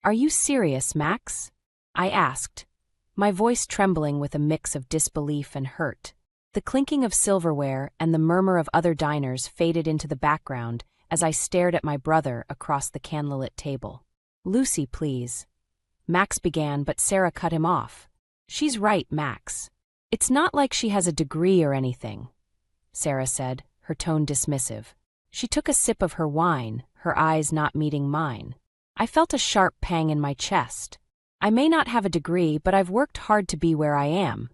Are you serious, Max? I asked, my voice trembling with a mix of disbelief and hurt. The clinking of silverware and the murmur of other diners faded into the background as I stared at my brother across the candlelit table. Lucy, please. Max began, but Sarah cut him off. She's right, Max. It's not like she has a degree or anything, Sarah said, her tone dismissive. She took a sip of her wine, her eyes not meeting mine. I felt a sharp pang in my chest. I may not have a degree, but I've worked hard to be where I am,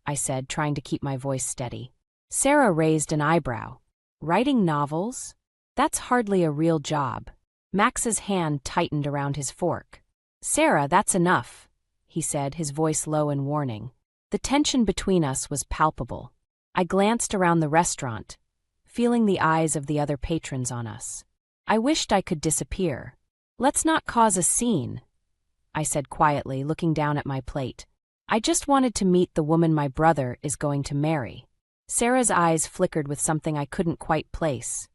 I said, trying to keep my voice steady. Sarah raised an eyebrow. Writing novels? That's hardly a real job. Max's hand tightened around his fork. Sarah, that's enough, he said, his voice low and warning. The tension between us was palpable. I glanced around the restaurant, feeling the eyes of the other patrons on us. I wished I could disappear. Let's not cause a scene, I said quietly, looking down at my plate. I just wanted to meet the woman my brother is going to marry. Sarah's eyes flickered with something I couldn't quite place.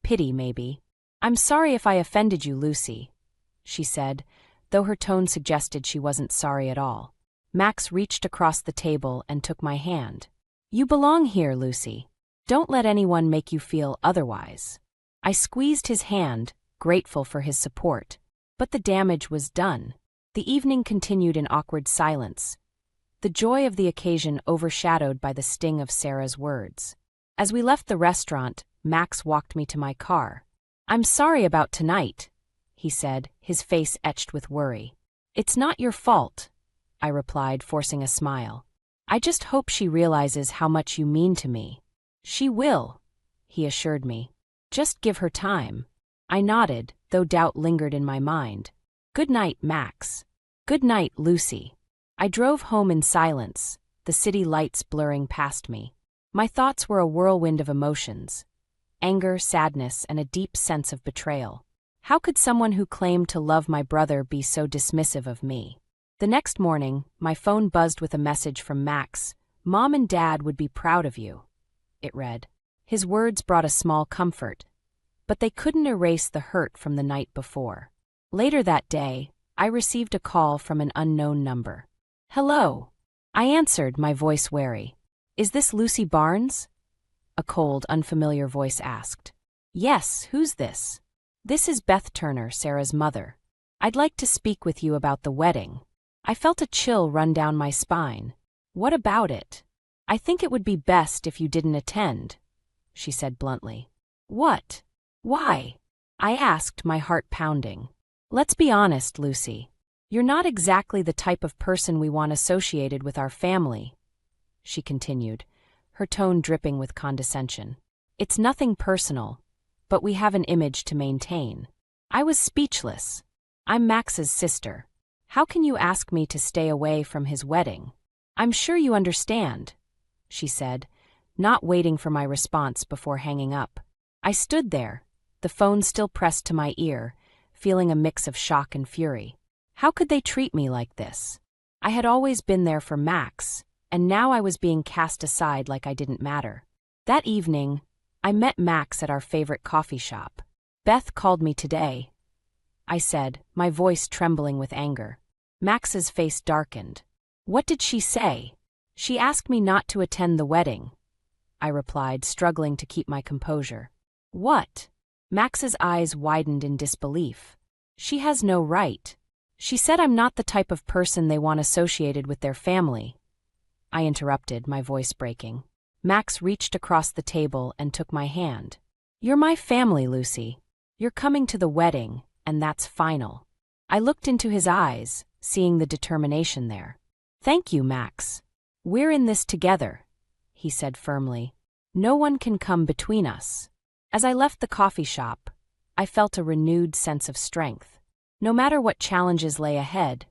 Pity, maybe. I'm sorry if I offended you, Lucy, she said, though her tone suggested she wasn't sorry at all. Max reached across the table and took my hand. You belong here, Lucy. Don't let anyone make you feel otherwise. I squeezed his hand, grateful for his support. But the damage was done. The evening continued in awkward silence, the joy of the occasion overshadowed by the sting of Sarah's words. As we left the restaurant, Max walked me to my car. I'm sorry about tonight, he said, his face etched with worry. It's not your fault, I replied, forcing a smile. I just hope she realizes how much you mean to me. She will, he assured me. Just give her time. I nodded, though doubt lingered in my mind. Good night, Max. Good night, Lucy. I drove home in silence, the city lights blurring past me. My thoughts were a whirlwind of emotions. Anger, sadness, and a deep sense of betrayal. How could someone who claimed to love my brother be so dismissive of me? The next morning, my phone buzzed with a message from Max. Mom and Dad would be proud of you, it read. His words brought a small comfort, but they couldn't erase the hurt from the night before. Later that day, I received a call from an unknown number. Hello. I answered, my voice wary. Is this Lucy Barnes? A cold, unfamiliar voice asked. Yes, who's this? This is Beth Turner, Sarah's mother. I'd like to speak with you about the wedding. I felt a chill run down my spine. What about it? I think it would be best if you didn't attend, she said bluntly. What? Why? I asked, my heart pounding. Let's be honest, Lucy. You're not exactly the type of person we want associated with our family, she continued, her tone dripping with condescension. It's nothing personal, but we have an image to maintain. I was speechless. I'm Max's sister. How can you ask me to stay away from his wedding? I'm sure you understand, she said, not waiting for my response before hanging up. I stood there, the phone still pressed to my ear, feeling a mix of shock and fury. How could they treat me like this? I had always been there for Max, and now I was being cast aside like I didn't matter. That evening, I met Max at our favorite coffee shop. Beth called me today, I said, my voice trembling with anger. Max's face darkened. What did she say? She asked me not to attend the wedding, I replied, struggling to keep my composure. What? Max's eyes widened in disbelief. She has no right. She said I'm not the type of person they want associated with their family. I interrupted, my voice breaking. Max reached across the table and took my hand. You're my family, Lucy. You're coming to the wedding, and that's final. I looked into his eyes, seeing the determination there. Thank you, Max. We're in this together, he said firmly. No one can come between us. As I left the coffee shop, I felt a renewed sense of strength. No matter what challenges lay ahead,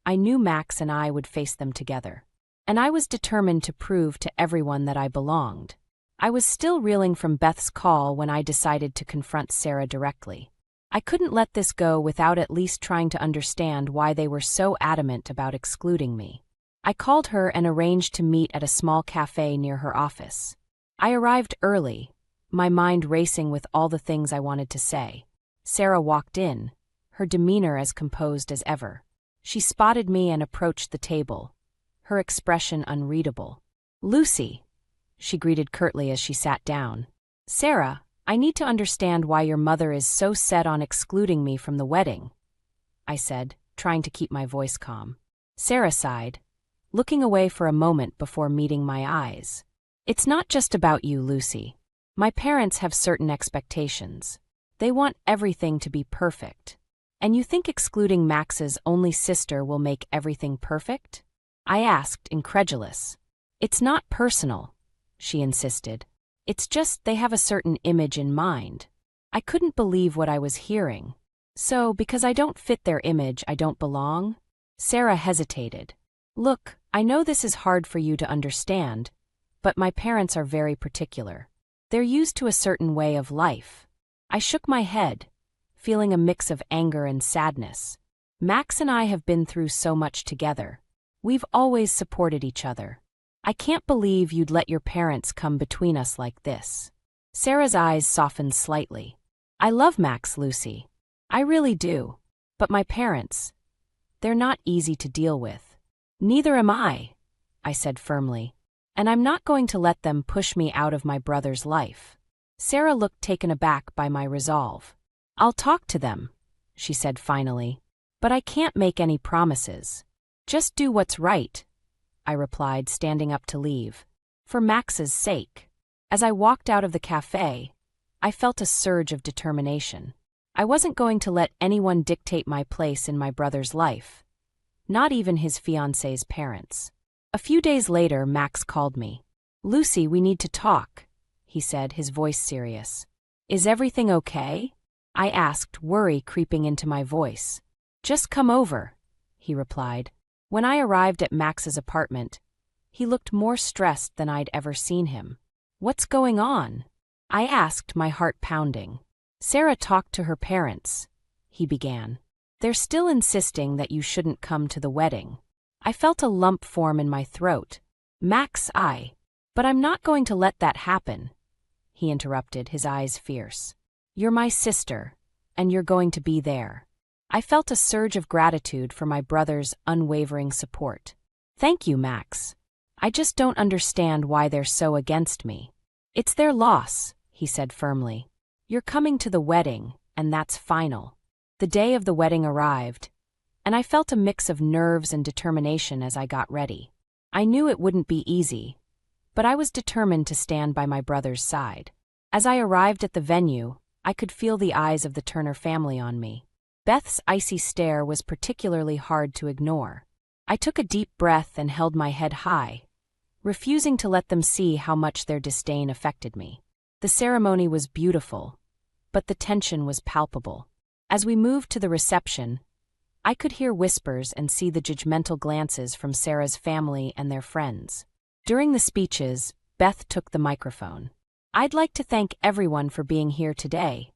I knew Max and I would face them together. And I was determined to prove to everyone that I belonged. I was still reeling from Beth's call when I decided to confront Sarah directly. I couldn't let this go without at least trying to understand why they were so adamant about excluding me. I called her and arranged to meet at a small cafe near her office. I arrived early, my mind racing with all the things I wanted to say. Sarah walked in, her demeanor as composed as ever. She spotted me and approached the table, her expression unreadable. "Lucy," she greeted curtly as she sat down. "Sarah, I need to understand why your mother is so set on excluding me from the wedding," I said, trying to keep my voice calm. Sarah sighed, looking away for a moment before meeting my eyes. "It's not just about you, Lucy. My parents have certain expectations. They want everything to be perfect. And you think excluding Max's only sister will make everything perfect?" I asked, incredulous. "It's not personal," she insisted. "It's just they have a certain image in mind." I couldn't believe what I was hearing. "So, because I don't fit their image, I don't belong?" Sarah hesitated. "Look, I know this is hard for you to understand, but my parents are very particular. They're used to a certain way of life." I shook my head, feeling a mix of anger and sadness. Max and I have been through so much together. We've always supported each other. I can't believe you'd let your parents come between us like this. Sarah's eyes softened slightly. "I love Max, Lucy. I really do. But my parents, they're not easy to deal with." "Neither am I," I said firmly. "And I'm not going to let them push me out of my brother's life." Sarah looked taken aback by my resolve. "I'll talk to them," she said finally. "But I can't make any promises." "Just do what's right," I replied, standing up to leave. "For Max's sake." As I walked out of the cafe, I felt a surge of determination. I wasn't going to let anyone dictate my place in my brother's life, not even his fiancée's parents. A few days later, Max called me. "Lucy, we need to talk," he said, his voice serious. "Is everything okay?" I asked, worry creeping into my voice. "Just come over," he replied. When I arrived at Max's apartment, he looked more stressed than I'd ever seen him. "What's going on?" I asked, my heart pounding. "Sarah talked to her parents," he began. "They're still insisting that you shouldn't come to the wedding." I felt a lump form in my throat. "Max, but I'm not going to let that happen," he interrupted, his eyes fierce. "You're my sister, and you're going to be there." I felt a surge of gratitude for my brother's unwavering support. "Thank you, Max. I just don't understand why they're so against me." "It's their loss," he said firmly. "You're coming to the wedding, and that's final." The day of the wedding arrived, and I felt a mix of nerves and determination as I got ready. I knew it wouldn't be easy, but I was determined to stand by my brother's side. As I arrived at the venue, I could feel the eyes of the Turner family on me. Beth's icy stare was particularly hard to ignore. I took a deep breath and held my head high, refusing to let them see how much their disdain affected me. The ceremony was beautiful, but the tension was palpable. As we moved to the reception, I could hear whispers and see the judgmental glances from Sarah's family and their friends. During the speeches, Beth took the microphone. "I'd like to thank everyone for being here today,"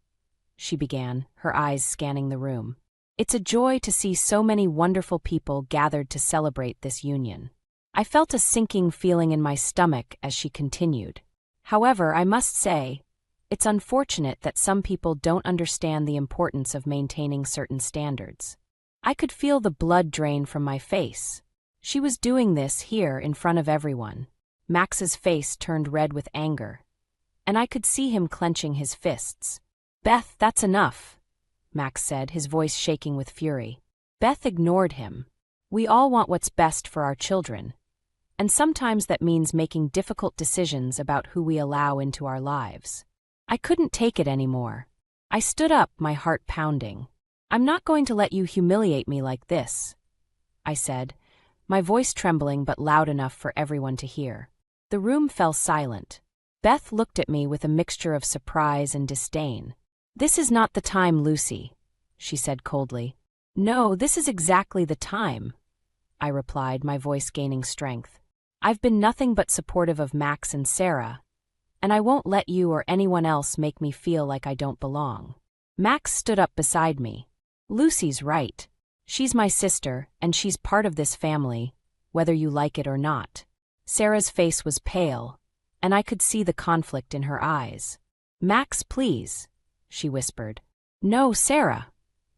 she began, her eyes scanning the room. "It's a joy to see so many wonderful people gathered to celebrate this union." I felt a sinking feeling in my stomach as she continued. "However, I must say, it's unfortunate that some people don't understand the importance of maintaining certain standards." I could feel the blood drain from my face. She was doing this here in front of everyone. Max's face turned red with anger, and I could see him clenching his fists. "Beth, that's enough," Max said, his voice shaking with fury. Beth ignored him. "We all want what's best for our children, and sometimes that means making difficult decisions about who we allow into our lives." I couldn't take it anymore. I stood up, my heart pounding. "I'm not going to let you humiliate me like this," I said, my voice trembling but loud enough for everyone to hear. The room fell silent. Beth looked at me with a mixture of surprise and disdain. "This is not the time, Lucy," she said coldly. "No, this is exactly the time," I replied, my voice gaining strength. "I've been nothing but supportive of Max and Sarah, and I won't let you or anyone else make me feel like I don't belong." Max stood up beside me. "Lucy's right. She's my sister, and she's part of this family, whether you like it or not." Sarah's face was pale, and I could see the conflict in her eyes. "Max, please," she whispered. "No, Sarah,"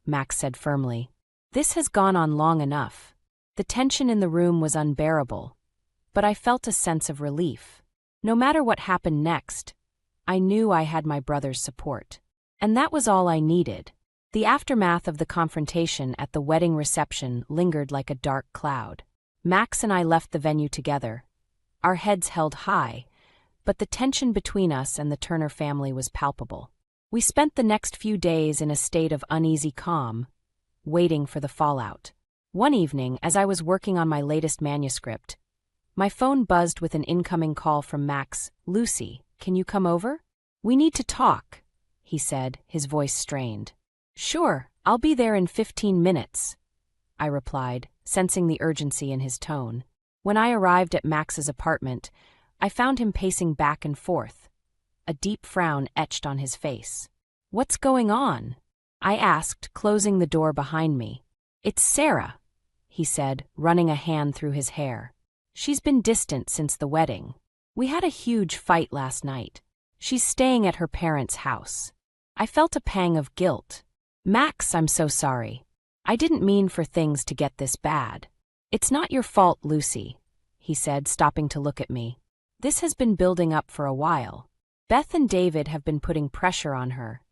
Max said firmly. This has gone on long enough. The tension in the room was unbearable, but I felt a sense of relief. No matter what happened next, I knew I had my brother's support. And that was all I needed. The aftermath of the confrontation at the wedding reception lingered like a dark cloud. Max and I left the venue together, our heads held high, but the tension between us and the Turner family was palpable. We spent the next few days in a state of uneasy calm, waiting for the fallout. One evening, as I was working on my latest manuscript, my phone buzzed with an incoming call from Max. "Lucy, can you come over? We need to talk," he said, his voice strained. "Sure, I'll be there in 15 minutes," I replied, sensing the urgency in his tone. When I arrived at Max's apartment, I found him pacing back and forth, a deep frown etched on his face. "What's going on?" I asked, closing the door behind me. "It's Sarah," he said, running a hand through his hair. "She's been distant since the wedding. We had a huge fight last night. She's staying at her parents' house." I felt a pang of guilt. "Max, I'm so sorry. I didn't mean for things to get this bad." "It's not your fault, Lucy," he said, stopping to look at me. "This has been building up for a while. Beth and David have been putting pressure on her,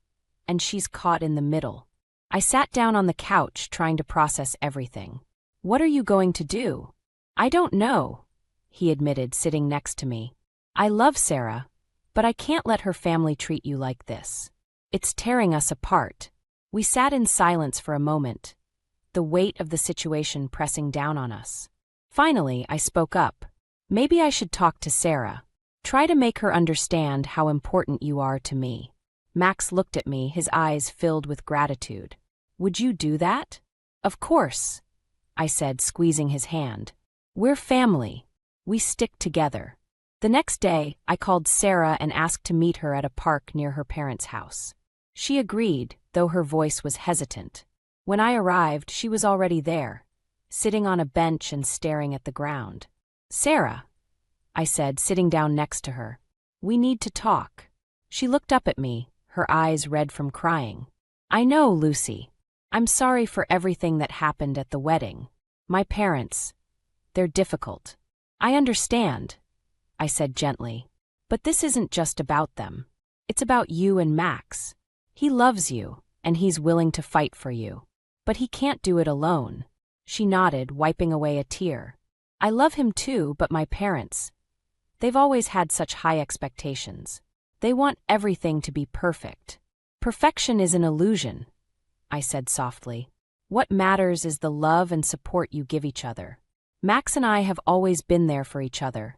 and she's caught in the middle." I sat down on the couch, trying to process everything. "What are you going to do?" "I don't know," he admitted, sitting next to me. "I love Sarah, but I can't let her family treat you like this. It's tearing us apart." We sat in silence for a moment, the weight of the situation pressing down on us. Finally, I spoke up. "Maybe I should talk to Sarah. Try to make her understand how important you are to me." Max looked at me, his eyes filled with gratitude. "Would you do that?" "Of course," I said, squeezing his hand. "We're family. We stick together." The next day, I called Sarah and asked to meet her at a park near her parents' house. She agreed, though her voice was hesitant. When I arrived, she was already there, sitting on a bench and staring at the ground. "Sarah," I said, sitting down next to her, "we need to talk." She looked up at me, her eyes red from crying. "I know, Lucy. I'm sorry for everything that happened at the wedding. My parents, they're difficult." "I understand," I said gently. "But this isn't just about them. It's about you and Max. He loves you, and he's willing to fight for you. But he can't do it alone." She nodded, wiping away a tear. "I love him too, but my parents, they've always had such high expectations. They want everything to be perfect." "Perfection is an illusion," I said softly. "What matters is the love and support you give each other. Max and I have always been there for each other,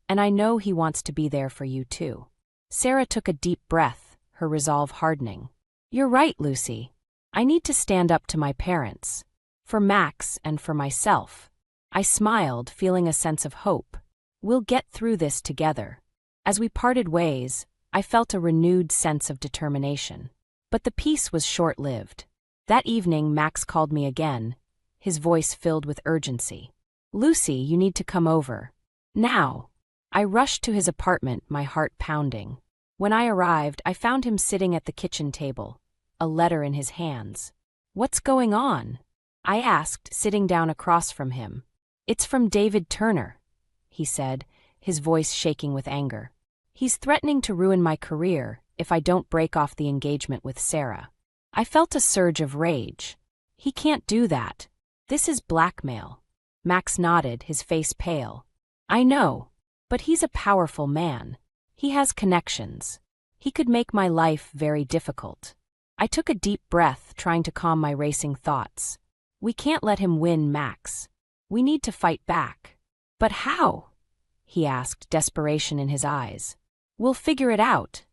and I know he wants to be there for you too." Sarah took a deep breath, her resolve hardening. "You're right, Lucy. I need to stand up to my parents, for Max and for myself." I smiled, feeling a sense of hope. "We'll get through this together." As we parted ways, I felt a renewed sense of determination. But the peace was short-lived. That evening, Max called me again, his voice filled with urgency. "Lucy, you need to come over. Now." I rushed to his apartment, my heart pounding. When I arrived, I found him sitting at the kitchen table, a letter in his hands. "What's going on?" I asked, sitting down across from him. "It's from David Turner," he said, his voice shaking with anger. "He's threatening to ruin my career if I don't break off the engagement with Sarah." I felt a surge of rage. "He can't do that. This is blackmail." Max nodded, his face pale. "I know, but he's a powerful man. He has connections. He could make my life very difficult." I took a deep breath, trying to calm my racing thoughts. "We can't let him win, Max. We need to fight back." "But how?" he asked, desperation in his eyes. "We'll figure it out,"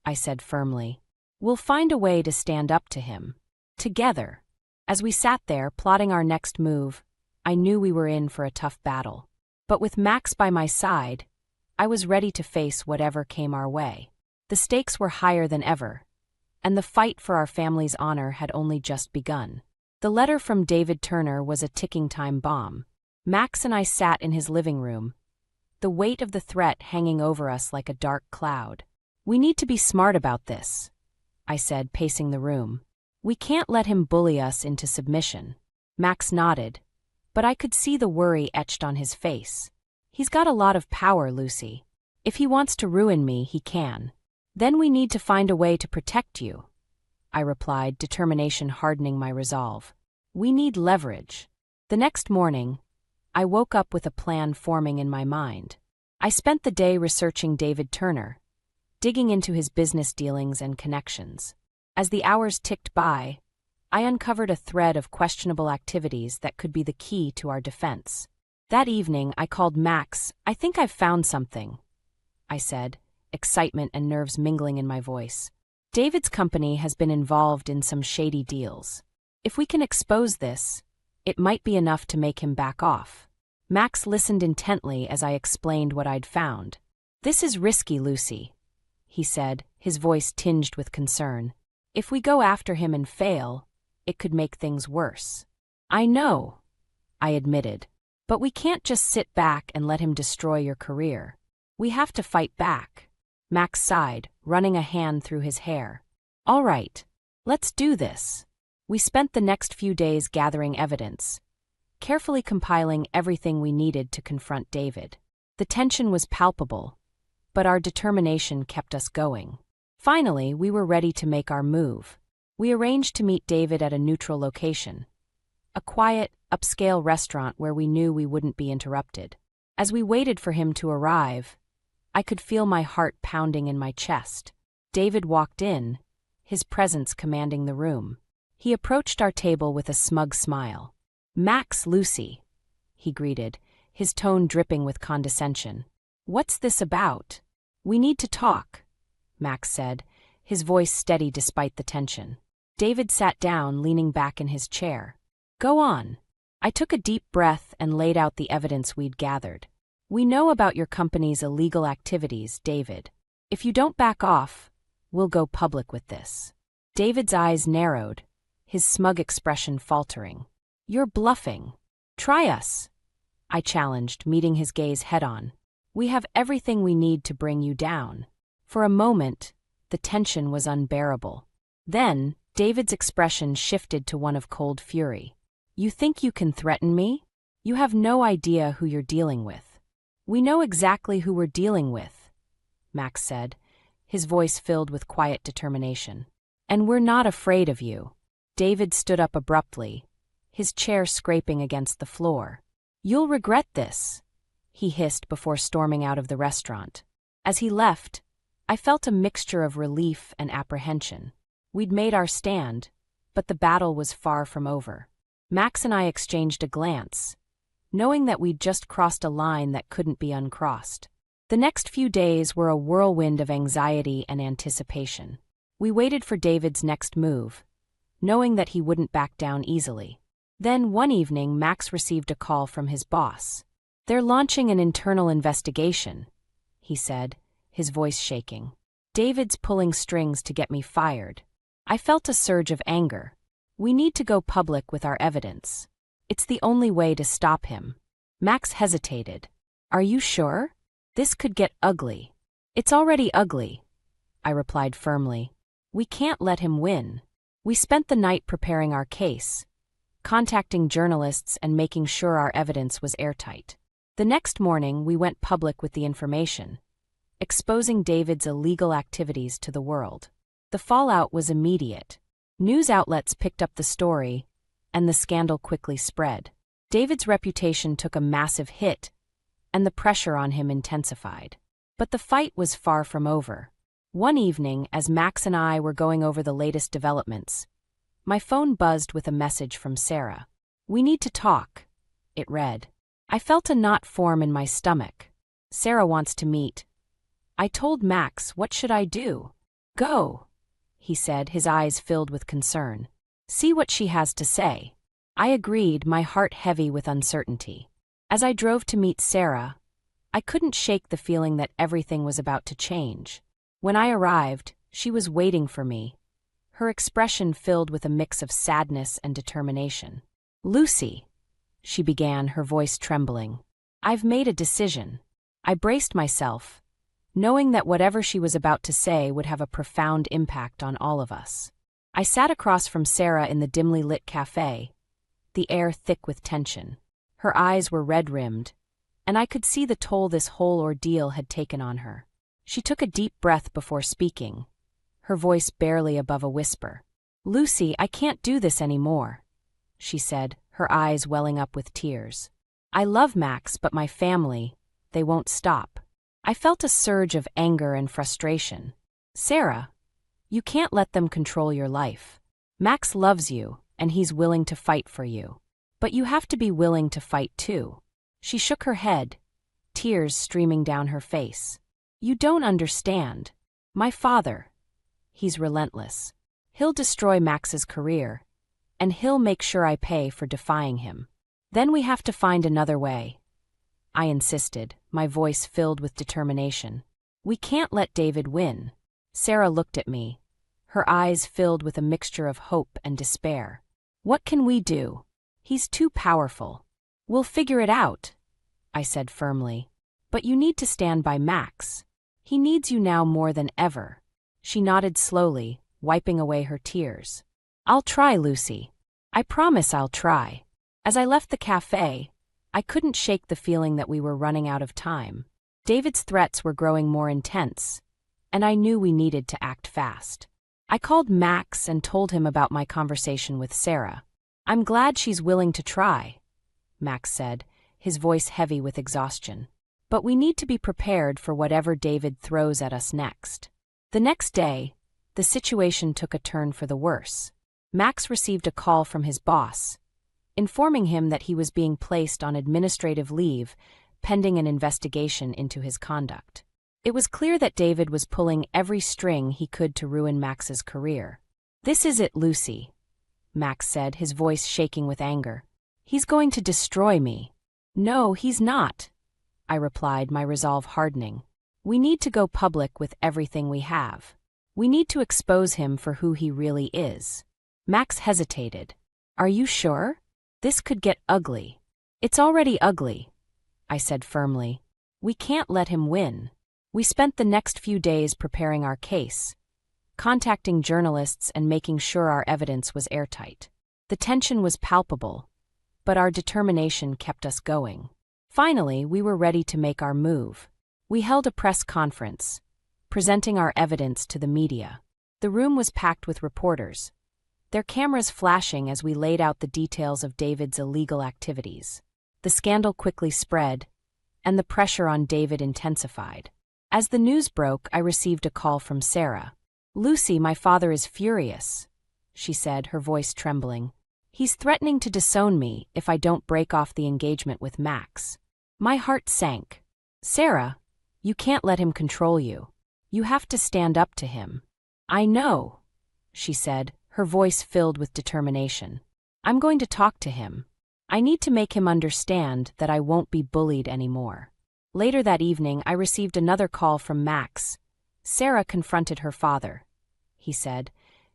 I said firmly. "We'll find a way to stand up to him. Together." As we sat there, plotting our next move, I knew we were in for a tough battle. But with Max by my side, I was ready to face whatever came our way. The stakes were higher than ever, and the fight for our family's honor had only just begun. The letter from David Turner was a ticking time bomb. Max and I sat in his living room, the weight of the threat hanging over us like a dark cloud. "We need to be smart about this," I said, pacing the room. We can't let him bully us into submission. Max nodded, but I could see the worry etched on his face. He's got a lot of power, Lucy. If he wants to ruin me, he can. Then we need to find a way to protect you, I replied, determination hardening my resolve. We need leverage. The next morning, I woke up with a plan forming in my mind. I spent the day researching David Turner, digging into his business dealings and connections. As the hours ticked by, I uncovered a thread of questionable activities that could be the key to our defense. That evening, I called Max. I think I've found something, I said, excitement and nerves mingling in my voice. David's company has been involved in some shady deals. If we can expose this, it might be enough to make him back off. Max listened intently as I explained what I'd found. This is risky, Lucy, he said, his voice tinged with concern. If we go after him and fail, it could make things worse. I know, I admitted, but we can't just sit back and let him destroy your career. We have to fight back. Max sighed, running a hand through his hair. All right, let's do this. We spent the next few days gathering evidence, carefully compiling everything we needed to confront David. The tension was palpable, but our determination kept us going. Finally, we were ready to make our move. We arranged to meet David at a neutral location, a quiet, upscale restaurant where we knew we wouldn't be interrupted. As we waited for him to arrive, I could feel my heart pounding in my chest. David walked in, his presence commanding the room. He approached our table with a smug smile. Max, Lucy, he greeted, his tone dripping with condescension. What's this about? We need to talk, Max said, his voice steady despite the tension. David sat down, leaning back in his chair. Go on. I took a deep breath and laid out the evidence we'd gathered. We know about your company's illegal activities, David. If you don't back off, we'll go public with this. David's eyes narrowed, his smug expression faltering. You're bluffing. Try us, I challenged, meeting his gaze head-on. We have everything we need to bring you down. For a moment, the tension was unbearable. Then, David's expression shifted to one of cold fury. You think you can threaten me? You have no idea who you're dealing with. We know exactly who we're dealing with, Max said, his voice filled with quiet determination. And we're not afraid of you. David stood up abruptly, his chair scraping against the floor. You'll regret this, he hissed before storming out of the restaurant. As he left, I felt a mixture of relief and apprehension. We'd made our stand, but the battle was far from over. Max and I exchanged a glance, knowing that we'd just crossed a line that couldn't be uncrossed. The next few days were a whirlwind of anxiety and anticipation. We waited for David's next move, knowing that he wouldn't back down easily. Then one evening, Max received a call from his boss. They're launching an internal investigation, he said, his voice shaking. David's pulling strings to get me fired. I felt a surge of anger. We need to go public with our evidence. It's the only way to stop him. Max hesitated. Are you sure? This could get ugly. It's already ugly, I replied firmly. We can't let him win. We spent the night preparing our case, contacting journalists and making sure our evidence was airtight. The next morning, we went public with the information, exposing David's illegal activities to the world. The fallout was immediate. News outlets picked up the story, and the scandal quickly spread. David's reputation took a massive hit, and the pressure on him intensified. But the fight was far from over. One evening, as Max and I were going over the latest developments, my phone buzzed with a message from Sarah. We need to talk, it read. I felt a knot form in my stomach. Sarah wants to meet. I told Max, what should I do? Go, he said, his eyes filled with concern. See what she has to say. I agreed, my heart heavy with uncertainty. As I drove to meet Sarah, I couldn't shake the feeling that everything was about to change. When I arrived, she was waiting for me, her expression filled with a mix of sadness and determination. Lucy, she began, her voice trembling. I've made a decision. I braced myself, knowing that whatever she was about to say would have a profound impact on all of us. I sat across from Sarah in the dimly lit cafe, the air thick with tension. Her eyes were red-rimmed, and I could see the toll this whole ordeal had taken on her. She took a deep breath before speaking, her voice barely above a whisper. "Lucy, I can't do this anymore," she said, her eyes welling up with tears. "I love Max, but my family, they won't stop." I felt a surge of anger and frustration. "Sarah, you can't let them control your life. Max loves you, and he's willing to fight for you. But you have to be willing to fight too." She shook her head, tears streaming down her face. "You don't understand. My father, he's relentless. He'll destroy Max's career, and he'll make sure I pay for defying him. Then we have to find another way," I insisted, my voice filled with determination. "We can't let David win." Sarah looked at me, her eyes filled with a mixture of hope and despair. "What can we do? He's too powerful." "We'll figure it out," I said firmly. "But you need to stand by Max. He needs you now more than ever." She nodded slowly, wiping away her tears. "I'll try, Lucy. I promise I'll try." As I left the cafe, I couldn't shake the feeling that we were running out of time. David's threats were growing more intense, and I knew we needed to act fast. I called Max and told him about my conversation with Sarah. "I'm glad she's willing to try," Max said, his voice heavy with exhaustion. "But we need to be prepared for whatever David throws at us next." The next day, the situation took a turn for the worse. Max received a call from his boss, informing him that he was being placed on administrative leave pending an investigation into his conduct. It was clear that David was pulling every string he could to ruin Max's career. "This is it, Lucy," Max said, his voice shaking with anger. "He's going to destroy me." "No, he's not," I replied, my resolve hardening. "We need to go public with everything we have. We need to expose him for who he really is." Max hesitated. "Are you sure? This could get ugly." "It's already ugly," I said firmly. "We can't let him win." We spent the next few days preparing our case, contacting journalists and making sure our evidence was airtight. The tension was palpable, but our determination kept us going. Finally, we were ready to make our move. We held a press conference, presenting our evidence to the media. The room was packed with reporters, their cameras flashing as we laid out the details of David's illegal activities. The scandal quickly spread, and the pressure on David intensified. As the news broke, I received a call from Sarah. "Lucy, my father is furious," she said, her voice trembling. "He's threatening to disown me if I don't break off the engagement with Max." My heart sank. "Sarah, you can't let him control you. You have to stand up to him." "I know," she said, her voice filled with determination. "I'm going to talk to him. I need to make him understand that I won't be bullied anymore." Later that evening, I received another call from Max. "Sarah confronted her father," he said,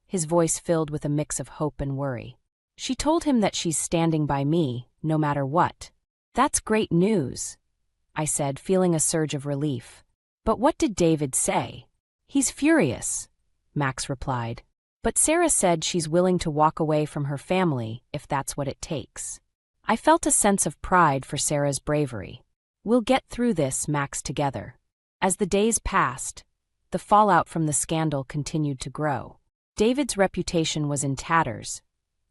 his voice filled with a mix of hope and worry. "She told him that she's standing by me, no matter what." "That's great news," I said, feeling a surge of relief. "But what did David say?" "He's furious," Max replied. "But Sarah said she's willing to walk away from her family if that's what it takes." I felt a sense of pride for Sarah's bravery. "We'll get through this, Max, together." As the days passed, the fallout from the scandal continued to grow. David's reputation was in tatters,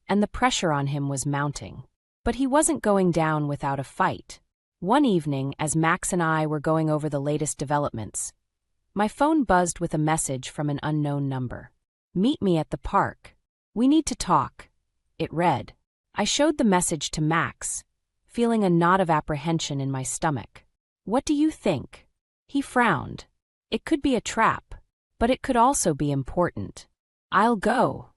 and the pressure on him was mounting. But he wasn't going down without a fight. One evening, as Max and I were going over the latest developments, my phone buzzed with a message from an unknown number. "Meet me at the park. We need to talk," it read. I showed the message to Max, feeling a knot of apprehension in my stomach. "What do you think?" He frowned. "It could be a trap, but it could also be important." "I'll go,"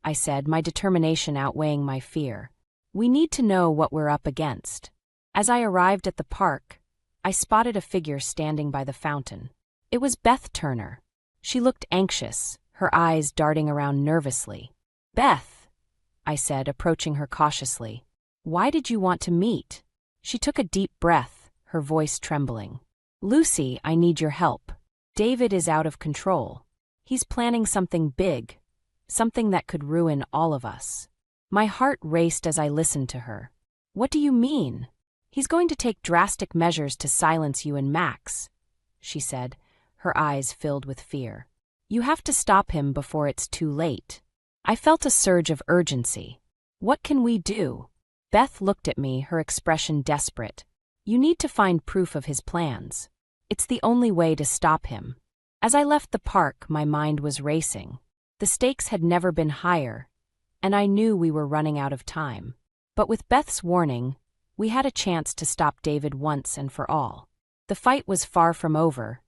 I said, my determination outweighing my fear. "We need to know what we're up against." As I arrived at the park, I spotted a figure standing by the fountain. It was Beth Turner. She looked anxious, her eyes darting around nervously. "Beth," I said, approaching her cautiously, "why did you want to meet?" She took a deep breath, her voice trembling. "Lucy, I need your help. David is out of control. He's planning something big, something that could ruin all of us. My heart raced as I listened to her. What do you mean? He's going to take drastic measures to silence you and Max, she said, her eyes filled with fear. You have to stop him before it's too late. I felt a surge of urgency. What can we do? Beth looked at me, her expression desperate. You need to find proof of his plans. It's the only way to stop him. As I left the park, my mind was racing. The stakes had never been higher, and I knew we were running out of time. But with Beth's warning, we had a chance to stop David once and for all. The fight was far from over,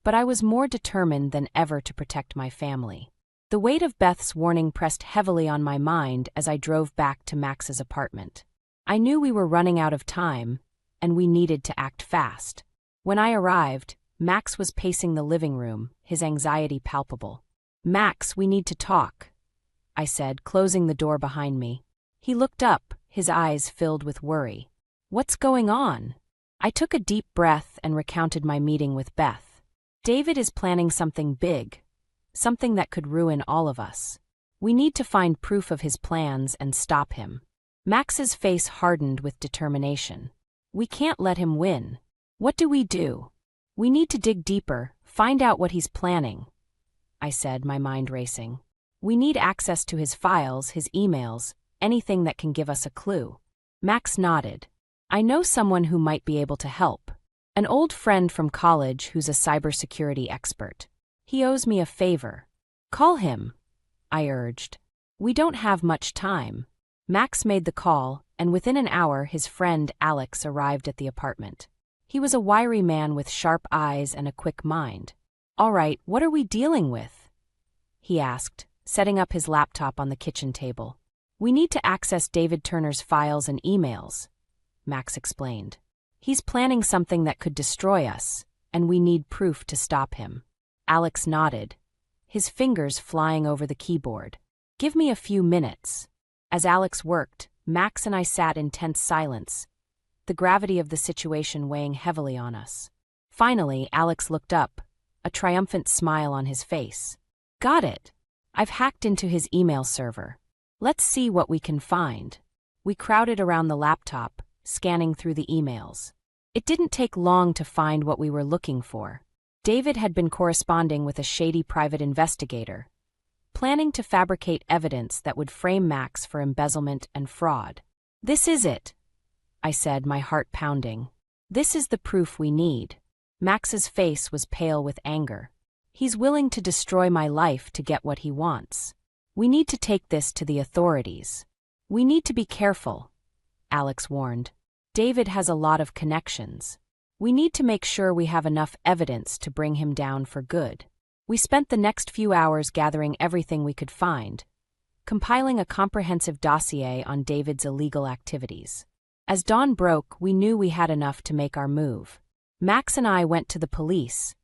but I was more determined than ever to protect my family. The weight of Beth's warning pressed heavily on my mind as I drove back to Max's apartment. I knew we were running out of time, and we needed to act fast. When I arrived, Max was pacing the living room, his anxiety palpable. Max, we need to talk, I said, closing the door behind me. He looked up, his eyes filled with worry. What's going on? I took a deep breath and recounted my meeting with Beth. David is planning something big, something that could ruin all of us. We need to find proof of his plans and stop him. Max's face hardened with determination. We can't let him win. What do? We need to dig deeper, find out what he's planning, I said, my mind racing. We need access to his files, his emails, anything that can give us a clue. Max nodded. I know someone who might be able to help. An old friend from college who's a cybersecurity expert. He owes me a favor. Call him, I urged. We don't have much time. Max made the call, and within an hour his friend Alex arrived at the apartment. He was a wiry man with sharp eyes and a quick mind. All right, what are we dealing with? He asked, setting up his laptop on the kitchen table. We need to access David Turner's files and emails, Max explained. He's planning something that could destroy us, and we need proof to stop him. Alex nodded, his fingers flying over the keyboard. Give me a few minutes. As Alex worked, Max and I sat in tense silence, the gravity of the situation weighing heavily on us. Finally, Alex looked up, a triumphant smile on his face. Got it. I've hacked into his email server. Let's see what we can find. We crowded around the laptop, scanning through the emails. It didn't take long to find what we were looking for. David had been corresponding with a shady private investigator, planning to fabricate evidence that would frame Max for embezzlement and fraud. This is it, I said, my heart pounding. This is the proof we need. Max's face was pale with anger. He's willing to destroy my life to get what he wants. We need to take this to the authorities. We need to be careful, Alex warned. David has a lot of connections. We need to make sure we have enough evidence to bring him down for good. We spent the next few hours gathering everything we could find, compiling a comprehensive dossier on David's illegal activities. As dawn broke, we knew we had enough to make our move. Max and I went to the police,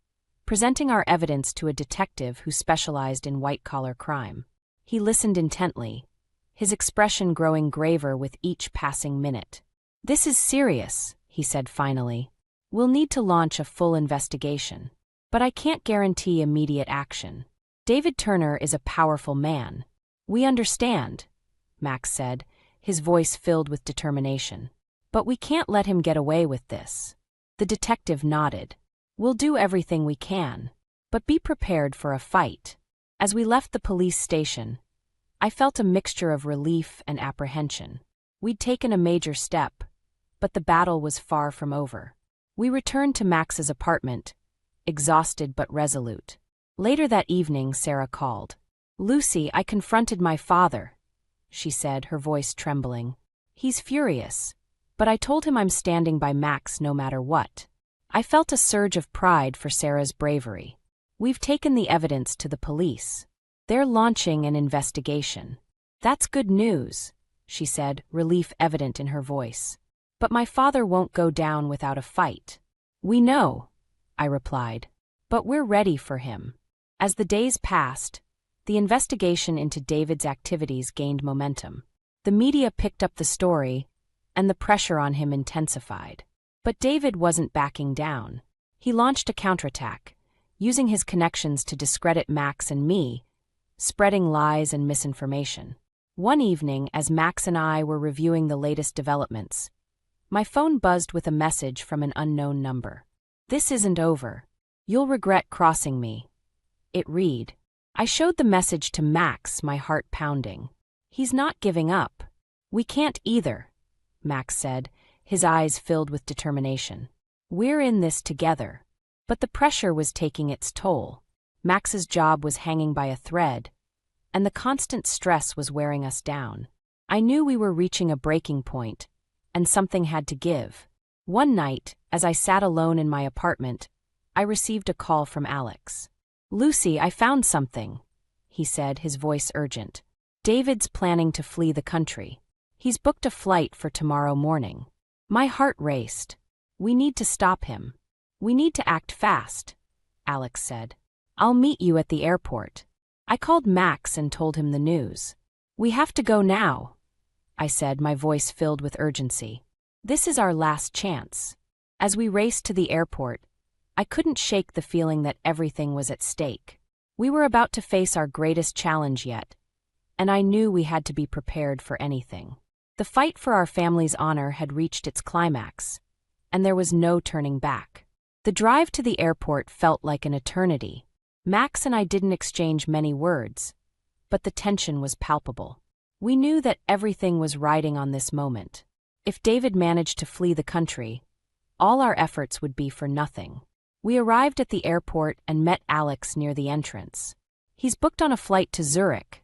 presenting our evidence to a detective who specialized in white-collar crime. He listened intently, his expression growing graver with each passing minute. This is serious, he said finally. We'll need to launch a full investigation. But I can't guarantee immediate action. David Turner is a powerful man. We understand, Max said, his voice filled with determination. But we can't let him get away with this. The detective nodded. We'll do everything we can, but be prepared for a fight. As we left the police station, I felt a mixture of relief and apprehension. We'd taken a major step, but the battle was far from over. We returned to Max's apartment, exhausted but resolute. Later that evening, Sarah called. Lucy, I confronted my father, she said, her voice trembling. He's furious, but I told him I'm standing by Max no matter what. I felt a surge of pride for Sarah's bravery. We've taken the evidence to the police. They're launching an investigation. That's good news, she said, relief evident in her voice. But my father won't go down without a fight. We know, I replied, but we're ready for him. As the days passed, the investigation into David's activities gained momentum. The media picked up the story, and the pressure on him intensified. But David wasn't backing down. He launched a counterattack, using his connections to discredit Max and me, spreading lies and misinformation. One evening, as Max and I were reviewing the latest developments, my phone buzzed with a message from an unknown number. "This isn't over. You'll regret crossing me," it read. I showed the message to Max, my heart pounding. "He's not giving up." "We can't either," Max said, his eyes filled with determination. "We're in this together." But the pressure was taking its toll. Max's job was hanging by a thread, and the constant stress was wearing us down. I knew we were reaching a breaking point, and something had to give. One night, as I sat alone in my apartment, I received a call from Alex. "Lucy, I found something," he said, his voice urgent. "David's planning to flee the country. He's booked a flight for tomorrow morning." My heart raced. "We need to stop him. We need to act fast," Alex said. "I'll meet you at the airport." I called Max and told him the news. "We have to go now," I said, my voice filled with urgency. "This is our last chance." As we raced to the airport, I couldn't shake the feeling that everything was at stake. We were about to face our greatest challenge yet, and I knew we had to be prepared for anything. The fight for our family's honor had reached its climax, and there was no turning back. The drive to the airport felt like an eternity. Max and I didn't exchange many words, but the tension was palpable. We knew that everything was riding on this moment. If David managed to flee the country, all our efforts would be for nothing. We arrived at the airport and met Alex near the entrance. "He's booked on a flight to Zurich,"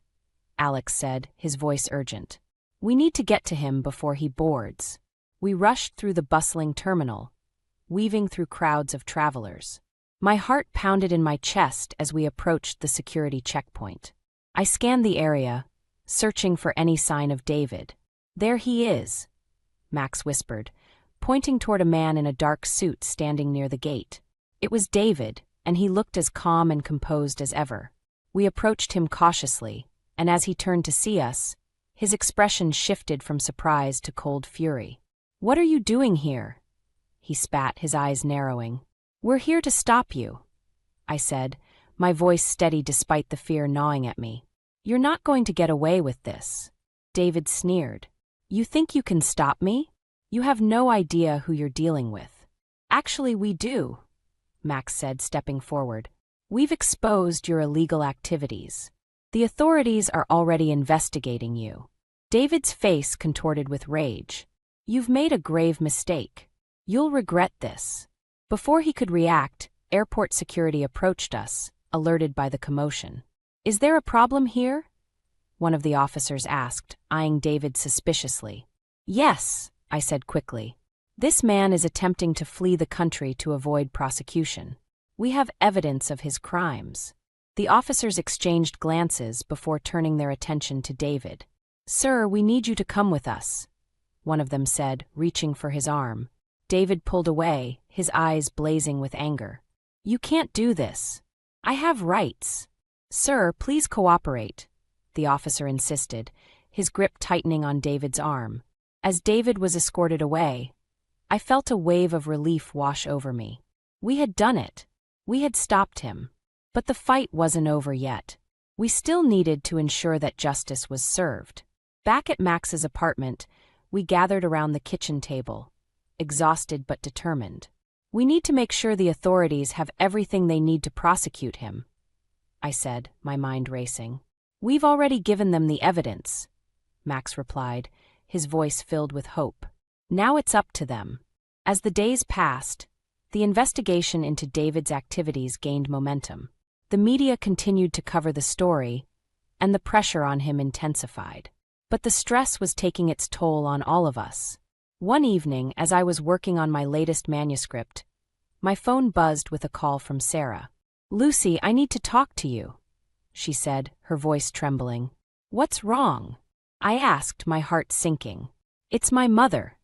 Alex said, his voice urgent. "We need to get to him before he boards." We rushed through the bustling terminal, weaving through crowds of travelers. My heart pounded in my chest as we approached the security checkpoint. I scanned the area, searching for any sign of David. "There he is," Max whispered, pointing toward a man in a dark suit standing near the gate. It was David, and he looked as calm and composed as ever. We approached him cautiously, and as he turned to see us, his expression shifted from surprise to cold fury. "What are you doing here?" he spat, his eyes narrowing. "We're here to stop you," I said, my voice steady despite the fear gnawing at me. "You're not going to get away with this." David sneered. "You think you can stop me? You have no idea who you're dealing with." "Actually, we do," Max said, stepping forward. "We've exposed your illegal activities. The authorities are already investigating you." David's face contorted with rage. "You've made a grave mistake. You'll regret this." Before he could react, airport security approached us, alerted by the commotion. "Is there a problem here?" one of the officers asked, eyeing David suspiciously. "Yes," I said quickly. "This man is attempting to flee the country to avoid prosecution. We have evidence of his crimes." The officers exchanged glances before turning their attention to David. "Sir, we need you to come with us," one of them said, reaching for his arm. David pulled away, his eyes blazing with anger. "You can't do this. I have rights." "Sir, please cooperate," the officer insisted, his grip tightening on David's arm. As David was escorted away, I felt a wave of relief wash over me. We had done it. We had stopped him. But the fight wasn't over yet. We still needed to ensure that justice was served. Back at Max's apartment, we gathered around the kitchen table, exhausted but determined. "We need to make sure the authorities have everything they need to prosecute him," I said, my mind racing. "We've already given them the evidence," Max replied, his voice filled with hope. "Now it's up to them." As the days passed, the investigation into David's activities gained momentum. The media continued to cover the story, and the pressure on him intensified. But the stress was taking its toll on all of us. One evening, as I was working on my latest manuscript, my phone buzzed with a call from Sarah. "Lucy, I need to talk to you," she said, her voice trembling. "What's wrong?" I asked, my heart sinking. "It's my mother,"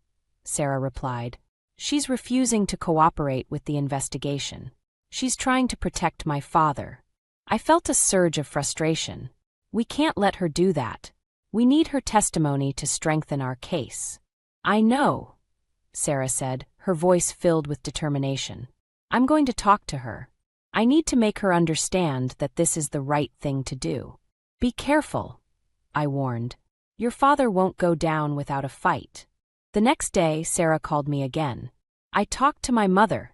Sarah replied. "She's refusing to cooperate with the investigation. She's trying to protect my father." I felt a surge of frustration. "We can't let her do that. We need her testimony to strengthen our case." "I know," Sarah said, her voice filled with determination. "I'm going to talk to her. I need to make her understand that this is the right thing to do." Be careful, I warned. Your father won't go down without a fight. The next day, Sarah called me again. I talked to my mother,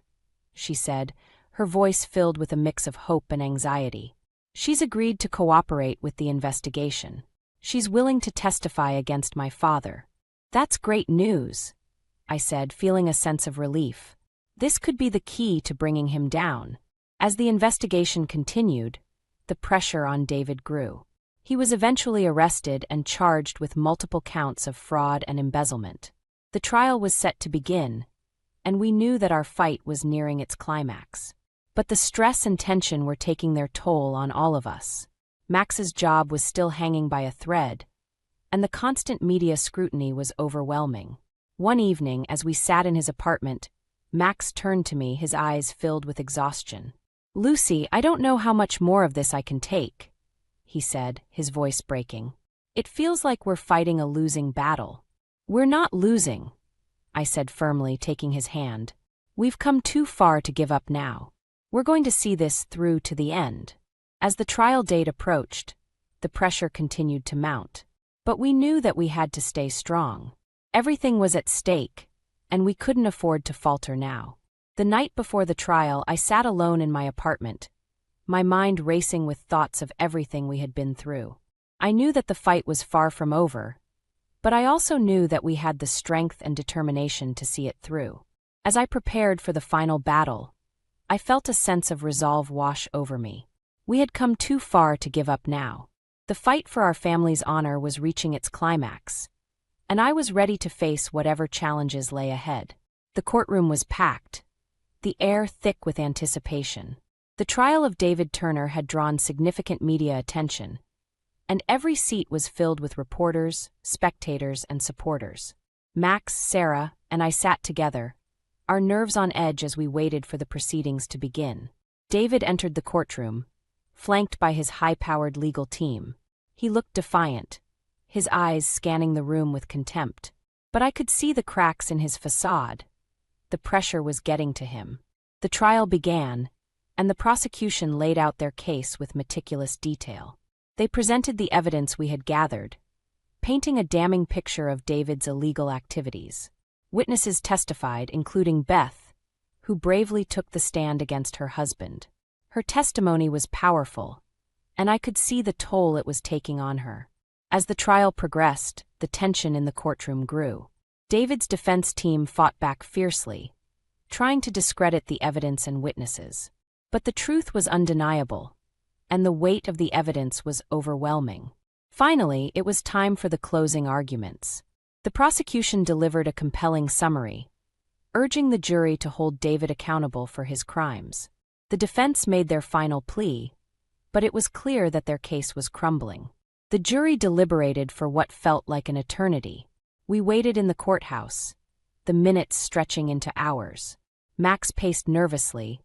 she said, her voice filled with a mix of hope and anxiety. She's agreed to cooperate with the investigation. She's willing to testify against my father. That's great news, I said, feeling a sense of relief. This could be the key to bringing him down. As the investigation continued, the pressure on David grew. He was eventually arrested and charged with multiple counts of fraud and embezzlement. The trial was set to begin, and we knew that our fight was nearing its climax. But the stress and tension were taking their toll on all of us. Max's job was still hanging by a thread, and the constant media scrutiny was overwhelming. One evening, as we sat in his apartment, Max turned to me, his eyes filled with exhaustion. "Lucy, I don't know how much more of this I can take," he said, his voice breaking. "It feels like we're fighting a losing battle." "We're not losing," I said firmly, taking his hand. "We've come too far to give up now. We're going to see this through to the end." As the trial date approached, the pressure continued to mount. But we knew that we had to stay strong. Everything was at stake, and we couldn't afford to falter now. The night before the trial, I sat alone in my apartment, my mind racing with thoughts of everything we had been through. I knew that the fight was far from over, but I also knew that we had the strength and determination to see it through. As I prepared for the final battle, I felt a sense of resolve wash over me. We had come too far to give up now. The fight for our family's honor was reaching its climax, and I was ready to face whatever challenges lay ahead. The courtroom was packed, the air thick with anticipation. The trial of David Turner had drawn significant media attention, and every seat was filled with reporters, spectators, and supporters. Max, Sarah, and I sat together, our nerves on edge as we waited for the proceedings to begin. David entered the courtroom, flanked by his high-powered legal team. He looked defiant, his eyes scanning the room with contempt. But I could see the cracks in his facade. The pressure was getting to him. The trial began, and the prosecution laid out their case with meticulous detail. They presented the evidence we had gathered, painting a damning picture of David's illegal activities. Witnesses testified, including Beth, who bravely took the stand against her husband. Her testimony was powerful, and I could see the toll it was taking on her. As the trial progressed, the tension in the courtroom grew. David's defense team fought back fiercely, trying to discredit the evidence and witnesses. But the truth was undeniable, and the weight of the evidence was overwhelming. Finally, it was time for the closing arguments. The prosecution delivered a compelling summary, urging the jury to hold David accountable for his crimes. The defense made their final plea, but it was clear that their case was crumbling. The jury deliberated for what felt like an eternity. We waited in the courthouse, the minutes stretching into hours. Max paced nervously,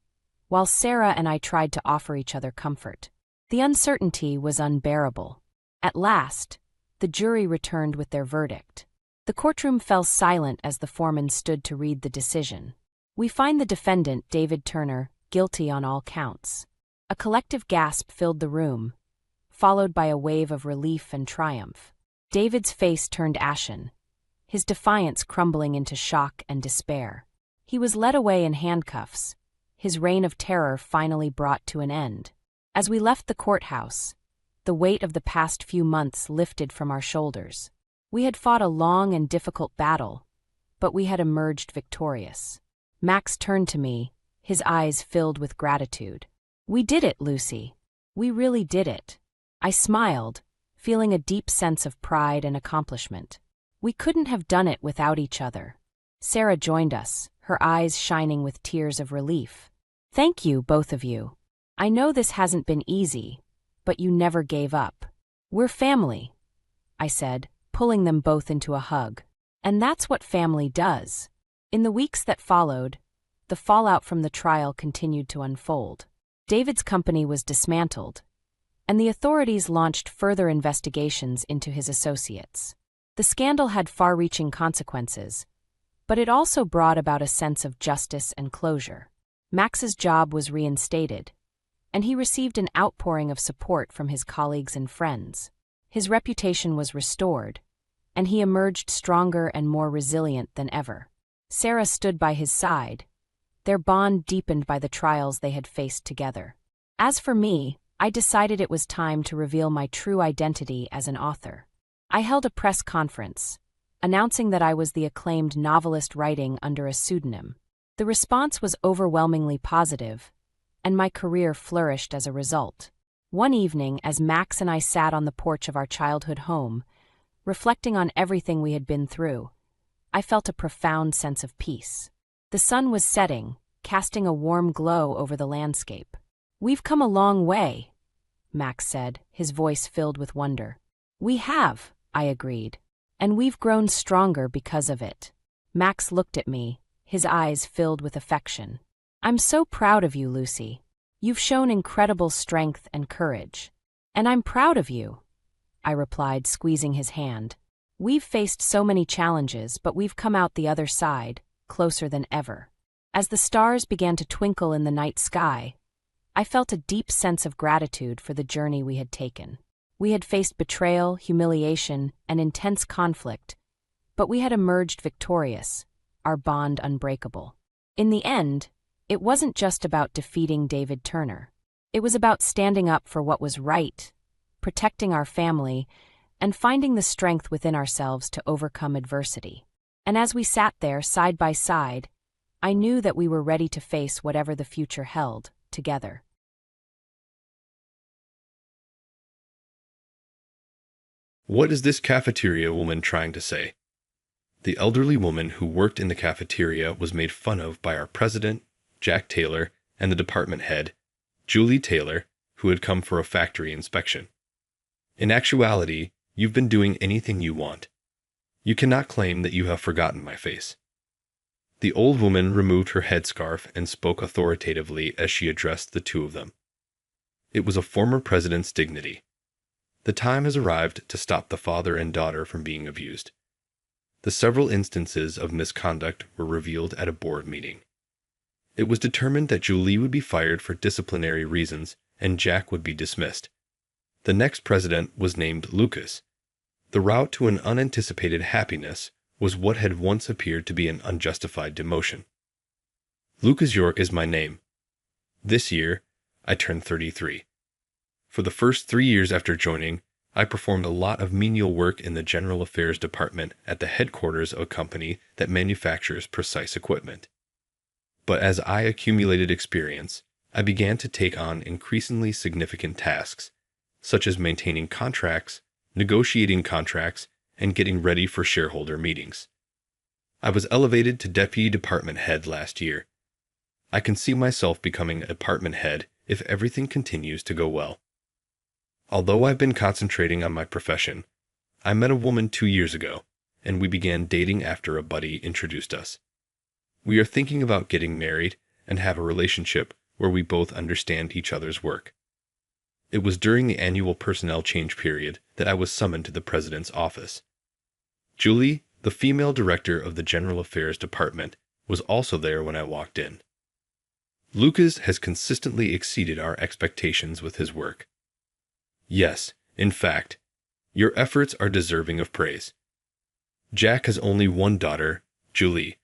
while Sarah and I tried to offer each other comfort. The uncertainty was unbearable. At last, the jury returned with their verdict. The courtroom fell silent as the foreman stood to read the decision. "We find the defendant, David Turner, guilty on all counts." A collective gasp filled the room, followed by a wave of relief and triumph. David's face turned ashen, his defiance crumbling into shock and despair. He was led away in handcuffs, his reign of terror finally brought to an end. As we left the courthouse, the weight of the past few months lifted from our shoulders. We had fought a long and difficult battle, but we had emerged victorious. Max turned to me, his eyes filled with gratitude. "We did it, Lucy. We really did it." I smiled, feeling a deep sense of pride and accomplishment. We couldn't have done it without each other. Sarah joined us, her eyes shining with tears of relief. "Thank you, both of you. I know this hasn't been easy, but you never gave up. We're family," I said, pulling them both into a hug. And that's what family does. In the weeks that followed, the fallout from the trial continued to unfold. David's company was dismantled, and the authorities launched further investigations into his associates. The scandal had far-reaching consequences, but it also brought about a sense of justice and closure. Max's job was reinstated, and he received an outpouring of support from his colleagues and friends. His reputation was restored, and he emerged stronger and more resilient than ever. Sarah stood by his side, their bond deepened by the trials they had faced together. As for me, I decided it was time to reveal my true identity as an author. I held a press conference, announcing that I was the acclaimed novelist writing under a pseudonym. The response was overwhelmingly positive, and my career flourished as a result. One evening, as Max and I sat on the porch of our childhood home, reflecting on everything we had been through, I felt a profound sense of peace. The sun was setting, casting a warm glow over the landscape. "We've come a long way," Max said, his voice filled with wonder. "We have," I agreed, "and we've grown stronger because of it." Max looked at me, his eyes filled with affection. "I'm so proud of you, Lucy. You've shown incredible strength and courage." "And I'm proud of you," I replied, squeezing his hand. "We've faced so many challenges, but we've come out the other side, closer than ever." As the stars began to twinkle in the night sky, I felt a deep sense of gratitude for the journey we had taken. We had faced betrayal, humiliation, and intense conflict, but we had emerged victorious, our bond unbreakable. In the end, it wasn't just about defeating David Turner. It was about standing up for what was right, protecting our family, and finding the strength within ourselves to overcome adversity. And as we sat there, side by side, I knew that we were ready to face whatever the future held, together. What is this cafeteria woman trying to say? The elderly woman who worked in the cafeteria was made fun of by our president, Jack Taylor, and the department head, Julie Taylor, who had come for a factory inspection. In actuality, you've been doing anything you want. You cannot claim that you have forgotten my face. The old woman removed her headscarf and spoke authoritatively as she addressed the two of them. It was a former president's dignity. The time has arrived to stop the father and daughter from being abused. The several instances of misconduct were revealed at a board meeting. It was determined that Julie would be fired for disciplinary reasons and Jack would be dismissed. The next president was named Lucas. The route to an unanticipated happiness was what had once appeared to be an unjustified demotion. Lucas York is my name. This year, I turned 33. For the first 3 years after joining, I performed a lot of menial work in the General Affairs Department at the headquarters of a company that manufactures precise equipment. But as I accumulated experience, I began to take on increasingly significant tasks, such as maintaining contracts, negotiating contracts, and getting ready for shareholder meetings. I was elevated to deputy department head last year. I can see myself becoming a department head if everything continues to go well. Although I've been concentrating on my profession, I met a woman 2 years ago, and we began dating after a buddy introduced us. We are thinking about getting married and have a relationship where we both understand each other's work. It was during the annual personnel change period that I was summoned to the president's office. Julie, the female director of the General Affairs Department, was also there when I walked in. Lucas has consistently exceeded our expectations with his work. Yes, in fact, your efforts are deserving of praise. Jack has only one daughter, Julie.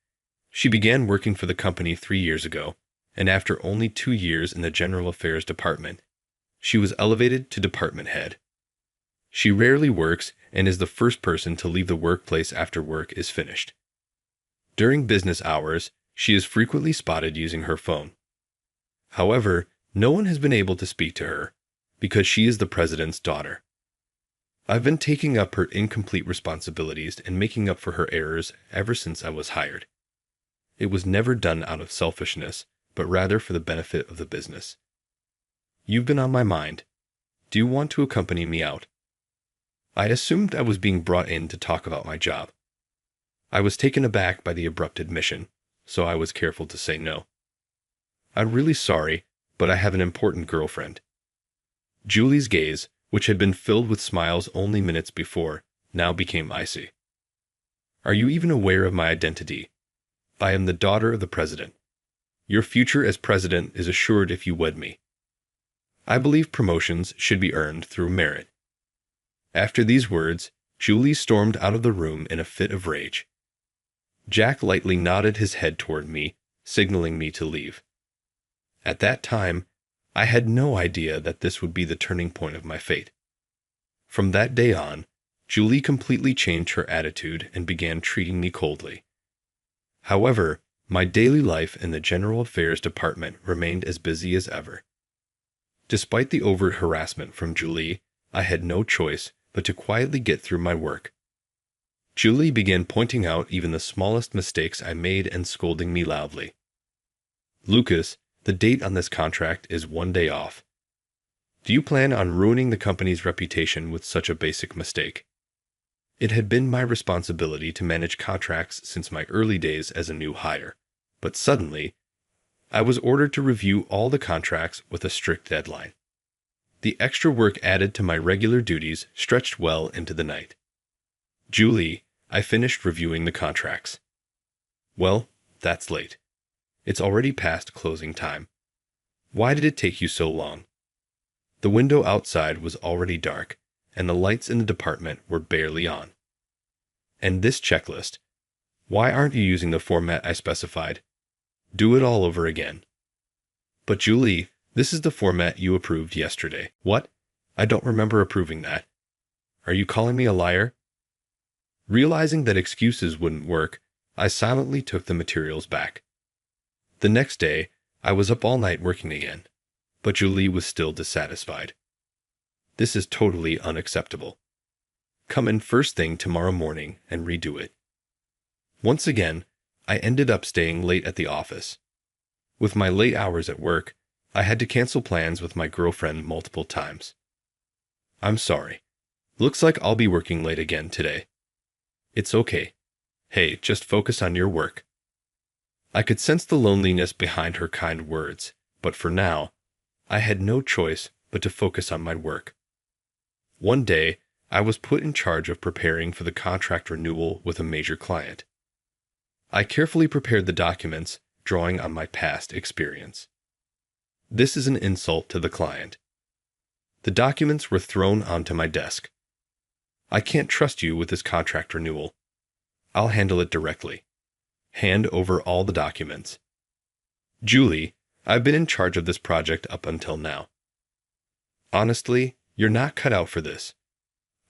She began working for the company 3 years ago, and after only 2 years in the General Affairs Department, she was elevated to department head. She rarely works and is the first person to leave the workplace after work is finished. During business hours, she is frequently spotted using her phone. However, no one has been able to speak to her, because she is the president's daughter. I've been taking up her incomplete responsibilities and making up for her errors ever since I was hired. It was never done out of selfishness, but rather for the benefit of the business. You've been on my mind. Do you want to accompany me out? I assumed I was being brought in to talk about my job. I was taken aback by the abrupt admission, so I was careful to say no. I'm really sorry, but I have an important girlfriend. Julie's gaze, which had been filled with smiles only minutes before, now became icy. Are you even aware of my identity? I am the daughter of the president. Your future as president is assured if you wed me. I believe promotions should be earned through merit." After these words, Julie stormed out of the room in a fit of rage. Jack lightly nodded his head toward me, signaling me to leave. At that time, I had no idea that this would be the turning point of my fate. From that day on, Julie completely changed her attitude and began treating me coldly. However, my daily life in the General Affairs Department remained as busy as ever. Despite the overt harassment from Julie, I had no choice but to quietly get through my work. Julie began pointing out even the smallest mistakes I made and scolding me loudly. "Lucas, the date on this contract is 1 day off. Do you plan on ruining the company's reputation with such a basic mistake?" It had been my responsibility to manage contracts since my early days as a new hire, but suddenly, I was ordered to review all the contracts with a strict deadline. The extra work added to my regular duties stretched well into the night. "Julie, I finished reviewing the contracts." "Well, that's late. It's already past closing time. Why did it take you so long?" The window outside was already dark, and the lights in the department were barely on. "And this checklist. Why aren't you using the format I specified? Do it all over again." "But Julie, this is the format you approved yesterday." "What? I don't remember approving that. Are you calling me a liar?" Realizing that excuses wouldn't work, I silently took the materials back. The next day, I was up all night working again, but Julie was still dissatisfied. "This is totally unacceptable. Come in first thing tomorrow morning and redo it." Once again, I ended up staying late at the office. With my late hours at work, I had to cancel plans with my girlfriend multiple times. "I'm sorry. Looks like I'll be working late again today." "It's okay. Hey, just focus on your work." I could sense the loneliness behind her kind words, but for now, I had no choice but to focus on my work. One day, I was put in charge of preparing for the contract renewal with a major client. I carefully prepared the documents, drawing on my past experience. This is an insult to the client. The documents were thrown onto my desk. "I can't trust you with this contract renewal. I'll handle it directly. Hand over all the documents." "Julie, I've been in charge of this project up until now. Honestly, you're not cut out for this.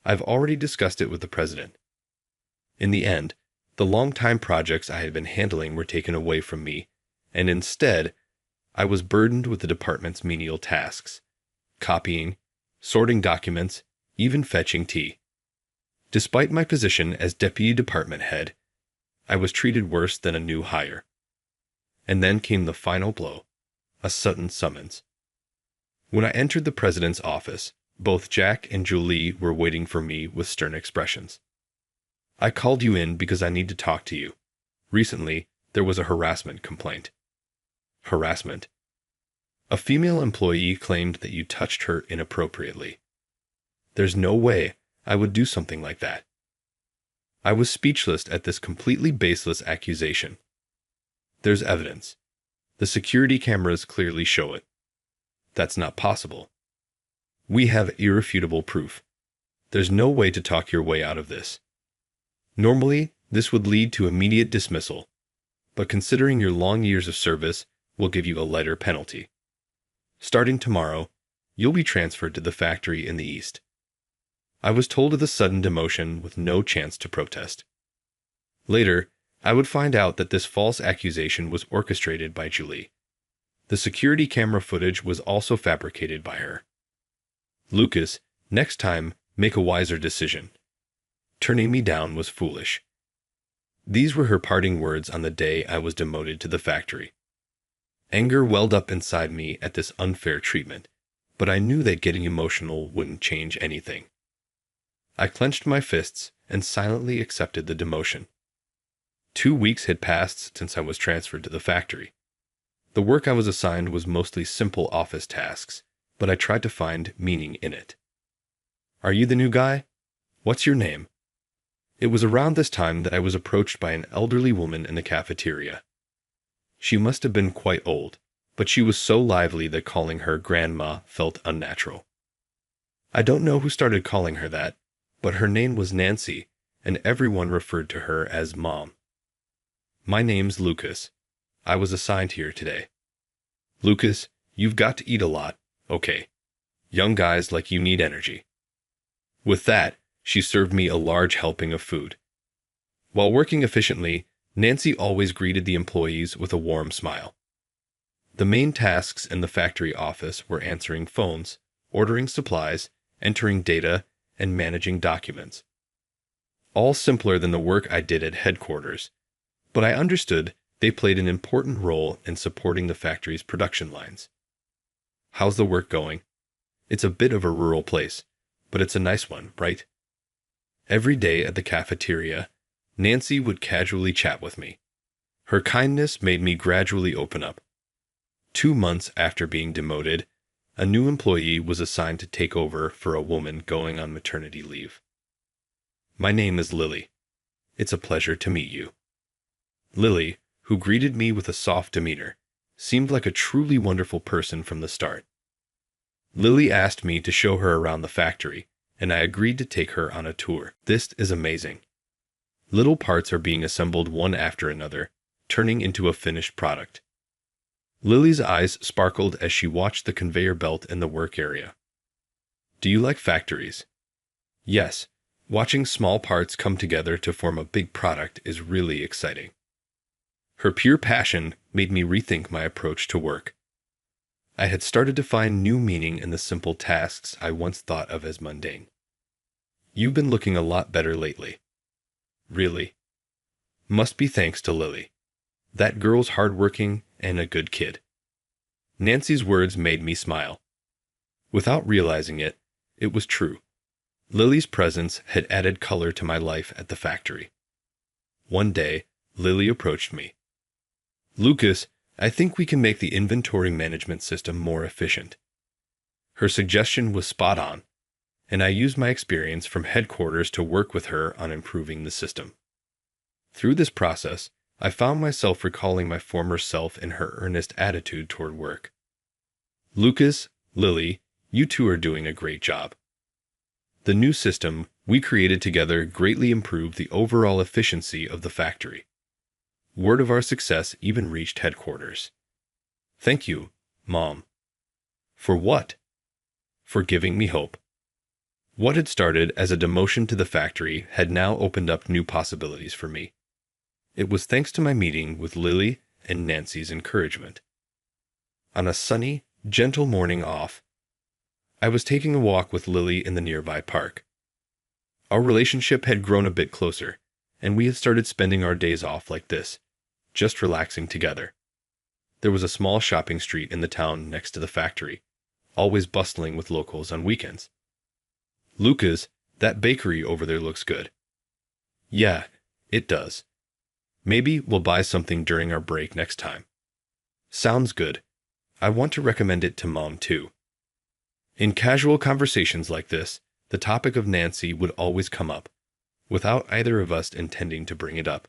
I've already discussed it with the president." In the end, the long-time projects I had been handling were taken away from me, and instead, I was burdened with the department's menial tasks: copying, sorting documents, even fetching tea. Despite my position as deputy department head, I was treated worse than a new hire. And then came the final blow, a sudden summons. When I entered the president's office, both Jack and Julie were waiting for me with stern expressions. "I called you in because I need to talk to you. Recently, there was a harassment complaint." "Harassment?" "A female employee claimed that you touched her inappropriately." "There's no way I would do something like that." I was speechless at this completely baseless accusation. "There's evidence. The security cameras clearly show it." "That's not possible." "We have irrefutable proof. There's no way to talk your way out of this. Normally, this would lead to immediate dismissal, but considering your long years of service, we'll give you a lighter penalty. Starting tomorrow, you'll be transferred to the factory in the east." I was told of the sudden demotion with no chance to protest. Later, I would find out that this false accusation was orchestrated by Julie. The security camera footage was also fabricated by her. "Lucas, next time, make a wiser decision. Turning me down was foolish." These were her parting words on the day I was demoted to the factory. Anger welled up inside me at this unfair treatment, but I knew that getting emotional wouldn't change anything. I clenched my fists and silently accepted the demotion. 2 weeks had passed since I was transferred to the factory. The work I was assigned was mostly simple office tasks, but I tried to find meaning in it. "Are you the new guy? What's your name?" It was around this time that I was approached by an elderly woman in the cafeteria. She must have been quite old, but she was so lively that calling her grandma felt unnatural. I don't know who started calling her that, but her name was Nancy, and everyone referred to her as Mom. My name's Lucas. I was assigned here today. Lucas, you've got to eat a lot, okay? Young guys like you need energy. With that, she served me a large helping of food. While working efficiently, Nancy always greeted the employees with a warm smile. The main tasks in the factory office were answering phones, ordering supplies, entering data, and managing documents. All simpler than the work I did at headquarters, but I understood they played an important role in supporting the factory's production lines. How's the work going? It's a bit of a rural place, but it's a nice one, right? Every day at the cafeteria, Nancy would casually chat with me. Her kindness made me gradually open up. 2 months after being demoted, a new employee was assigned to take over for a woman going on maternity leave. My name is Lily. It's a pleasure to meet you. Lily, who greeted me with a soft demeanor, seemed like a truly wonderful person from the start. Lily asked me to show her around the factory, and I agreed to take her on a tour. This is amazing. Little parts are being assembled one after another, turning into a finished product. Lily's eyes sparkled as she watched the conveyor belt in the work area. Do you like factories? Yes, watching small parts come together to form a big product is really exciting. Her pure passion made me rethink my approach to work. I had started to find new meaning in the simple tasks I once thought of as mundane. You've been looking a lot better lately. Really? Must be thanks to Lily. That girl's hardworking and a good kid. Nancy's words made me smile. Without realizing it, it was true. Lily's presence had added color to my life at the factory. One day, Lily approached me. Lucas, I think we can make the inventory management system more efficient. Her suggestion was spot on, and I used my experience from headquarters to work with her on improving the system. Through this process, I found myself recalling my former self and her earnest attitude toward work. Lucas, Lily, you two are doing a great job. The new system we created together greatly improved the overall efficiency of the factory. Word of our success even reached headquarters. Thank you, Mom. For what? For giving me hope. What had started as a demotion to the factory had now opened up new possibilities for me. It was thanks to my meeting with Lily and Nancy's encouragement. On a sunny, gentle morning off, I was taking a walk with Lily in the nearby park. Our relationship had grown a bit closer, and we had started spending our days off like this, just relaxing together. There was a small shopping street in the town next to the factory, always bustling with locals on weekends. Lucas, that bakery over there looks good. Yeah, it does. Maybe we'll buy something during our break next time. Sounds good. I want to recommend it to Mom too. In casual conversations like this, the topic of Nancy would always come up, without either of us intending to bring it up.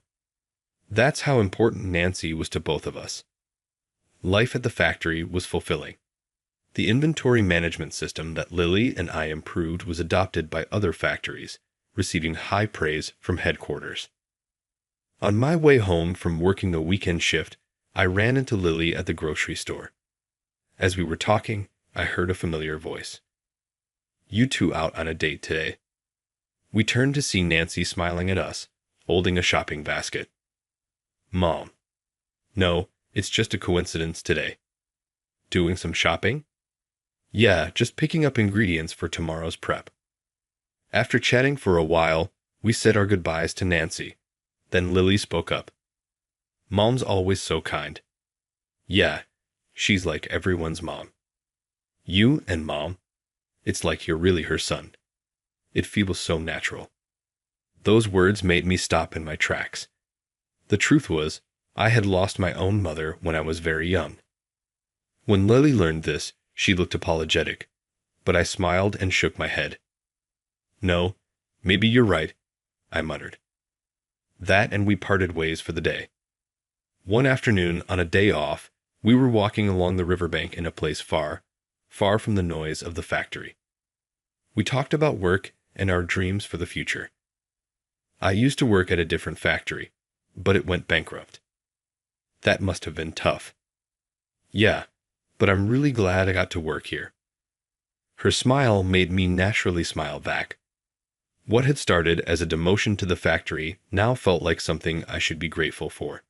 That's how important Nancy was to both of us. Life at the factory was fulfilling. The inventory management system that Lily and I improved was adopted by other factories, receiving high praise from headquarters. On my way home from working the weekend shift, I ran into Lily at the grocery store. As we were talking, I heard a familiar voice. You two out on a date today. We turned to see Nancy smiling at us, holding a shopping basket. Mom. No, it's just a coincidence today. Doing some shopping? Yeah, just picking up ingredients for tomorrow's prep. After chatting for a while, we said our goodbyes to Nancy. Then Lily spoke up. Mom's always so kind. Yeah, she's like everyone's mom. You and Mom, it's like you're really her son. It feels so natural. Those words made me stop in my tracks. The truth was, I had lost my own mother when I was very young. When Lily learned this, she looked apologetic, but I smiled and shook my head. No, maybe you're right, I muttered. That and we parted ways for the day. One afternoon, on a day off, We were walking along the riverbank in a place far, far from the noise of the factory. We talked about work and our dreams for the future. I used to work at a different factory, but it went bankrupt. That must have been tough. Yeah, but I'm really glad I got to work here. Her smile made me naturally smile back. What had started as a demotion to the factory now felt like something I should be grateful for.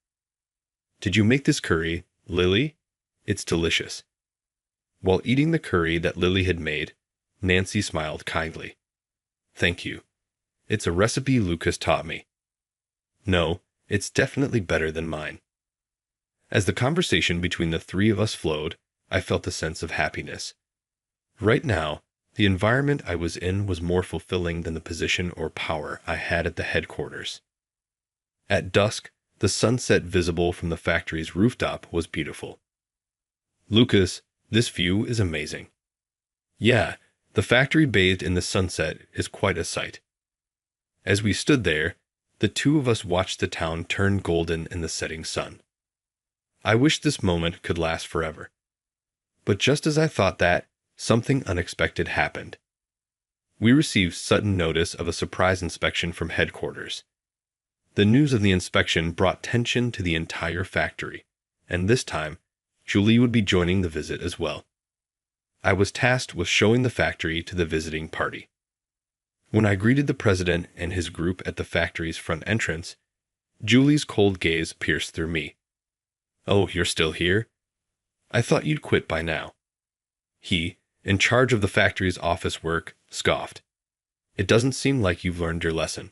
Did you make this curry, Lily? It's delicious. While eating the curry that Lily had made, Nancy smiled kindly. Thank you. It's a recipe Lucas taught me. No, it's definitely better than mine. As the conversation between the three of us flowed, I felt a sense of happiness. Right now, the environment I was in was more fulfilling than the position or power I had at the headquarters. At dusk, the sunset visible from the factory's rooftop was beautiful. Lucas, this view is amazing. Yeah, the factory bathed in the sunset is quite a sight. As we stood there, the two of us watched the town turn golden in the setting sun. I wished this moment could last forever. But just as I thought that, something unexpected happened. We received sudden notice of a surprise inspection from headquarters. The news of the inspection brought tension to the entire factory, and this time, Julie would be joining the visit as well. I was tasked with showing the factory to the visiting party. When I greeted the president and his group at the factory's front entrance, Julie's cold gaze pierced through me. Oh, you're still here? I thought you'd quit by now. He, in charge of the factory's office work, scoffed. It doesn't seem like you've learned your lesson.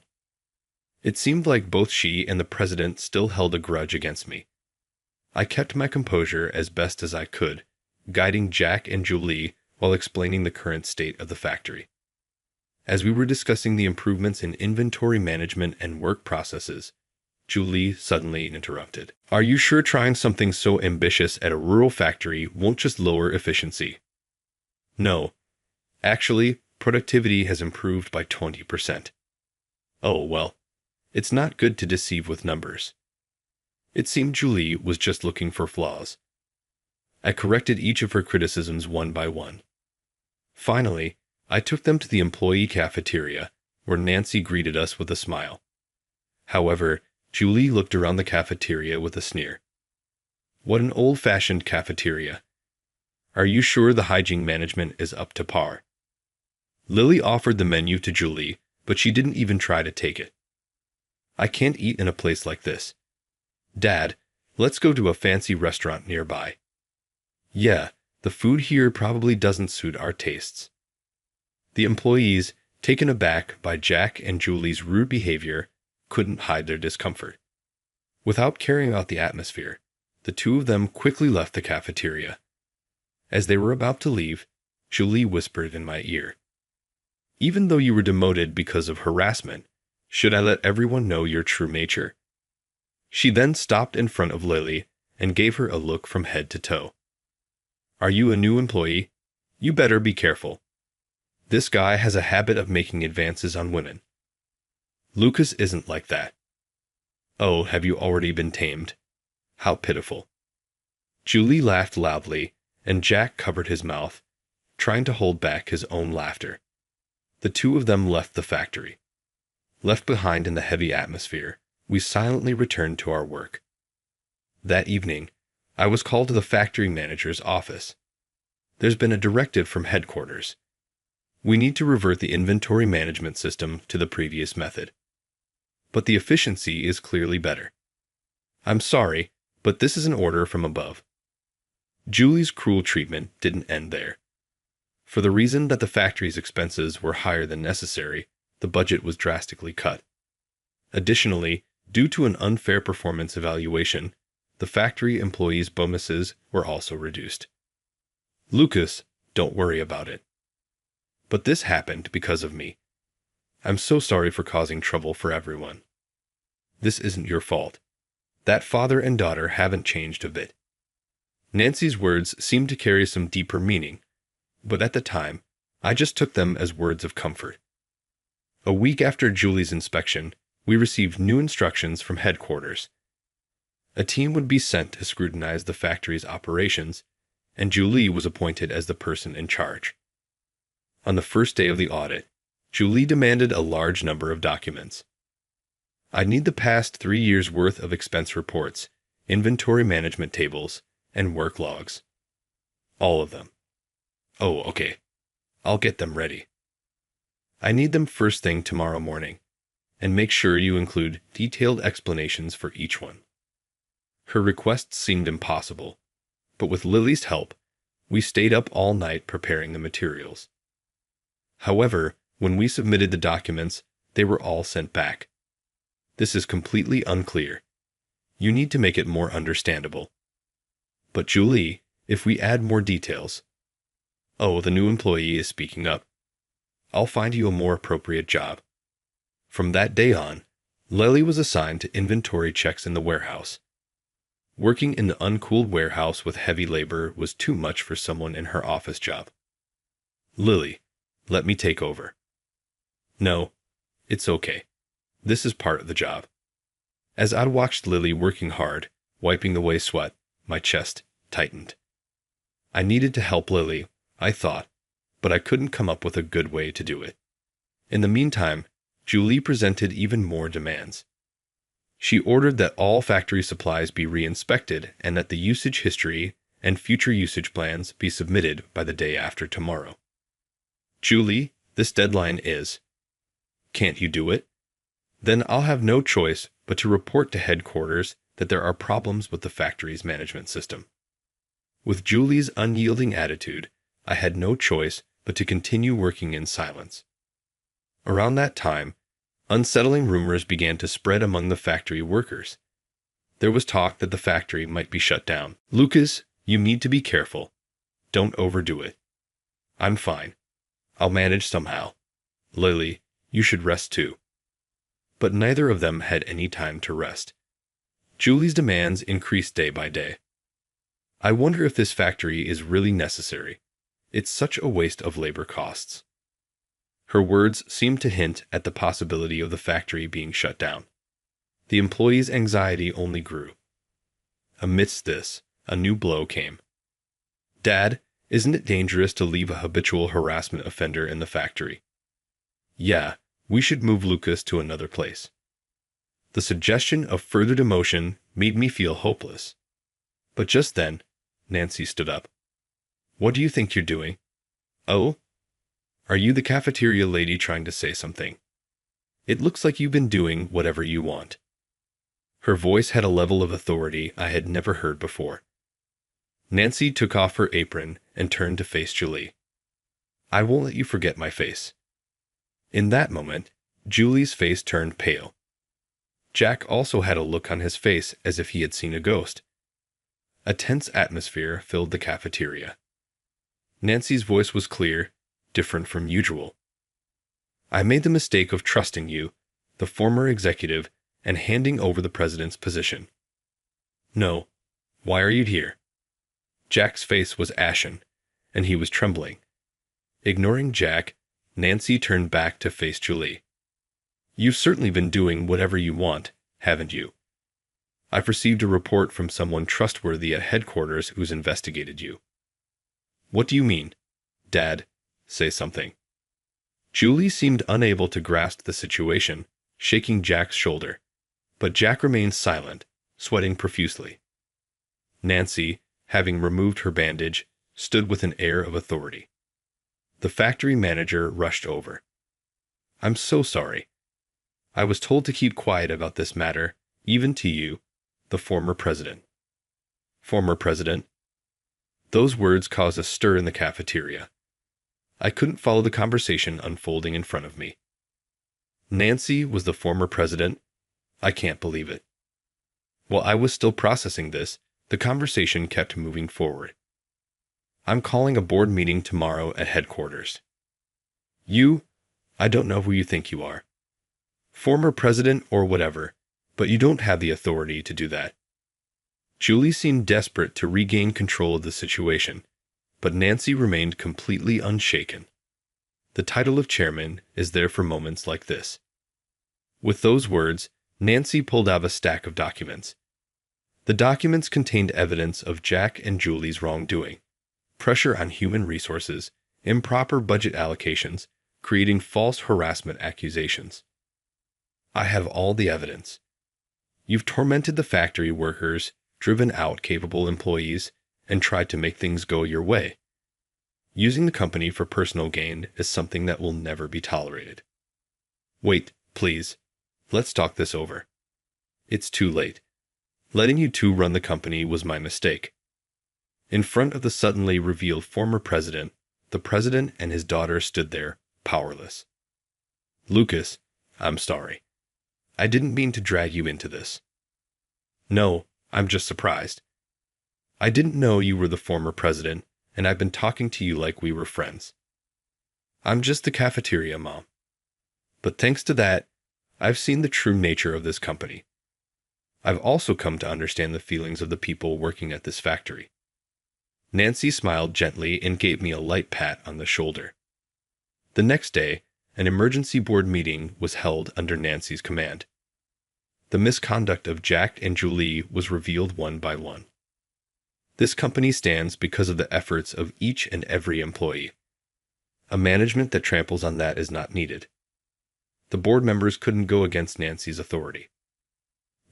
It seemed like both she and the president still held a grudge against me. I kept my composure as best as I could, guiding Jack and Julie while explaining the current state of the factory. As we were discussing the improvements in inventory management and work processes, Julie suddenly interrupted. Are you sure trying something so ambitious at a rural factory won't just lower efficiency? No. Actually, productivity has improved by 20%. Oh, well, it's not good to deceive with numbers. It seemed Julie was just looking for flaws. I corrected each of her criticisms one by one. Finally, I took them to the employee cafeteria, where Nancy greeted us with a smile. However, Julie looked around the cafeteria with a sneer. What an old-fashioned cafeteria. Are you sure the hygiene management is up to par? Lily offered the menu to Julie, but she didn't even try to take it. I can't eat in a place like this. Dad, let's go to a fancy restaurant nearby. Yeah, the food here probably doesn't suit our tastes. The employees, taken aback by Jack and Julie's rude behavior, couldn't hide their discomfort. Without caring about the atmosphere, the two of them quickly left the cafeteria. As they were about to leave, Julie whispered in my ear, "Even though you were demoted because of harassment, should I let everyone know your true nature?" She then stopped in front of Lily and gave her a look from head to toe. Are you a new employee? You better be careful. This guy has a habit of making advances on women. Lucas isn't like that. Oh, have you already been tamed? How pitiful. Julie laughed loudly, and Jack covered his mouth, trying to hold back his own laughter. The two of them left the factory. Left behind in the heavy atmosphere, we silently returned to our work. That evening, I was called to the factory manager's office. There's been a directive from headquarters. We need to revert the inventory management system to the previous method. But the efficiency is clearly better. I'm sorry, but this is an order from above. Julie's cruel treatment didn't end there. For the reason that the factory's expenses were higher than necessary, the budget was drastically cut. Additionally, due to an unfair performance evaluation, the factory employees' bonuses were also reduced. Lucas, don't worry about it. But this happened because of me. I'm so sorry for causing trouble for everyone. This isn't your fault. That father and daughter haven't changed a bit. Nancy's words seemed to carry some deeper meaning, but at the time, I just took them as words of comfort. A week after Julie's inspection, we received new instructions from headquarters. A team would be sent to scrutinize the factory's operations, and Julie was appointed as the person in charge. On the first day of the audit, Julie demanded a large number of documents. I need the past 3 years' worth of expense reports, inventory management tables, and work logs. All of them. Oh, okay. I'll get them ready. I need them first thing tomorrow morning, and make sure you include detailed explanations for each one. Her requests seemed impossible, but with Lily's help, we stayed up all night preparing the materials. However, when we submitted the documents, they were all sent back. This is completely unclear. You need to make it more understandable. But Julie, if we add more details... Oh, the new employee is speaking up. I'll find you a more appropriate job. From that day on, Lily was assigned to inventory checks in the warehouse. Working in the uncooled warehouse with heavy labor was too much for someone in her office job. Lily, let me take over. No, it's okay. This is part of the job. As I watched Lily working hard, wiping away sweat, my chest tightened. I needed to help Lily, I thought, but I couldn't come up with a good way to do it. In the meantime, Julie presented even more demands. She ordered that all factory supplies be re-inspected and that the usage history and future usage plans be submitted by the day after tomorrow. Julie, this deadline is... Can't you do it? Then I'll have no choice but to report to headquarters that there are problems with the factory's management system. With Julie's unyielding attitude, I had no choice but to continue working in silence. Around that time, unsettling rumors began to spread among the factory workers. There was talk that the factory might be shut down. Lucas, you need to be careful. Don't overdo it. I'm fine. I'll manage somehow. Lily, you should rest too. But neither of them had any time to rest. Julie's demands increased day by day. I wonder if this factory is really necessary. It's such a waste of labor costs. Her words seemed to hint at the possibility of the factory being shut down. The employees' anxiety only grew. Amidst this, a new blow came. Dad, isn't it dangerous to leave a habitual harassment offender in the factory? Yeah, we should move Lucas to another place. The suggestion of further demotion made me feel hopeless. But just then, Nancy stood up. What do you think you're doing? Oh? Are you the cafeteria lady trying to say something? It looks like you've been doing whatever you want. Her voice had a level of authority I had never heard before. Nancy took off her apron and turned to face Julie. I won't let you forget my face. In that moment, Julie's face turned pale. Jack also had a look on his face as if he had seen a ghost. A tense atmosphere filled the cafeteria. Nancy's voice was clear, different from usual. I made the mistake of trusting you, the former executive, and handing over the president's position. No. Why are you here? Jack's face was ashen, and he was trembling. Ignoring Jack, Nancy turned back to face Julie. You've certainly been doing whatever you want, haven't you? I've received a report from someone trustworthy at headquarters who's investigated you. What do you mean? Dad, say something. Julie seemed unable to grasp the situation, shaking Jack's shoulder, but Jack remained silent, sweating profusely. Nancy, having removed her bandage, stood with an air of authority. The factory manager rushed over. I'm so sorry. I was told to keep quiet about this matter, even to you, the former president. Former president? Those words caused a stir in the cafeteria. I couldn't follow the conversation unfolding in front of me. Nancy was the former president? I can't believe it. While I was still processing this, the conversation kept moving forward. I'm calling a board meeting tomorrow at headquarters. You? I don't know who you think you are. Former president or whatever, but you don't have the authority to do that. Julie seemed desperate to regain control of the situation, but Nancy remained completely unshaken. The title of chairman is there for moments like this. With those words, Nancy pulled out a stack of documents. The documents contained evidence of Jack and Julie's wrongdoing, pressure on human resources, improper budget allocations, creating false harassment accusations. I have all the evidence. You've tormented the factory workers, driven out capable employees, and tried to make things go your way. Using the company for personal gain is something that will never be tolerated. Wait, please. Let's talk this over. It's too late. Letting you two run the company was my mistake. In front of the suddenly revealed former president, the president and his daughter stood there, powerless. Lucas, I'm sorry. I didn't mean to drag you into this. No, I'm just surprised. I didn't know you were the former president, and I've been talking to you like we were friends. I'm just the cafeteria mom. But thanks to that, I've seen the true nature of this company. I've also come to understand the feelings of the people working at this factory. Nancy smiled gently and gave me a light pat on the shoulder. The next day, an emergency board meeting was held under Nancy's command. The misconduct of Jack and Julie was revealed one by one. This company stands because of the efforts of each and every employee. A management that tramples on that is not needed. The board members couldn't go against Nancy's authority.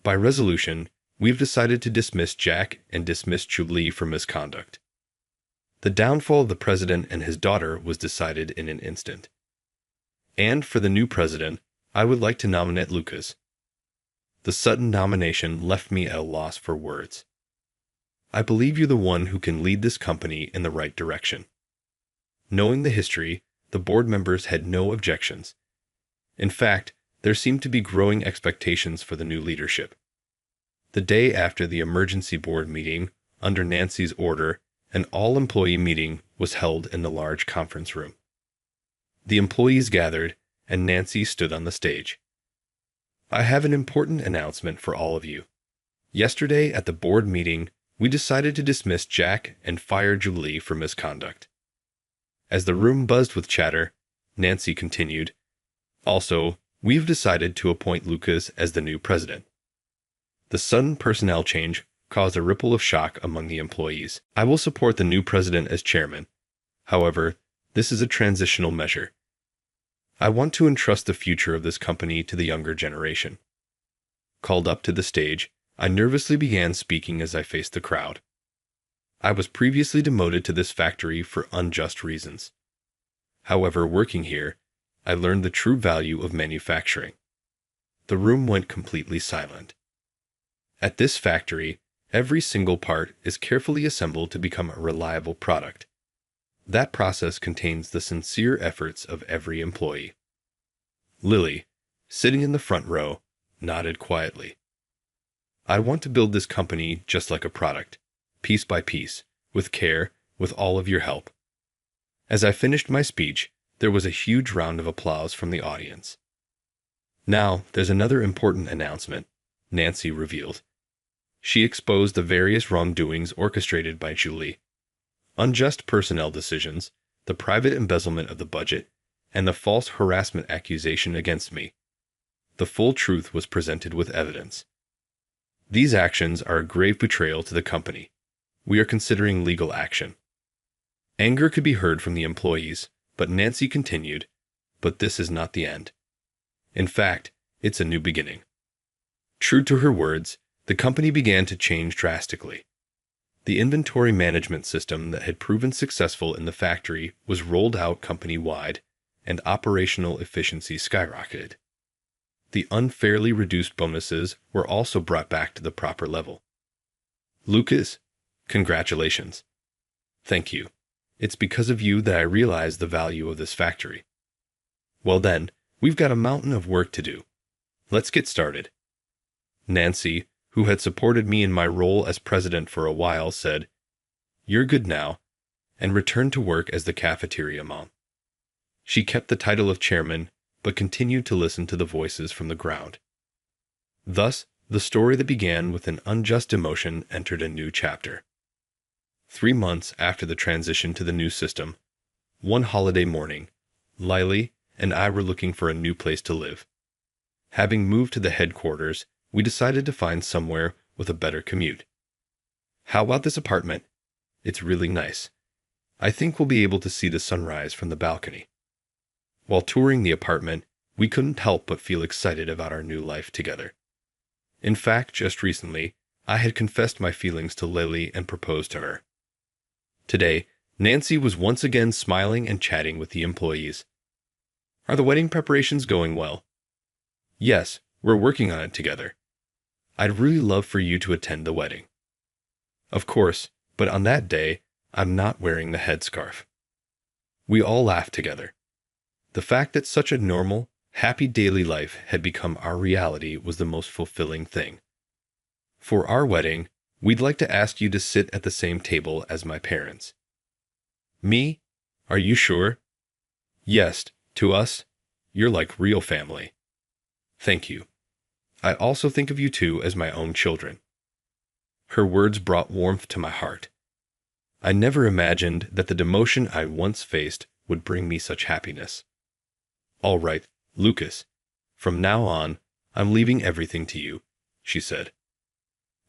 By resolution, we've decided to dismiss Jack and dismiss Julie for misconduct. The downfall of the president and his daughter was decided in an instant. And for the new president, I would like to nominate Lucas. The sudden nomination left me at a loss for words. I believe you're the one who can lead this company in the right direction. Knowing the history, the board members had no objections. In fact, there seemed to be growing expectations for the new leadership. The day after the emergency board meeting, under Nancy's order, an all-employee meeting was held in the large conference room. The employees gathered, and Nancy stood on the stage. I have an important announcement for all of you. Yesterday at the board meeting, we decided to dismiss Jack and fire Julie for misconduct. As the room buzzed with chatter, Nancy continued, Also, we've decided to appoint Lucas as the new president. The sudden personnel change caused a ripple of shock among the employees. I will support the new president as chairman. However, this is a transitional measure. I want to entrust the future of this company to the younger generation. Called up to the stage, I nervously began speaking as I faced the crowd. I was previously demoted to this factory for unjust reasons. However, working here, I learned the true value of manufacturing. The room went completely silent. At this factory, every single part is carefully assembled to become a reliable product. That process contains the sincere efforts of every employee. Lily, sitting in the front row, nodded quietly. I want to build this company just like a product, piece by piece, with care, with all of your help. As I finished my speech, there was a huge round of applause from the audience. Now, there's another important announcement, Nancy revealed. She exposed the various wrongdoings orchestrated by Julie. Unjust personnel decisions, the private embezzlement of the budget, and the false harassment accusation against me. The full truth was presented with evidence. These actions are a grave betrayal to the company. We are considering legal action. Anger could be heard from the employees, but Nancy continued, But this is not the end. In fact, it's a new beginning. True to her words, the company began to change drastically. The inventory management system that had proven successful in the factory was rolled out company-wide, and operational efficiency skyrocketed. The unfairly reduced bonuses were also brought back to the proper level. Lucas, congratulations. Thank you. It's because of you that I realized the value of this factory. Well then, we've got a mountain of work to do. Let's get started. Nancy, who had supported me in my role as president for a while, said, You're good now, and returned to work as the cafeteria mom. She kept the title of chairman, but continued to listen to the voices from the ground. Thus, the story that began with an unjust emotion entered a new chapter. 3 months after the transition to the new system, one holiday morning, Lily and I were looking for a new place to live. Having moved to the headquarters, we decided to find somewhere with a better commute. How about this apartment? It's really nice. I think we'll be able to see the sunrise from the balcony. While touring the apartment, we couldn't help but feel excited about our new life together. In fact, just recently, I had confessed my feelings to Lily and proposed to her. Today, Nancy was once again smiling and chatting with the employees. Are the wedding preparations going well? Yes, we're working on it together. I'd really love for you to attend the wedding. Of course, but on that day, I'm not wearing the headscarf. We all laughed together. The fact that such a normal, happy daily life had become our reality was the most fulfilling thing. For our wedding, we'd like to ask you to sit at the same table as my parents. Me? Are you sure? Yes, to us, you're like real family. Thank you. I also think of you two as my own children. Her words brought warmth to my heart. I never imagined that the demotion I once faced would bring me such happiness. All right, Lucas. From now on, I'm leaving everything to you, she said.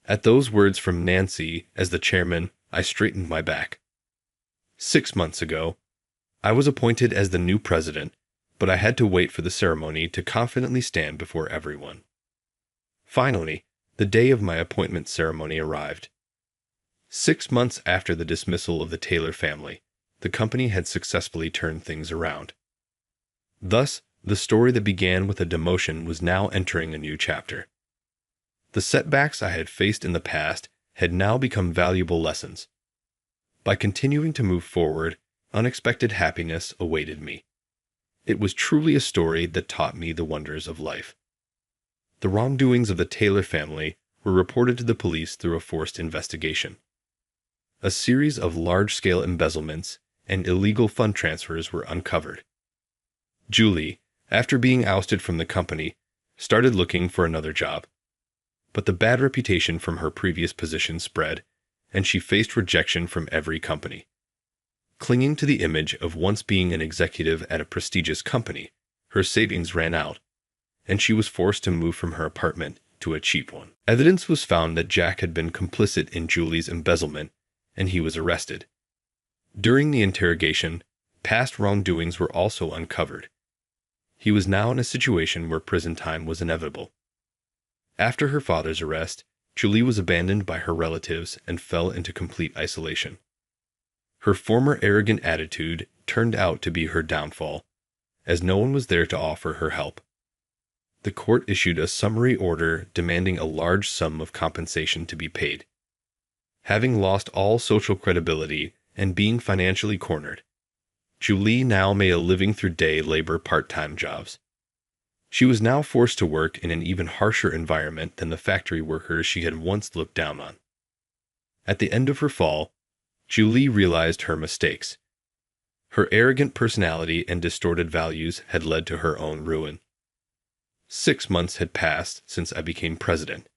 At those words from Nancy as the chairman, I straightened my back. 6 months ago, I was appointed as the new president, but I had to wait for the ceremony to confidently stand before everyone. Finally, the day of my appointment ceremony arrived. 6 months after the dismissal of the Taylor family, the company had successfully turned things around. Thus, the story that began with a demotion was now entering a new chapter. The setbacks I had faced in the past had now become valuable lessons. By continuing to move forward, unexpected happiness awaited me. It was truly a story that taught me the wonders of life. The wrongdoings of the Taylor family were reported to the police through a forced investigation. A series of large-scale embezzlements and illegal fund transfers were uncovered. Julie, after being ousted from the company, started looking for another job. But the bad reputation from her previous position spread, and she faced rejection from every company. Clinging to the image of once being an executive at a prestigious company, her savings ran out, and she was forced to move from her apartment to a cheap one. Evidence was found that Jack had been complicit in Julie's embezzlement, and he was arrested. During the interrogation, past wrongdoings were also uncovered. He was now in a situation where prison time was inevitable. After her father's arrest, Julie was abandoned by her relatives and fell into complete isolation. Her former arrogant attitude turned out to be her downfall, as no one was there to offer her help. The court issued a summary order demanding a large sum of compensation to be paid. Having lost all social credibility and being financially cornered, Julie now made a living through day labor part-time jobs. She was now forced to work in an even harsher environment than the factory workers she had once looked down on. At the end of her fall, Julie realized her mistakes. Her arrogant personality and distorted values had led to her own ruin. 6 months had passed since I became president.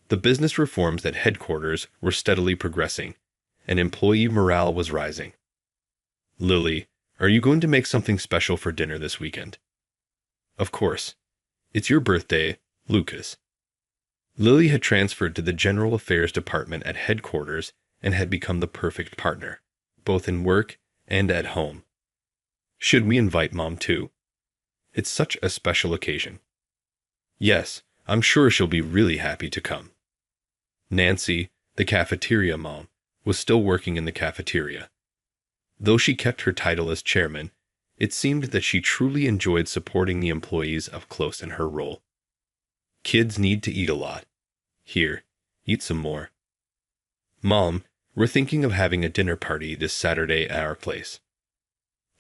The business reforms at headquarters were steadily progressing, and employee morale was rising. Lily, are you going to make something special for dinner this weekend? Of course. It's your birthday, Lucas. Lily had transferred to the General Affairs Department at headquarters and had become the perfect partner, both in work and at home. Should we invite Mom too? It's such a special occasion. Yes, I'm sure she'll be really happy to come. Nancy, the cafeteria mom, was still working in the cafeteria. Though she kept her title as chairman, it seemed that she truly enjoyed supporting the employees up close in her role. Kids need to eat a lot. Here, eat some more. Mom, we're thinking of having a dinner party this Saturday at our place.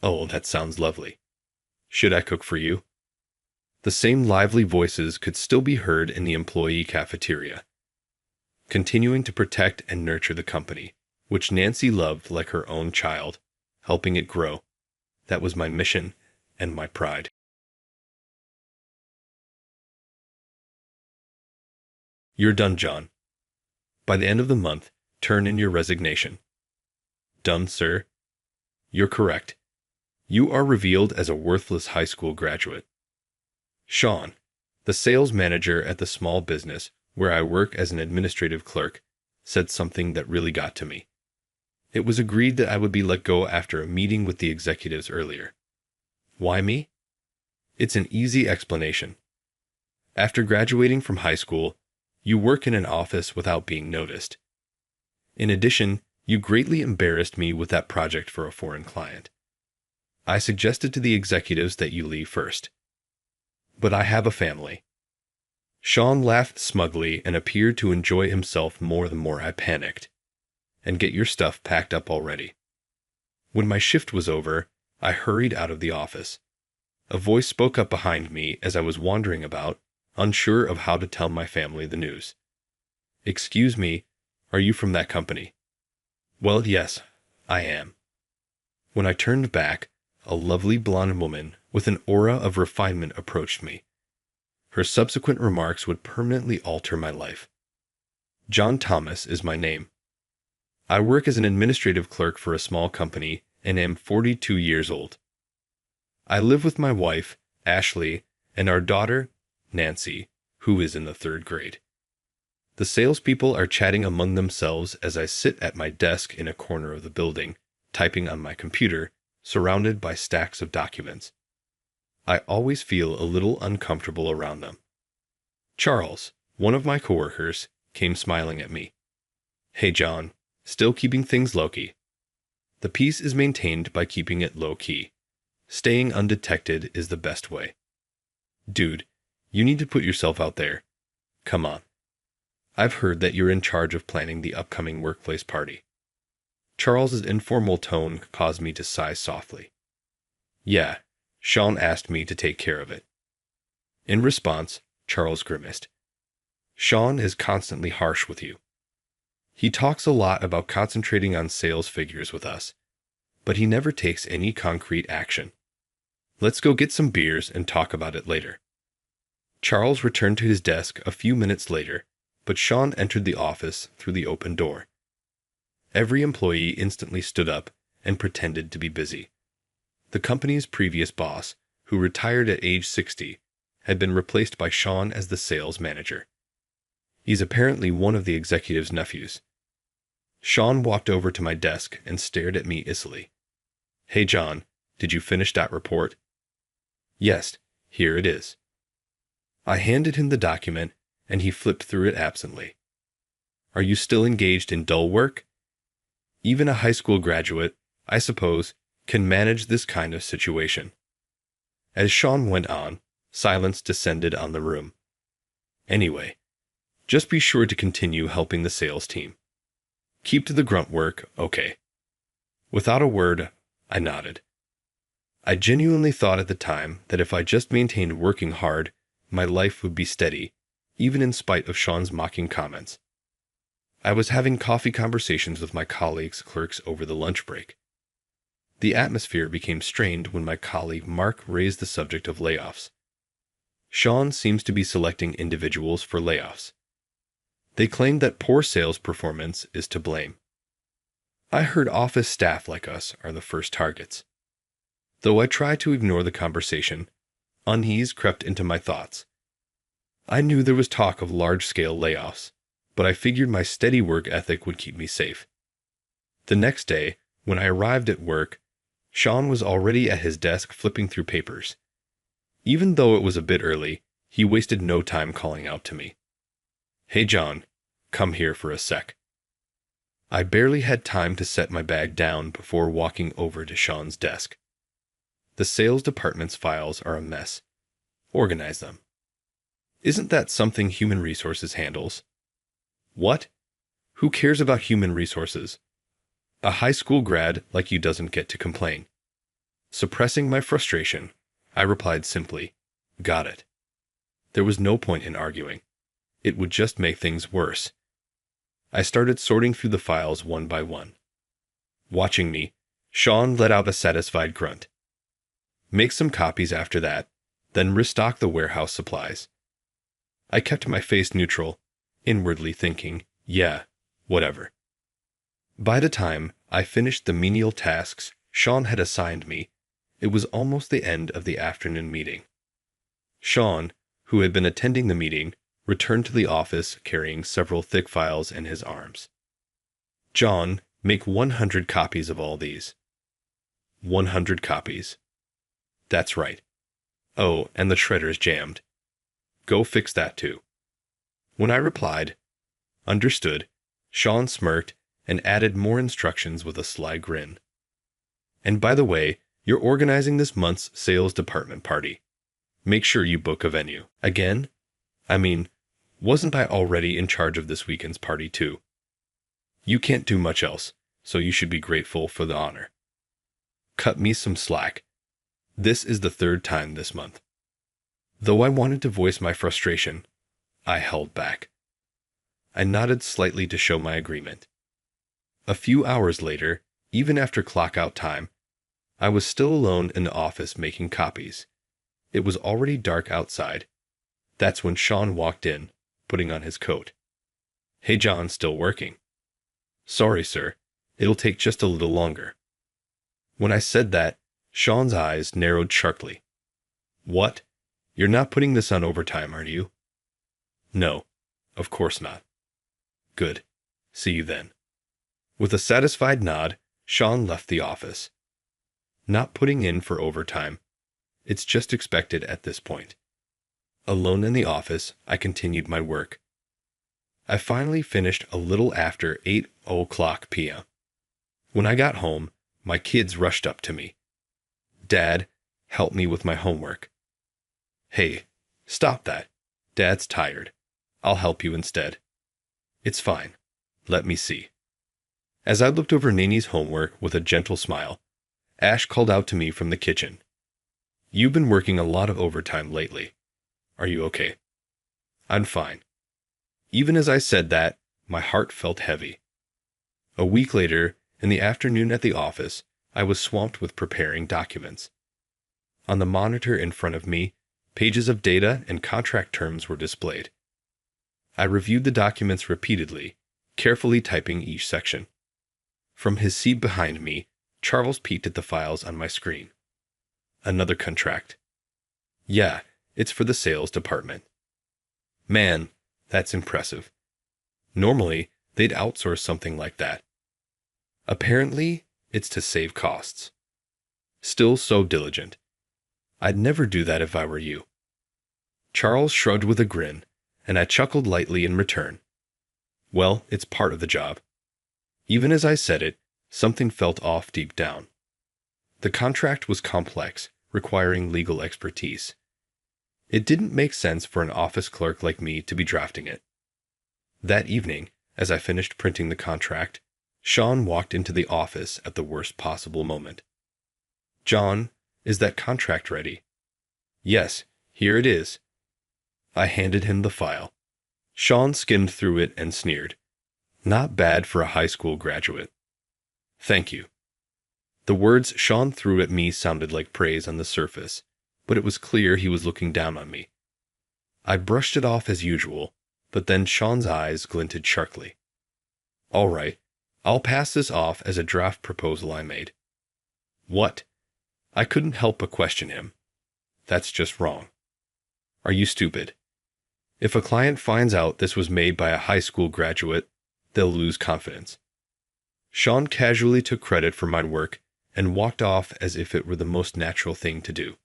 Oh, that sounds lovely. Should I cook for you? The same lively voices could still be heard in the employee cafeteria. Continuing to protect and nurture the company, which Nancy loved like her own child, helping it grow. That was my mission and my pride. You're done, John. By the end of the month, turn in your resignation. Done, sir? You're correct. You are revealed as a worthless high school graduate. Sean, the sales manager at the small business, where I work as an administrative clerk, said something that really got to me. It was agreed that I would be let go after a meeting with the executives earlier. Why me? It's an easy explanation. After graduating from high school, you work in an office without being noticed. In addition, you greatly embarrassed me with that project for a foreign client. I suggested to the executives that you leave first. But I have a family. Sean laughed smugly and appeared to enjoy himself more the more I panicked. And get your stuff packed up already. When my shift was over, I hurried out of the office. A voice spoke up behind me as I was wandering about, unsure of how to tell my family the news. Excuse me, are you from that company? Well, yes, I am. When I turned back, a lovely blonde woman with an aura of refinement approached me. Her subsequent remarks would permanently alter my life. John Thomas is my name. I work as an administrative clerk for a small company and am 42 years old. I live with my wife, Ashley, and our daughter, Nancy, who is in the 3rd grade. The salespeople are chatting among themselves as I sit at my desk in a corner of the building, typing on my computer, surrounded by stacks of documents. I always feel a little uncomfortable around them. Charles, one of my coworkers, came smiling at me. Hey John, still keeping things low-key. The peace is maintained by keeping it low-key. Staying undetected is the best way. Dude, you need to put yourself out there. Come on. I've heard that you're in charge of planning the upcoming workplace party. Charles's informal tone caused me to sigh softly. Yeah, Sean asked me to take care of it. In response, Charles grimaced. Sean is constantly harsh with you. He talks a lot about concentrating on sales figures with us, but he never takes any concrete action. Let's go get some beers and talk about it later. Charles returned to his desk a few minutes later, but Sean entered the office through the open door. Every employee instantly stood up and pretended to be busy. The company's previous boss, who retired at age 60, had been replaced by Sean as the sales manager. He's apparently one of the executive's nephews. Sean walked over to my desk and stared at me icily. Hey John, did you finish that report? Yes, here it is. I handed him the document, and he flipped through it absently. Are you still engaged in dull work? Even a high school graduate, I suppose, can manage this kind of situation. As Sean went on, silence descended on the room. Anyway, just be sure to continue helping the sales team. Keep to the grunt work, okay. Without a word, I nodded. I genuinely thought at the time that if I just maintained working hard, my life would be steady, even in spite of Sean's mocking comments. I was having coffee conversations with my colleagues' clerks over the lunch break. The atmosphere became strained when my colleague Mark raised the subject of layoffs. Sean seems to be selecting individuals for layoffs. They claim that poor sales performance is to blame. I heard office staff like us are the first targets. Though I tried to ignore the conversation, unease crept into my thoughts. I knew there was talk of large-scale layoffs, but I figured my steady work ethic would keep me safe. The next day, when I arrived at work, Sean was already at his desk flipping through papers. Even though it was a bit early, he wasted no time calling out to me. Hey John, come here for a sec. I barely had time to set my bag down before walking over to Sean's desk. The sales department's files are a mess. Organize them. Isn't that something human resources handles? What? Who cares about human resources? A high school grad like you doesn't get to complain. Suppressing my frustration, I replied simply, got it. There was no point in arguing. It would just make things worse. I started sorting through the files one by one. Watching me, Sean let out a satisfied grunt. Make some copies after that, then restock the warehouse supplies. I kept my face neutral, inwardly thinking, yeah, whatever. By the time I finished the menial tasks Sean had assigned me, it was almost the end of the afternoon meeting. Sean, who had been attending the meeting, returned to the office carrying several thick files in his arms. "John, make 100 copies of all these." 100 copies. That's right. Oh, and the shredder's jammed. Go fix that too. When I replied, "Understood," Sean smirked and added more instructions with a sly grin. "And by the way, you're organizing this month's sales department party. Make sure you book a venue." Again? I mean, wasn't I already in charge of this weekend's party too? You can't do much else, so you should be grateful for the honor. Cut me some slack. This is the third time this month. Though I wanted to voice my frustration, I held back. I nodded slightly to show my agreement. A few hours later, even after clock-out time, I was still alone in the office making copies. It was already dark outside. That's when Sean walked in, putting on his coat. "Hey John, still working?" "Sorry, sir. It'll take just a little longer." When I said that, Sean's eyes narrowed sharply. "What? You're not putting this on overtime, are you?" "No, of course not." "Good. See you then." With a satisfied nod, Sean left the office. Not putting in for overtime. It's just expected at this point. Alone in the office, I continued my work. I finally finished a little after 8:00 p.m. When I got home, my kids rushed up to me. "Dad, help me with my homework." "Hey, stop that. Dad's tired. I'll help you instead." "It's fine. Let me see." As I looked over Nini's homework with a gentle smile, Ash called out to me from the kitchen. "You've been working a lot of overtime lately. Are you okay?" "I'm fine." Even as I said that, my heart felt heavy. A week later, in the afternoon at the office, I was swamped with preparing documents. On the monitor in front of me, pages of data and contract terms were displayed. I reviewed the documents repeatedly, carefully typing each section. From his seat behind me, Charles peeked at the files on my screen. Another contract. Yeah, it's for the sales department. Man, that's impressive. Normally, they'd outsource something like that. Apparently, it's to save costs. Still so diligent. I'd never do that if I were you. Charles shrugged with a grin, and I chuckled lightly in return. Well, it's part of the job. Even as I said it, something felt off deep down. The contract was complex, requiring legal expertise. It didn't make sense for an office clerk like me to be drafting it. That evening, as I finished printing the contract, Sean walked into the office at the worst possible moment. "John, is that contract ready?" "Yes, here it is." I handed him the file. Sean skimmed through it and sneered. "Not bad for a high school graduate." "Thank you." The words Sean threw at me sounded like praise on the surface, but it was clear he was looking down on me. I brushed it off as usual, but then Sean's eyes glinted sharply. "All right, I'll pass this off as a draft proposal I made." "What?" I couldn't help but question him. "That's just wrong." "Are you stupid? If a client finds out this was made by a high school graduate, they'll lose confidence." Sean casually took credit for my work and walked off as if it were the most natural thing to do.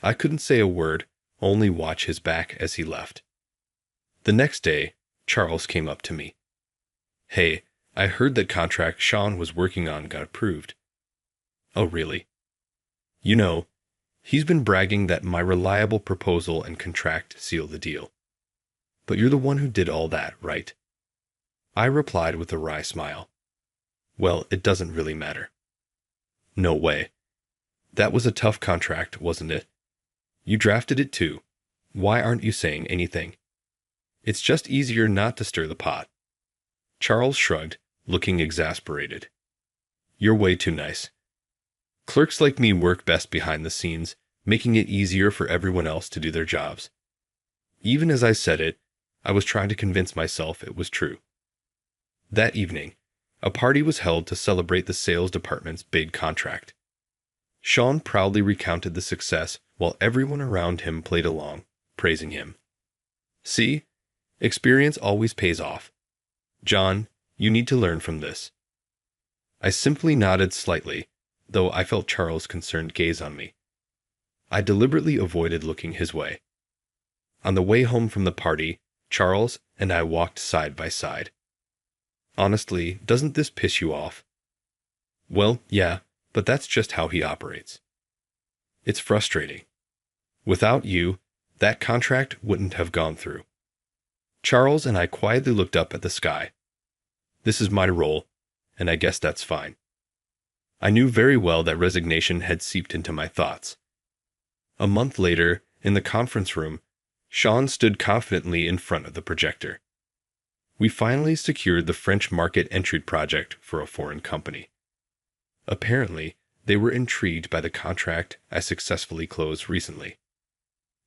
I couldn't say a word, only watch his back as he left. The next day, Charles came up to me. "Hey, I heard that contract Sean was working on got approved." "Oh, really?" "You know, he's been bragging that my reliable proposal and contract seal the deal. But you're the one who did all that, right?" I replied with a wry smile. "Well, it doesn't really matter." "No way. That was a tough contract, wasn't it? You drafted it too. Why aren't you saying anything?" "It's just easier not to stir the pot." Charles shrugged, looking exasperated. "You're way too nice. Clerks like me work best behind the scenes, making it easier for everyone else to do their jobs." Even as I said it, I was trying to convince myself it was true. That evening, a party was held to celebrate the sales department's big contract. Sean proudly recounted the success while everyone around him played along, praising him. "See, Experience always pays off. John, you need to learn from this. I simply nodded slightly, though I felt Charles' concerned gaze on me. I deliberately avoided looking his way. On the way home from the party, Charles and I walked side by side. Honestly, doesn't this piss you off? Well, yeah, but that's just how he operates. It's frustrating. Without you, that contract wouldn't have gone through. Charles and I quietly looked up at the sky. This is my role, and I guess that's fine. I knew very well that resignation had seeped into my thoughts. A month later, in the conference room, Sean stood confidently in front of the projector. We finally secured the French market entry project for a foreign company. Apparently, they were intrigued by the contract I successfully closed recently.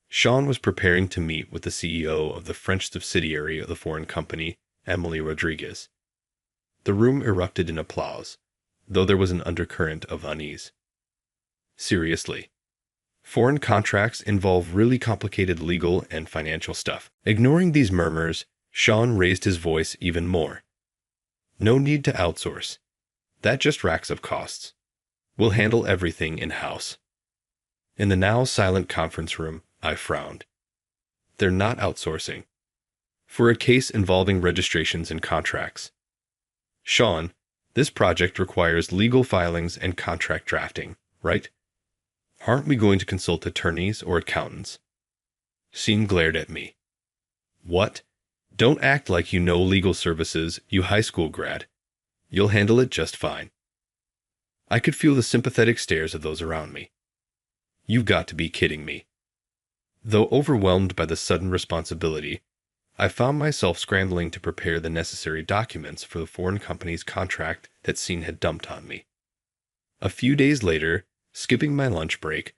Sean was preparing to meet with the CEO of the French subsidiary of the foreign company, Emily Rodriguez. The room erupted in applause, though there was an undercurrent of unease. Seriously. Foreign contracts involve really complicated legal and financial stuff. Ignoring these murmurs, Sean raised his voice even more. No need to outsource. That just racks up costs. We'll handle everything in-house. In the now silent conference room, I frowned. They're not outsourcing. For a case involving registrations and contracts. Sean, this project requires legal filings and contract drafting, right? Aren't we going to consult attorneys or accountants? Sean glared at me. What? Don't act like you know legal services, you high school grad. You'll handle it just fine. I could feel the sympathetic stares of those around me. You've got to be kidding me. Though overwhelmed by the sudden responsibility, I found myself scrambling to prepare the necessary documents for the foreign company's contract that Sean had dumped on me. A few days later, skipping my lunch break,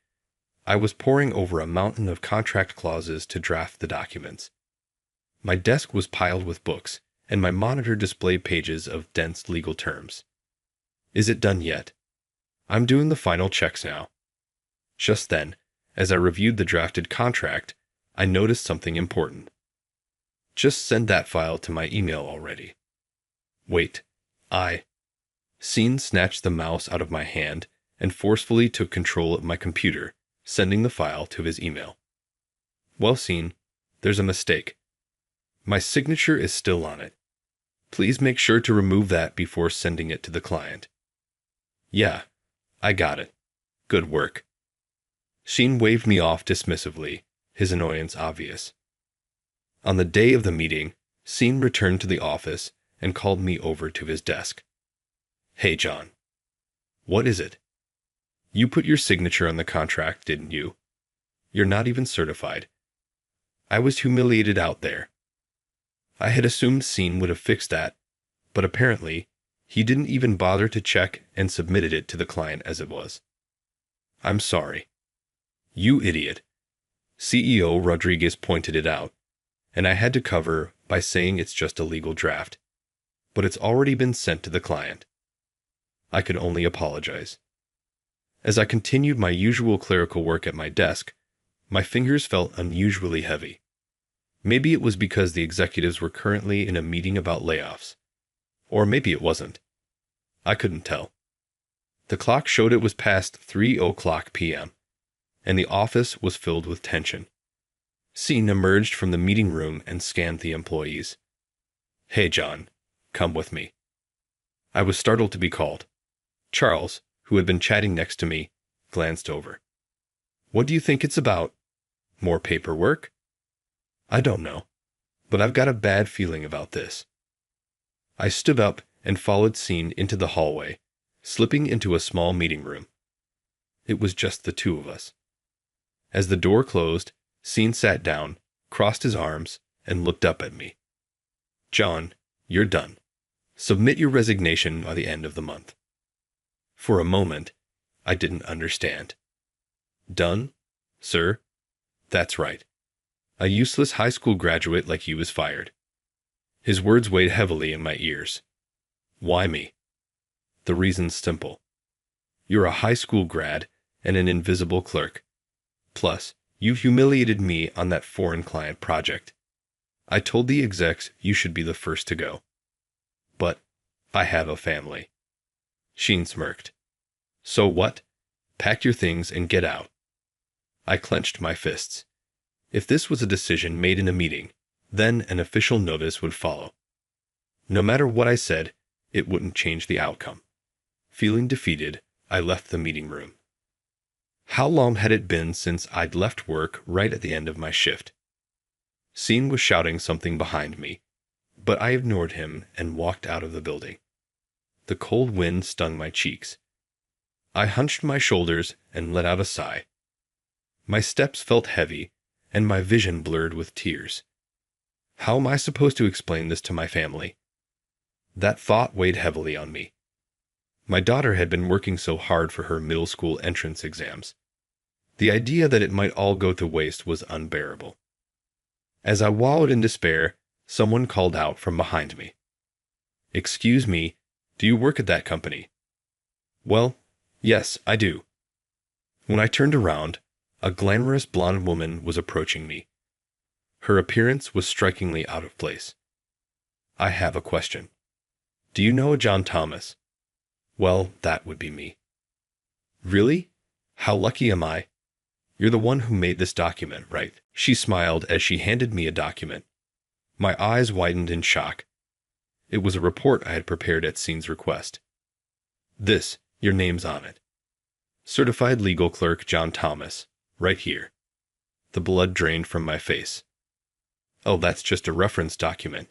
I was poring over a mountain of contract clauses to draft the documents. My desk was piled with books, and my monitor displayed pages of dense legal terms. Is it done yet? I'm doing the final checks now. Just then, as I reviewed the drafted contract, I noticed something important. Just send that file to my email already. Wait, Sean snatched the mouse out of my hand and forcefully took control of my computer, sending the file to his email. Well, Sean, there's a mistake. My signature is still on it. Please make sure to remove that before sending it to the client. Yeah, I got it. Good work. Sean waved me off dismissively, his annoyance obvious. On the day of the meeting, Sean returned to the office and called me over to his desk. Hey, John. What is it? You put your signature on the contract, didn't you? You're not even certified. I was humiliated out there. I had assumed Sean would have fixed that, but apparently, he didn't even bother to check and submitted it to the client as it was. I'm sorry. You idiot. CEO Rodriguez pointed it out, and I had to cover by saying it's just a legal draft, but it's already been sent to the client. I could only apologize. As I continued my usual clerical work at my desk, my fingers felt unusually heavy. Maybe it was because the executives were currently in a meeting about layoffs. Or maybe it wasn't. I couldn't tell. The clock showed it was past 3:00 p.m., and the office was filled with tension. Sean emerged from the meeting room and scanned the employees. Hey, John, come with me. I was startled to be called. Charles, who had been chatting next to me, glanced over. What do you think it's about? More paperwork? I don't know, but I've got a bad feeling about this. I stood up and followed Sean into the hallway, slipping into a small meeting room. It was just the two of us. As the door closed, Sean sat down, crossed his arms, and looked up at me. John, you're done. Submit your resignation by the end of the month. For a moment, I didn't understand. Done, sir? That's right. A useless high school graduate like you is fired. His words weighed heavily in my ears. Why me? The reason's simple. You're a high school grad and an invisible clerk. Plus, you've humiliated me on that foreign client project. I told the execs you should be the first to go. But I have a family. Sheen smirked. So what? Pack your things and get out. I clenched my fists. If this was a decision made in a meeting, then an official notice would follow. No matter what I said, it wouldn't change the outcome. Feeling defeated, I left the meeting room. How long had it been since I'd left work right at the end of my shift? Sheen was shouting something behind me, but I ignored him and walked out of the building. The cold wind stung my cheeks. I hunched my shoulders and let out a sigh. My steps felt heavy, and my vision blurred with tears. How am I supposed to explain this to my family? That thought weighed heavily on me. My daughter had been working so hard for her middle school entrance exams. The idea that it might all go to waste was unbearable. As I wallowed in despair, someone called out from behind me. "Excuse me, do you work at that company?" "Well, yes, I do." When I turned around, a glamorous blonde woman was approaching me. Her appearance was strikingly out of place. "I have a question. Do you know a John Thomas?" "Well, that would be me." "Really? How lucky am I? You're the one who made this document, right?" She smiled as she handed me a document. My eyes widened in shock. It was a report I had prepared at Sheen's request. "This, your name's on it. Certified Legal Clerk John Thomas, right here." The blood drained from my face. "Oh, that's just a reference document."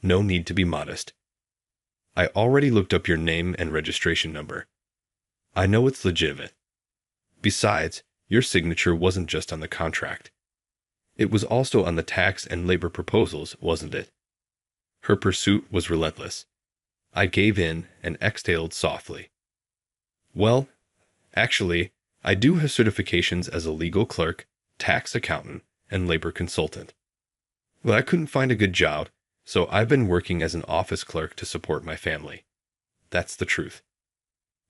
"No need to be modest. I already looked up your name and registration number. I know it's legitimate. Besides, your signature wasn't just on the contract. It was also on the tax and labor proposals, wasn't it?" Her pursuit was relentless. I gave in and exhaled softly. "Well, actually, I do have certifications as a legal clerk, tax accountant, and labor consultant. But I couldn't find a good job, so I've been working as an office clerk to support my family. That's the truth.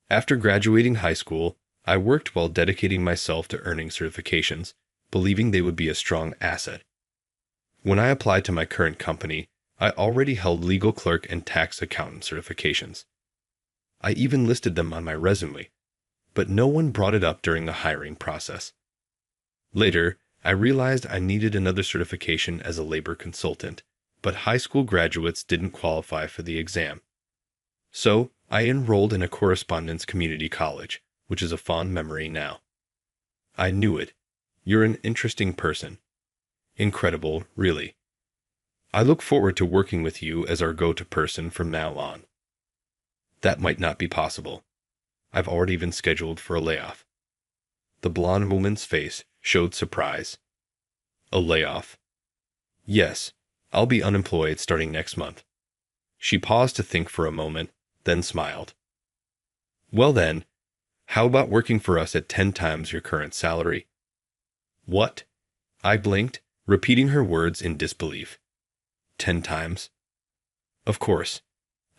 After graduating high school, I worked while dedicating myself to earning certifications, believing they would be a strong asset. When I applied to my current company, I already held legal clerk and tax accountant certifications. I even listed them on my resume, but no one brought it up during the hiring process. Later, I realized I needed another certification as a labor consultant, but high school graduates didn't qualify for the exam. So, I enrolled in a correspondence community college, which is a fond memory now. I knew it. You're an interesting person. Incredible, really. I look forward to working with you as our go-to person from now on. That might not be possible. I've already been scheduled for a layoff. The blonde woman's face showed surprise. A layoff? Yes, I'll be unemployed starting next month. She paused to think for a moment, then smiled. Well then, how about working for us at 10 times your current salary? What? I blinked, repeating her words in disbelief. 10 times? Of course.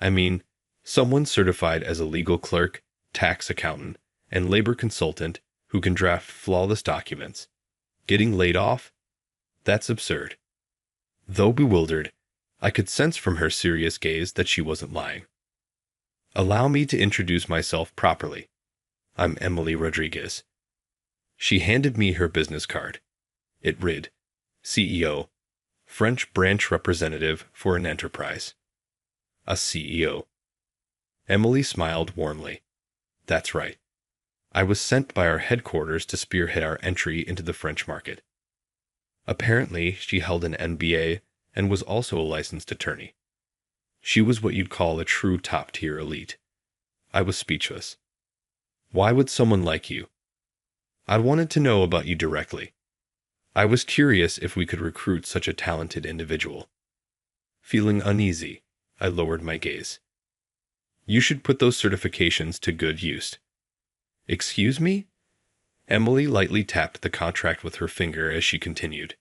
I mean, someone certified as a legal clerk, tax accountant, and labor consultant who can draft flawless documents. Getting laid off? That's absurd. Though bewildered, I could sense from her serious gaze that she wasn't lying. Allow me to introduce myself properly. I'm Emily Rodriguez. She handed me her business card. It read, CEO, French branch representative for an enterprise. A CEO. Emily smiled warmly. That's right. I was sent by our headquarters to spearhead our entry into the French market. Apparently, she held an MBA and was also a licensed attorney. She was what you'd call a true top-tier elite. I was speechless. Why would someone like you? I wanted to know about you directly. I was curious if we could recruit such a talented individual. Feeling uneasy, I lowered my gaze. You should put those certifications to good use. Excuse me? Emily lightly tapped the contract with her finger as she continued.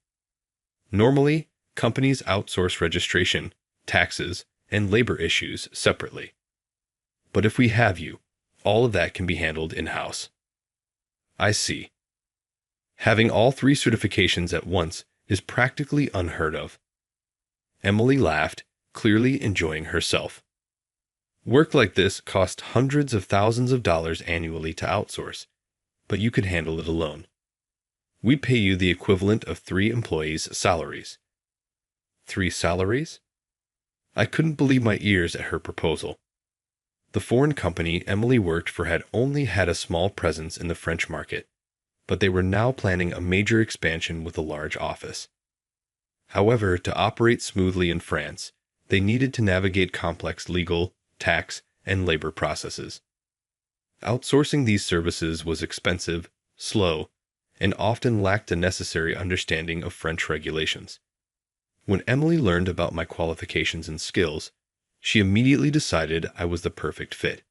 Normally, companies outsource registration, taxes, and labor issues separately. But if we have you, all of that can be handled in-house. I see. Having all 3 certifications at once is practically unheard of. Emily laughed, clearly enjoying herself. Work like this costs hundreds of thousands of dollars annually to outsource, but you could handle it alone. We pay you the equivalent of 3 employees' salaries. 3 salaries? I couldn't believe my ears at her proposal. The foreign company Emily worked for had only had a small presence in the French market, but they were now planning a major expansion with a large office. However, to operate smoothly in France, they needed to navigate complex legal, tax, and labor processes. Outsourcing these services was expensive, slow, and often lacked the necessary understanding of French regulations. When Emily learned about my qualifications and skills, she immediately decided I was the perfect fit,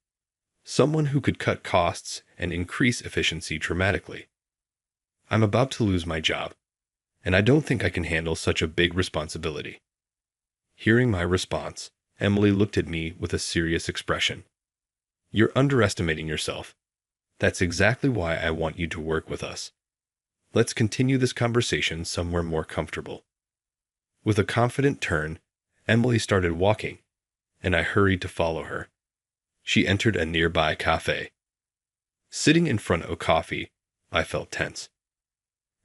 someone who could cut costs and increase efficiency dramatically. I'm about to lose my job, and I don't think I can handle such a big responsibility. Hearing my response, Emily looked at me with a serious expression. You're underestimating yourself. That's exactly why I want you to work with us. Let's continue this conversation somewhere more comfortable. With a confident turn, Emily started walking, and I hurried to follow her. She entered a nearby cafe. Sitting in front of a coffee, I felt tense.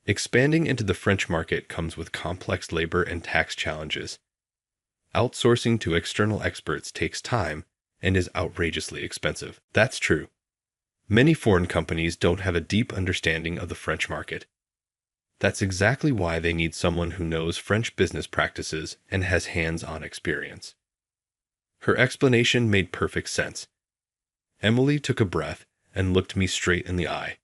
Expanding into the French market comes with complex labor and tax challenges. Outsourcing to external experts takes time and is outrageously expensive. That's true. Many foreign companies don't have a deep understanding of the French market. That's exactly why they need someone who knows French business practices and has hands-on experience. Her explanation made perfect sense. Emily took a breath and looked me straight in the eye.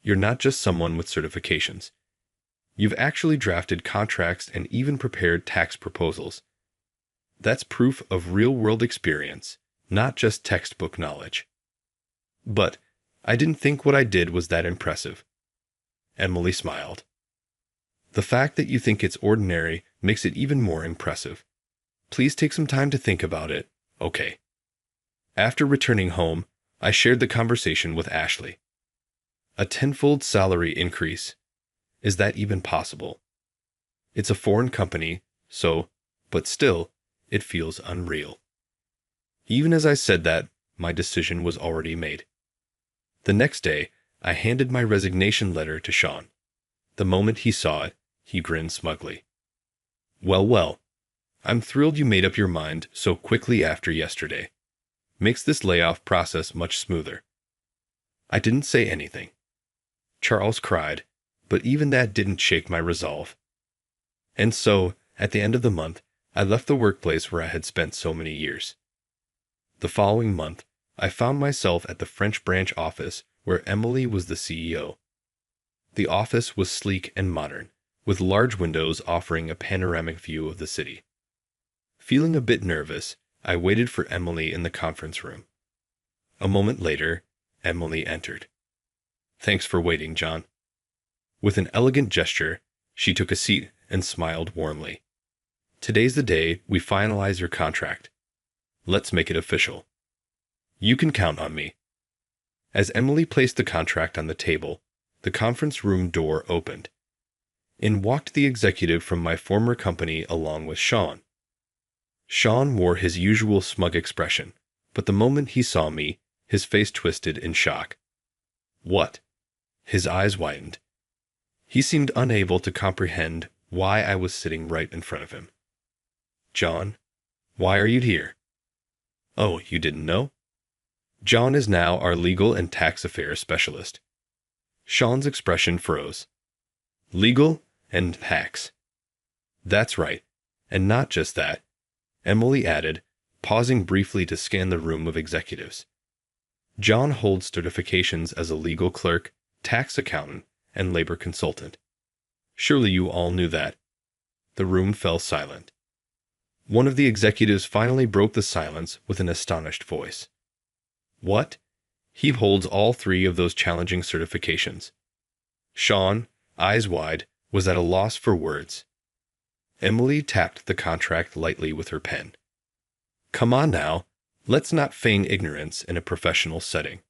You're not just someone with certifications. You've actually drafted contracts and even prepared tax proposals. That's proof of real-world experience, not just textbook knowledge. But I didn't think what I did was that impressive. Emily smiled. The fact that you think it's ordinary makes it even more impressive. Please take some time to think about it, okay? After returning home, I shared the conversation with Ashley. A tenfold salary increase. Is that even possible? It's a foreign company, but still, it feels unreal. Even as I said that, my decision was already made. The next day, I handed my resignation letter to Sean. The moment he saw it, he grinned smugly. Well, I'm thrilled you made up your mind so quickly after yesterday. Makes this layoff process much smoother. I didn't say anything. Charles cried, but even that didn't shake my resolve. And so, at the end of the month, I left the workplace where I had spent so many years. The following month, I found myself at the French branch office where Emily was the CEO. The office was sleek and modern, with large windows offering a panoramic view of the city. Feeling a bit nervous, I waited for Emily in the conference room. A moment later, Emily entered. Thanks for waiting, John. With an elegant gesture, she took a seat and smiled warmly. Today's the day we finalize your contract. Let's make it official. You can count on me. As Emily placed the contract on the table, the conference room door opened. In walked the executive from my former company along with Sean. Sean wore his usual smug expression, but the moment he saw me, his face twisted in shock. What? His eyes widened. He seemed unable to comprehend why I was sitting right in front of him. John, why are you here? Oh, you didn't know? John is now our legal and tax affairs specialist. Sean's expression froze. Legal and tax. That's right, and not just that, Emily added, pausing briefly to scan the room of executives. John holds certifications as a legal clerk, tax accountant, and labor consultant. Surely you all knew that. The room fell silent. One of the executives finally broke the silence with an astonished voice. What? He holds all 3 of those challenging certifications. Sean, eyes wide, was at a loss for words. Emily tapped the contract lightly with her pen. Come on now, let's not feign ignorance in a professional setting.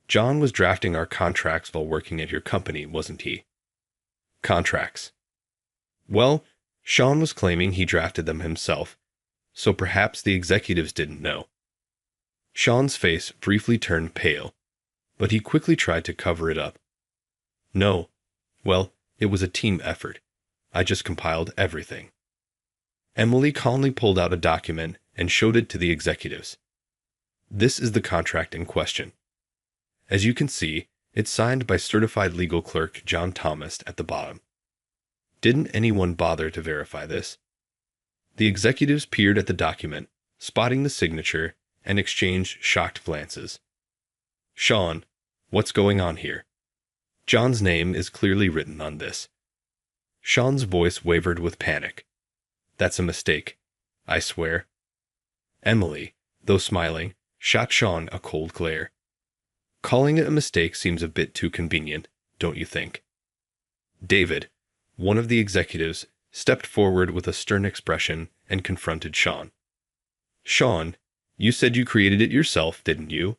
John was drafting our contracts while working at your company, wasn't he? Contracts. Well, Sean was claiming he drafted them himself, so perhaps the executives didn't know. Sean's face briefly turned pale, but he quickly tried to cover it up. No. Well, it was a team effort. I just compiled everything. Emily calmly pulled out a document and showed it to the executives. This is the contract in question. As you can see, it's signed by certified legal clerk John Thomas at the bottom. Didn't anyone bother to verify this? The executives peered at the document, spotting the signature, and exchanged shocked glances. Sean, what's going on here? John's name is clearly written on this. Sean's voice wavered with panic. That's a mistake, I swear. Emily, though smiling, shot Sean a cold glare. Calling it a mistake seems a bit too convenient, don't you think? David, one of the executives, stepped forward with a stern expression and confronted Sean. Sean, you said you created it yourself, didn't you?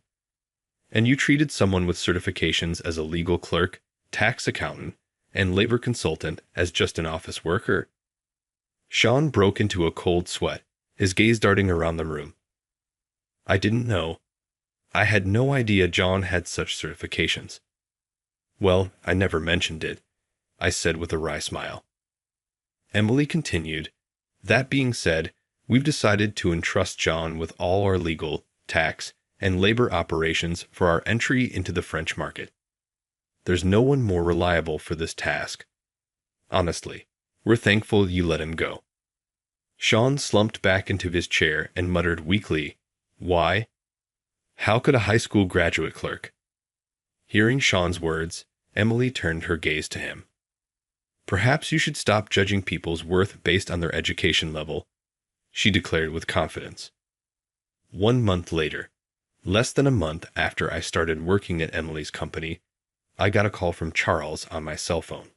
And you treated someone with certifications as a legal clerk, tax accountant, and labor consultant as just an office worker? Sean broke into a cold sweat, his gaze darting around the room. I didn't know. I had no idea John had such certifications. Well, I never mentioned it, I said with a wry smile. Emily continued, that being said, we've decided to entrust John with all our legal, tax, and labor operations for our entry into the French market. There's no one more reliable for this task. Honestly, we're thankful you let him go. Sean slumped back into his chair and muttered weakly, Why? How could a high school graduate clerk? Hearing Sean's words, Emily turned her gaze to him. Perhaps you should stop judging people's worth based on their education level, she declared with confidence. 1 month later, less than a month after I started working at Emily's company, I got a call from Charles on my cell phone.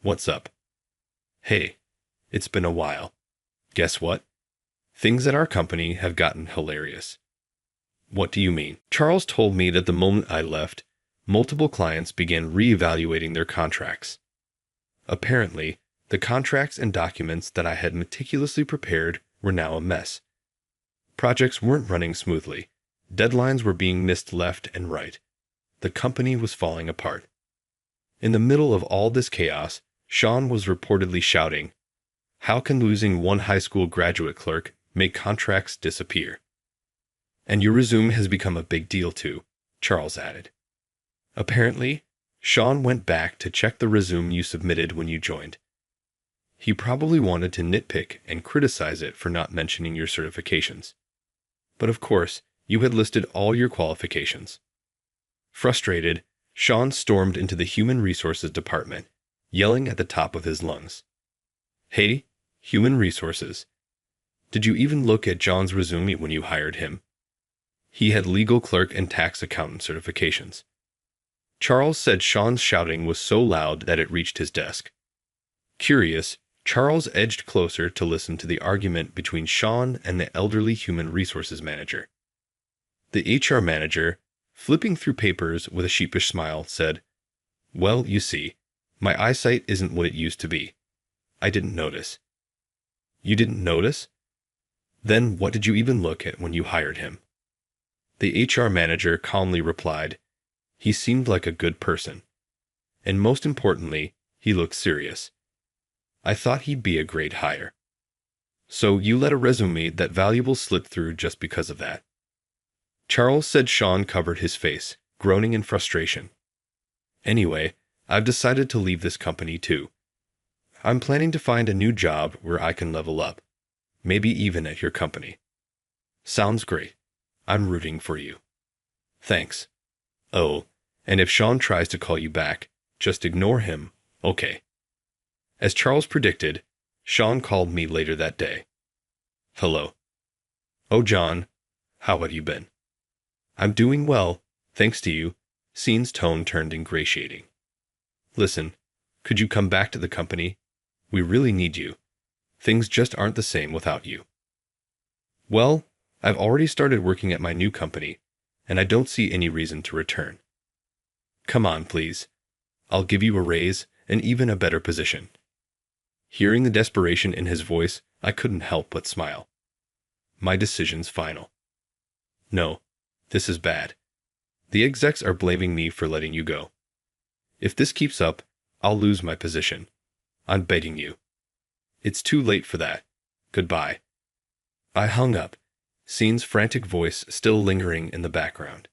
What's up? Hey, it's been a while. Guess what? Things at our company have gotten hilarious. What do you mean? Charles told me that the moment I left, multiple clients began reevaluating their contracts. Apparently, the contracts and documents that I had meticulously prepared were now a mess. Projects weren't running smoothly. Deadlines were being missed left and right. The company was falling apart. In the middle of all this chaos, Sean was reportedly shouting, How can losing one high school graduate clerk make contracts disappear? And your resume has become a big deal too, Charles added. Apparently, Sean went back to check the resume you submitted when you joined. He probably wanted to nitpick and criticize it for not mentioning your certifications. But of course, you had listed all your qualifications. Frustrated, Sean stormed into the Human Resources Department, yelling at the top of his lungs. Hey, Human Resources. Did you even look at John's resume when you hired him? He had legal clerk and tax accountant certifications. Charles said Sean's shouting was so loud that it reached his desk. Curious, Charles edged closer to listen to the argument between Sean and the elderly human resources manager. The HR manager, flipping through papers with a sheepish smile, said, Well, you see, my eyesight isn't what it used to be. I didn't notice. You didn't notice? Then what did you even look at when you hired him? The HR manager calmly replied, He seemed like a good person. And most importantly, he looked serious. I thought he'd be a great hire. So you let a resume that valuable slip through just because of that. Charles said Sean covered his face, groaning in frustration. Anyway, I've decided to leave this company too. I'm planning to find a new job where I can level up, maybe even at your company. Sounds great. I'm rooting for you. Thanks. Oh, and if Sean tries to call you back, just ignore him, okay? As Charles predicted, Sean called me later that day. Hello. Oh, John, how have you been? I'm doing well, thanks to you. Scene's tone turned ingratiating. Listen, could you come back to the company? We really need you. Things just aren't the same without you. Well, I've already started working at my new company, and I don't see any reason to return. Come on, please. I'll give you a raise and even a better position. Hearing the desperation in his voice, I couldn't help but smile. My decision's final. No, this is bad. The execs are blaming me for letting you go. If this keeps up, I'll lose my position. I'm begging you. It's too late for that. Goodbye. I hung up, Scene's frantic voice still lingering in the background.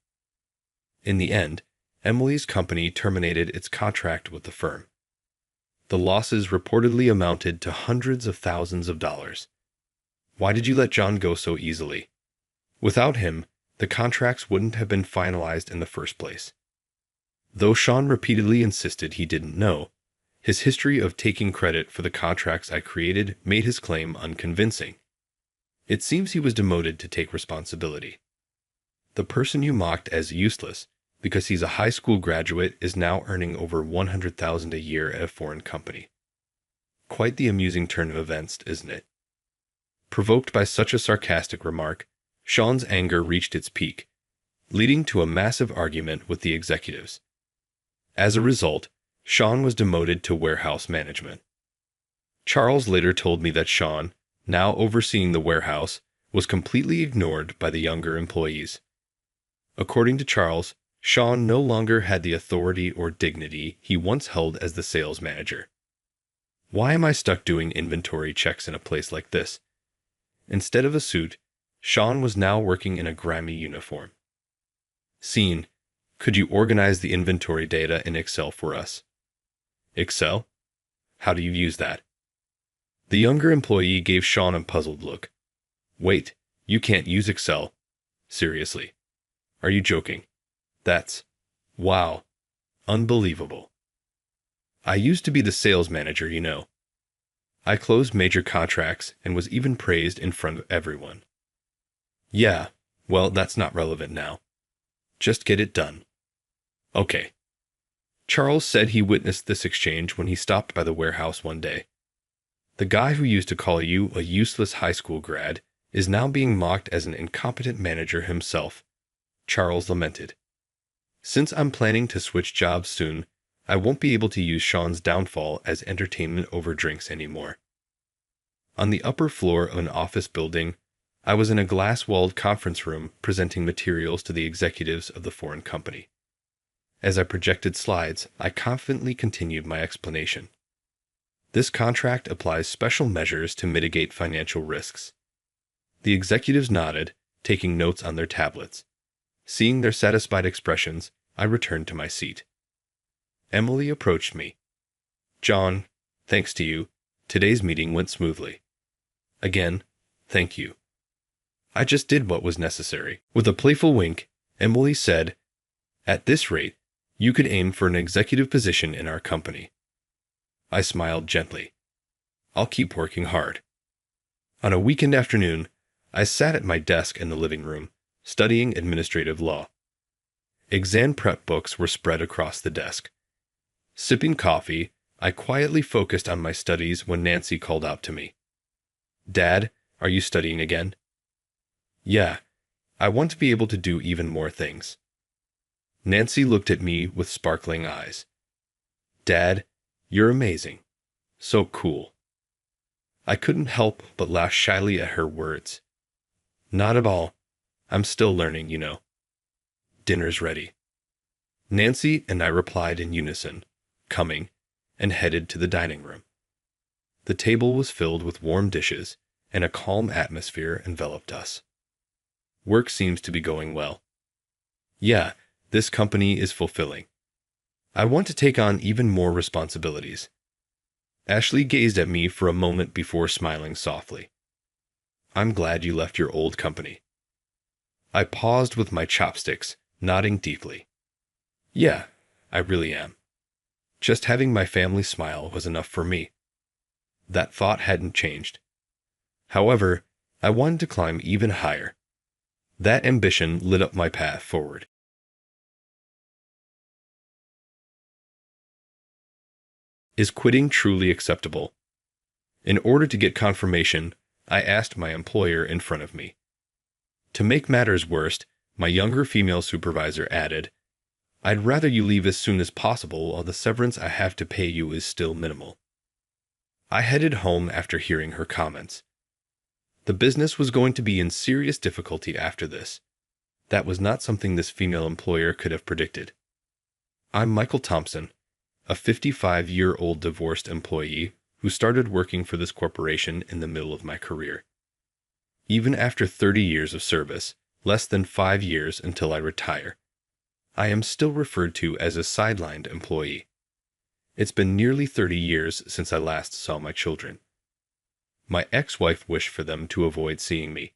In the end, Emily's company terminated its contract with the firm. The losses reportedly amounted to hundreds of thousands of dollars. Why did you let John go so easily? Without him, the contracts wouldn't have been finalized in the first place. Though Sean repeatedly insisted he didn't know, his history of taking credit for the contracts I created made his claim unconvincing. It seems he was demoted to take responsibility. The person you mocked as useless because he's a high school graduate is now earning over $100,000 a year at a foreign company. Quite the amusing turn of events, isn't it? Provoked by such a sarcastic remark, Sean's anger reached its peak, leading to a massive argument with the executives. As a result, Sean was demoted to warehouse management. Charles later told me that Sean, now overseeing the warehouse, was completely ignored by the younger employees. According to Charles, Sean no longer had the authority or dignity he once held as the sales manager. Why am I stuck doing inventory checks in a place like this? Instead of a suit, Sean was now working in a grimy uniform. Scene, could you organize the inventory data in Excel for us? Excel? How do you use that? The younger employee gave Sean a puzzled look. Wait, you can't use Excel? Seriously? Are you joking? Wow. Unbelievable. I used to be the sales manager, you know. I closed major contracts and was even praised in front of everyone. Yeah, well, that's not relevant now. Just get it done. Okay. Charles said he witnessed this exchange when he stopped by the warehouse one day. The guy who used to call you a useless high school grad is now being mocked as an incompetent manager himself, Charles lamented. Since I'm planning to switch jobs soon, I won't be able to use Sean's downfall as entertainment over drinks anymore. On the upper floor of an office building, I was in a glass-walled conference room presenting materials to the executives of the foreign company. As I projected slides, I confidently continued my explanation. This contract applies special measures to mitigate financial risks. The executives nodded, taking notes on their tablets. Seeing their satisfied expressions, I returned to my seat. Emily approached me. John, thanks to you, today's meeting went smoothly. Again, thank you. I just did what was necessary. With a playful wink, Emily said, At this rate, you could aim for an executive position in our company. I smiled gently. I'll keep working hard. On a weekend afternoon, I sat at my desk in the living room, studying administrative law. Exam prep books were spread across the desk. Sipping coffee, I quietly focused on my studies when Nancy called out to me. Dad, are you studying again? Yeah, I want to be able to do even more things. Nancy looked at me with sparkling eyes. Dad, you're amazing. So cool. I couldn't help but laugh shyly at her words. Not at all. I'm still learning, you know. Dinner's ready. Nancy and I replied in unison, coming, and headed to the dining room. The table was filled with warm dishes, and a calm atmosphere enveloped us. Work seems to be going well. Yeah, this company is fulfilling. I want to take on even more responsibilities. Ashley gazed at me for a moment before smiling softly. I'm glad you left your old company. I paused with my chopsticks, nodding deeply. Yeah, I really am. Just having my family smile was enough for me. That thought hadn't changed. However, I wanted to climb even higher. That ambition lit up my path forward. Is quitting truly acceptable? In order to get confirmation, I asked my employer in front of me. To make matters worse, my younger female supervisor added, I'd rather you leave as soon as possible while the severance I have to pay you is still minimal. I headed home after hearing her comments. The business was going to be in serious difficulty after this. That was not something this female employer could have predicted. I'm Michael Thompson, a 55-year-old divorced employee who started working for this corporation in the middle of my career. Even after 30 years of service, less than 5 years until I retire, I am still referred to as a sidelined employee. It's been nearly 30 years since I last saw my children. My ex-wife wished for them to avoid seeing me.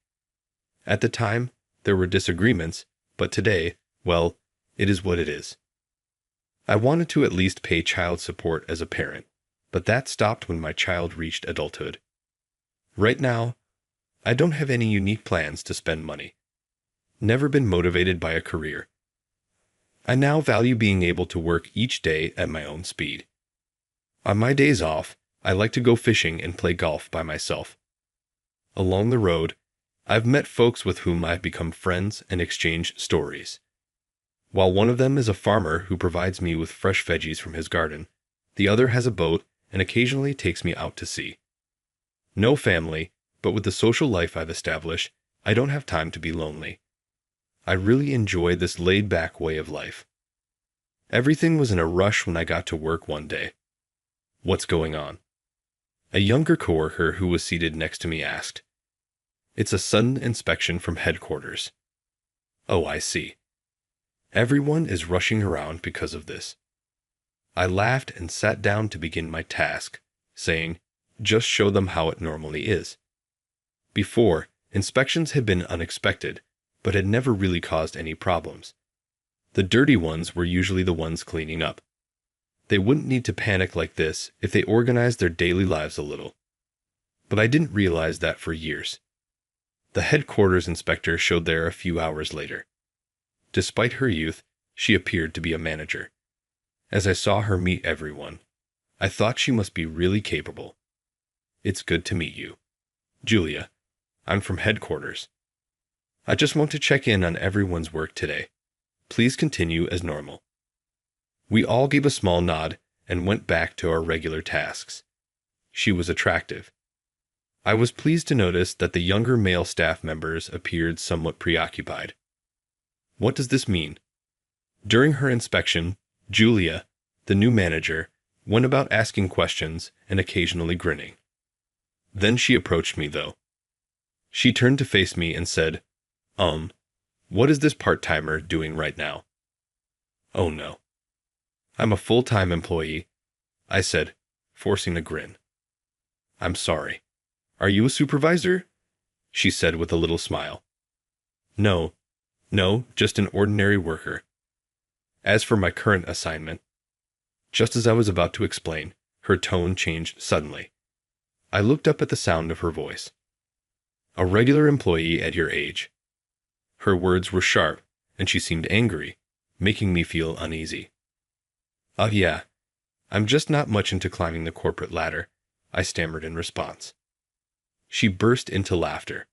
At the time, there were disagreements, but today, well, it is what it is. I wanted to at least pay child support as a parent, but that stopped when my child reached adulthood. Right now, I don't have any unique plans to spend money. Never been motivated by a career. I now value being able to work each day at my own speed. On my days off, I like to go fishing and play golf by myself. Along the road, I've met folks with whom I've become friends and exchanged stories. While one of them is a farmer who provides me with fresh veggies from his garden, the other has a boat and occasionally takes me out to sea. No family, but with the social life I've established, I don't have time to be lonely. I really enjoy this laid-back way of life. Everything was in a rush when I got to work one day. What's going on? A younger coworker who was seated next to me asked. It's a sudden inspection from headquarters. Oh, I see. Everyone is rushing around because of this. I laughed and sat down to begin my task, saying, just show them how it normally is. Before, inspections had been unexpected, but had never really caused any problems. The dirty ones were usually the ones cleaning up. They wouldn't need to panic like this if they organized their daily lives a little. But I didn't realize that for years. The headquarters inspector showed there a few hours later. Despite her youth, she appeared to be a manager. As I saw her meet everyone, I thought she must be really capable. It's good to meet you. Julia, I'm from headquarters. I just want to check in on everyone's work today. Please continue as normal. We all gave a small nod and went back to our regular tasks. She was attractive. I was pleased to notice that the younger male staff members appeared somewhat preoccupied. What does this mean? During her inspection, Julia, the new manager, went about asking questions and occasionally grinning. Then she approached me, though. She turned to face me and said, what is this part-timer doing right now? Oh no. I'm a full-time employee, I said, forcing a grin. I'm sorry. Are you a supervisor? She said with a little smile. No, just an ordinary worker. As for my current assignment, just as I was about to explain, her tone changed suddenly. I looked up at the sound of her voice. A regular employee at your age. Her words were sharp, and she seemed angry, making me feel uneasy. Yeah, I'm just not much into climbing the corporate ladder, I stammered in response. She burst into laughter.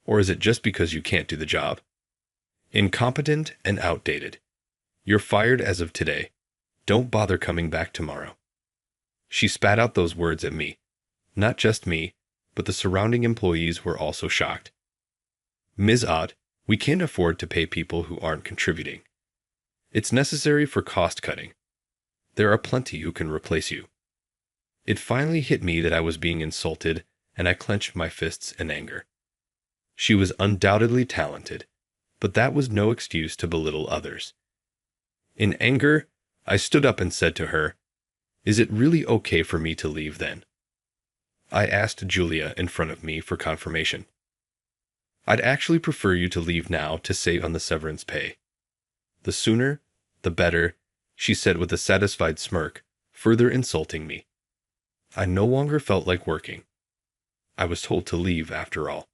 Or is it just because you can't do the job? Incompetent and outdated. You're fired as of today. Don't bother coming back tomorrow. She spat out those words at me. Not just me, but the surrounding employees were also shocked. Ms. Ott, we can't afford to pay people who aren't contributing. It's necessary for cost cutting. There are plenty who can replace you. It finally hit me that I was being insulted, and I clenched my fists in anger. She was undoubtedly talented, but that was no excuse to belittle others. In anger, I stood up and said to her, "Is it really okay for me to leave then?" I asked Julia in front of me for confirmation. "I'd actually prefer you to leave now to save on the severance pay." "The sooner, the better," she said with a satisfied smirk, further insulting me. I no longer felt like working. I was told to leave after all.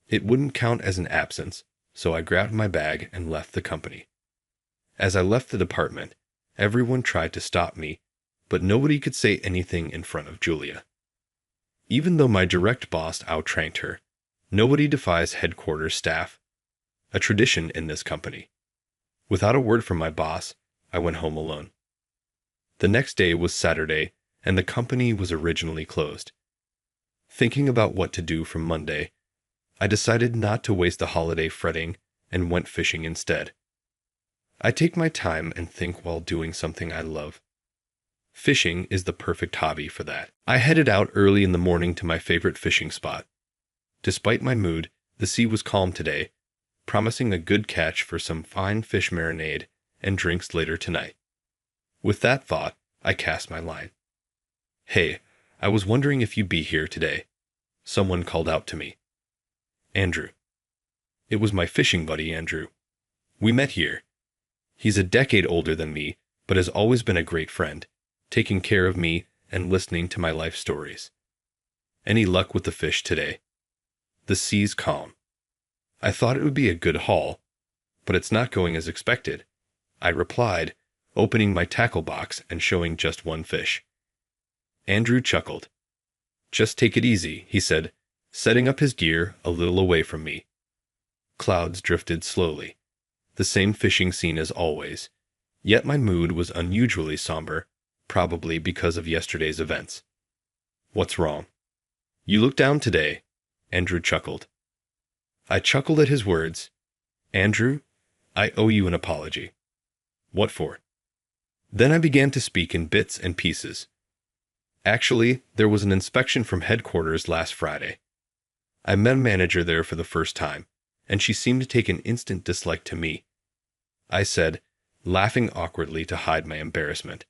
It wouldn't count as an absence, so I grabbed my bag and left the company. As I left the department, everyone tried to stop me, but nobody could say anything in front of Julia. Even though my direct boss outranked her, nobody defies headquarters staff, a tradition in this company. Without a word from my boss, I went home alone. The next day was Saturday, and the company was originally closed. Thinking about what to do from Monday, I decided not to waste the holiday fretting and went fishing instead. I take my time and think while doing something I love. Fishing is the perfect hobby for that. I headed out early in the morning to my favorite fishing spot. Despite my mood, the sea was calm today, promising a good catch for some fine fish marinade and drinks later tonight. With that thought, I cast my line. "Hey, I was wondering if you'd be here today." Someone called out to me. "Andrew." It was my fishing buddy, Andrew. We met here. He's a decade older than me, but has always been a great friend, taking care of me and listening to my life stories. "Any luck with the fish today?" "The sea's calm." I thought it would be a good haul, but it's not going as expected, I replied, opening my tackle box and showing just one fish. Andrew chuckled. "Just take it easy," he said, setting up his gear a little away from me. Clouds drifted slowly, the same fishing scene as always, yet my mood was unusually somber, probably because of yesterday's events. "What's wrong?" "You look down today," Andrew chuckled. I chuckled at his words. "Andrew, I owe you an apology." "What for?" Then I began to speak in bits and pieces. Actually, there was an inspection from headquarters last Friday. I met a manager there for the first time, and she seemed to take an instant dislike to me. I said, laughing awkwardly to hide my embarrassment.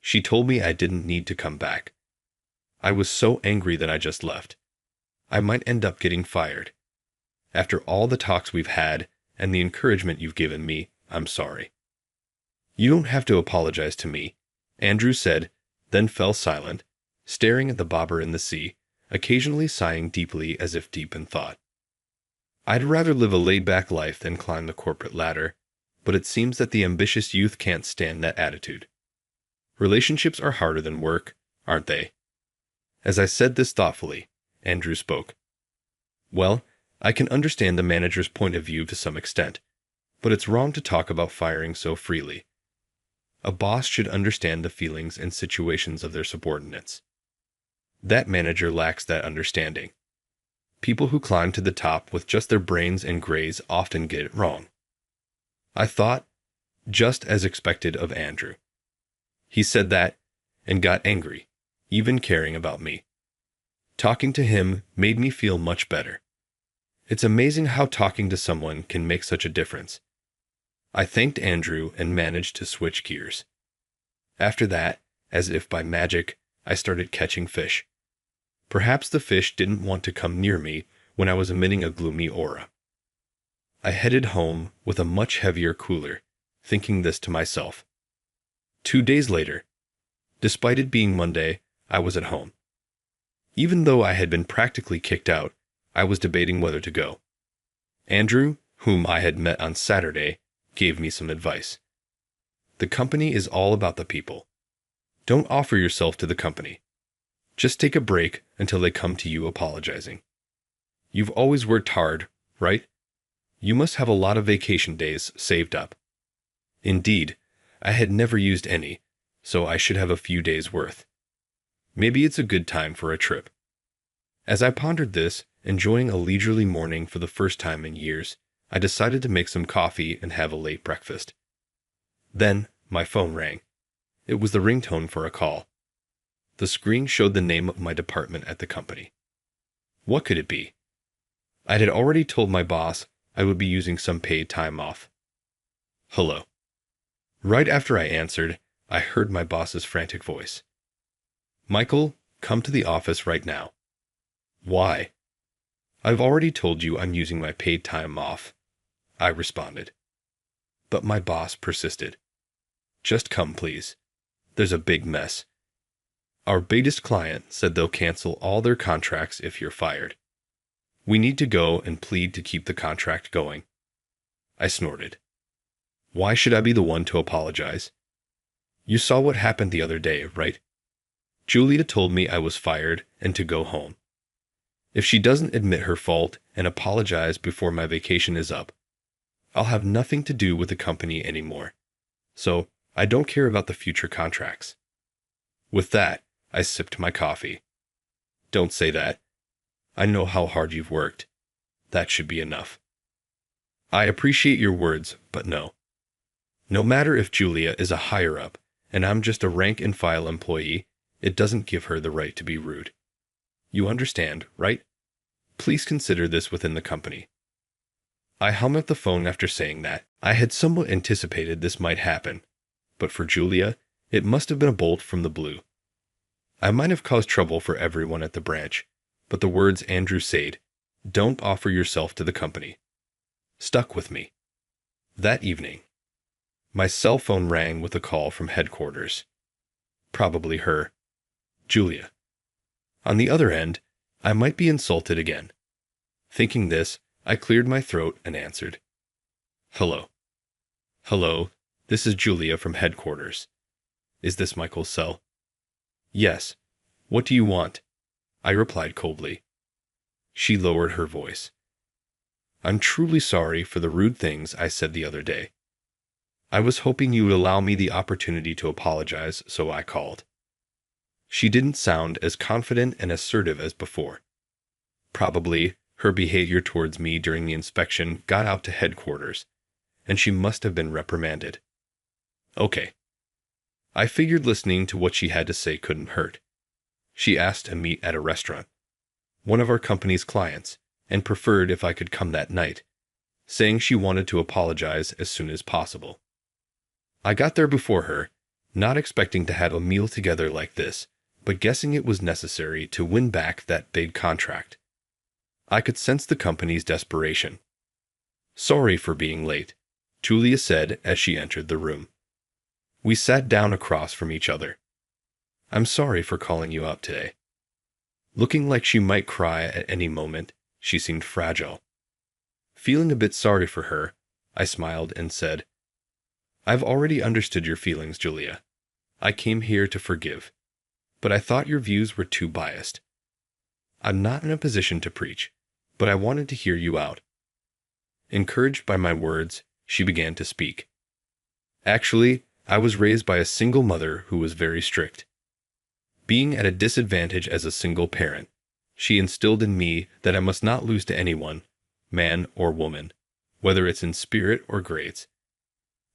She told me I didn't need to come back. I was so angry that I just left. I might end up getting fired. After all the talks we've had and the encouragement you've given me, I'm sorry. "You don't have to apologize to me," Andrew said, then fell silent, staring at the bobber in the sea, occasionally sighing deeply as if deep in thought. I'd rather live a laid-back life than climb the corporate ladder, but it seems that the ambitious youth can't stand that attitude. Relationships are harder than work, aren't they? As I said this thoughtfully, Andrew spoke. "Well, I can understand the manager's point of view to some extent, but it's wrong to talk about firing so freely. A boss should understand the feelings and situations of their subordinates. That manager lacks that understanding. People who climb to the top with just their brains and grades often get it wrong." I thought, just as expected of Andrew. He said that and got angry, even caring about me. Talking to him made me feel much better. It's amazing how talking to someone can make such a difference. I thanked Andrew and managed to switch gears. After that, as if by magic, I started catching fish. Perhaps the fish didn't want to come near me when I was emitting a gloomy aura. I headed home with a much heavier cooler, thinking this to myself. 2 days later, despite it being Monday, I was at home. Even though I had been practically kicked out, I was debating whether to go. Andrew, whom I had met on Saturday, gave me some advice. The company is all about the people. Don't offer yourself to the company. Just take a break until they come to you apologizing. You've always worked hard, right? You must have a lot of vacation days saved up. Indeed, I had never used any, so I should have a few days' worth. Maybe it's a good time for a trip. As I pondered this, enjoying a leisurely morning for the first time in years, I decided to make some coffee and have a late breakfast. Then, my phone rang. It was the ringtone for a call. The screen showed the name of my department at the company. What could it be? I had already told my boss I would be using some paid time off. "Hello." Right after I answered, I heard my boss's frantic voice. "Michael, come to the office right now." "Why?" "I've already told you I'm using my paid time off," I responded. But my boss persisted. "Just come, please. There's a big mess. Our biggest client said they'll cancel all their contracts if you're fired. We need to go and plead to keep the contract going." I snorted. "Why should I be the one to apologize? You saw what happened the other day, right? Julia told me I was fired and to go home. If she doesn't admit her fault and apologize before my vacation is up, I'll have nothing to do with the company anymore. So I don't care about the future contracts." With that, I sipped my coffee. Don't say that. I know how hard you've worked. That should be enough. I appreciate your words, but no. No matter if Julia is a higher-up and I'm just a rank-and-file employee, it doesn't give her the right to be rude. You understand, right? Please consider this within the company. I hung up the phone after saying that. I had somewhat anticipated this might happen, but for Julia, it must have been a bolt from the blue. I might have caused trouble for everyone at the branch, but the words Andrew said, "Don't offer yourself to the company," stuck with me. That evening, my cell phone rang with a call from headquarters. Probably her, Julia. On the other end, I might be insulted again. Thinking this, I cleared my throat and answered. Hello. Hello, this is Julia from headquarters. Is this Michael's cell? Yes. What do you want? I replied coldly. She lowered her voice. I'm truly sorry for the rude things I said the other day. I was hoping you would allow me the opportunity to apologize, so I called. She didn't sound as confident and assertive as before. Probably her behavior towards me during the inspection got out to headquarters, and she must have been reprimanded. Okay. I figured listening to what she had to say couldn't hurt. She asked to meet at a restaurant, one of our company's clients, and preferred if I could come that night, saying she wanted to apologize as soon as possible. I got there before her, not expecting to have a meal together like this, but guessing it was necessary to win back that big contract. I could sense the company's desperation. Sorry for being late, Julia said as she entered the room. We sat down across from each other. I'm sorry for calling you up today. Looking like she might cry at any moment, she seemed fragile. Feeling a bit sorry for her, I smiled and said, I've already understood your feelings, Julia. I came here to forgive, but I thought your views were too biased. I'm not in a position to preach, but I wanted to hear you out. Encouraged by my words, she began to speak. Actually, I was raised by a single mother who was very strict. Being at a disadvantage as a single parent, she instilled in me that I must not lose to anyone, man or woman, whether it's in spirit or grades.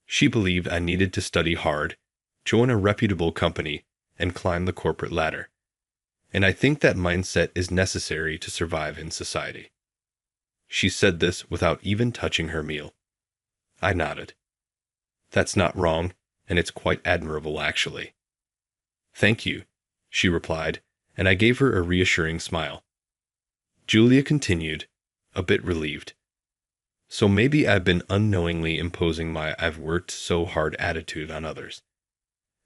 She believed I needed to study hard, join a reputable company, and climb the corporate ladder. And I think that mindset is necessary to survive in society. She said this without even touching her meal. I nodded. That's not wrong, and it's quite admirable, actually. Thank you, she replied, and I gave her a reassuring smile. Julia continued, a bit relieved. So maybe I've been unknowingly imposing my I've worked so hard attitude on others.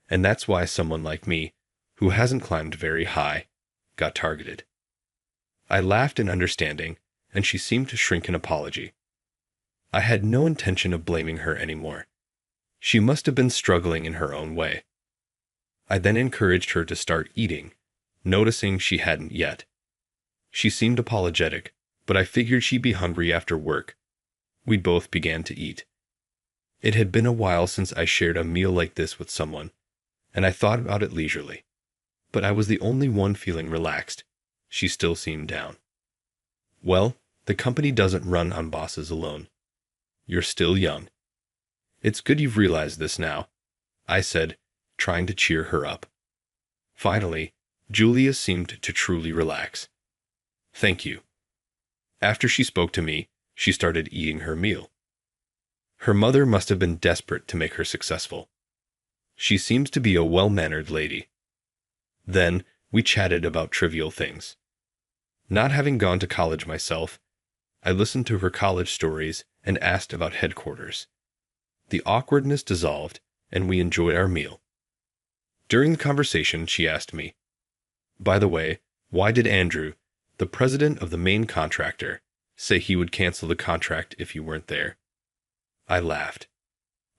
And that's why someone like me, who hasn't climbed very high, got targeted. I laughed in understanding, and she seemed to shrink in apology. I had no intention of blaming her anymore. She must have been struggling in her own way. I then encouraged her to start eating, noticing she hadn't yet. She seemed apologetic, but I figured she'd be hungry after work. We both began to eat. It had been a while since I shared a meal like this with someone, and I thought about it leisurely. But I was the only one feeling relaxed. She still seemed down. Well, the company doesn't run on bosses alone. You're still young. It's good you've realized this now, I said, trying to cheer her up. Finally, Julia seemed to truly relax. Thank you. After she spoke to me, she started eating her meal. Her mother must have been desperate to make her successful. She seems to be a well-mannered lady. Then we chatted about trivial things. Not having gone to college myself, I listened to her college stories and asked about headquarters. The awkwardness dissolved, and we enjoyed our meal. During the conversation, she asked me, By the way, why did Andrew, the president of the main contractor, say he would cancel the contract if you weren't there? I laughed.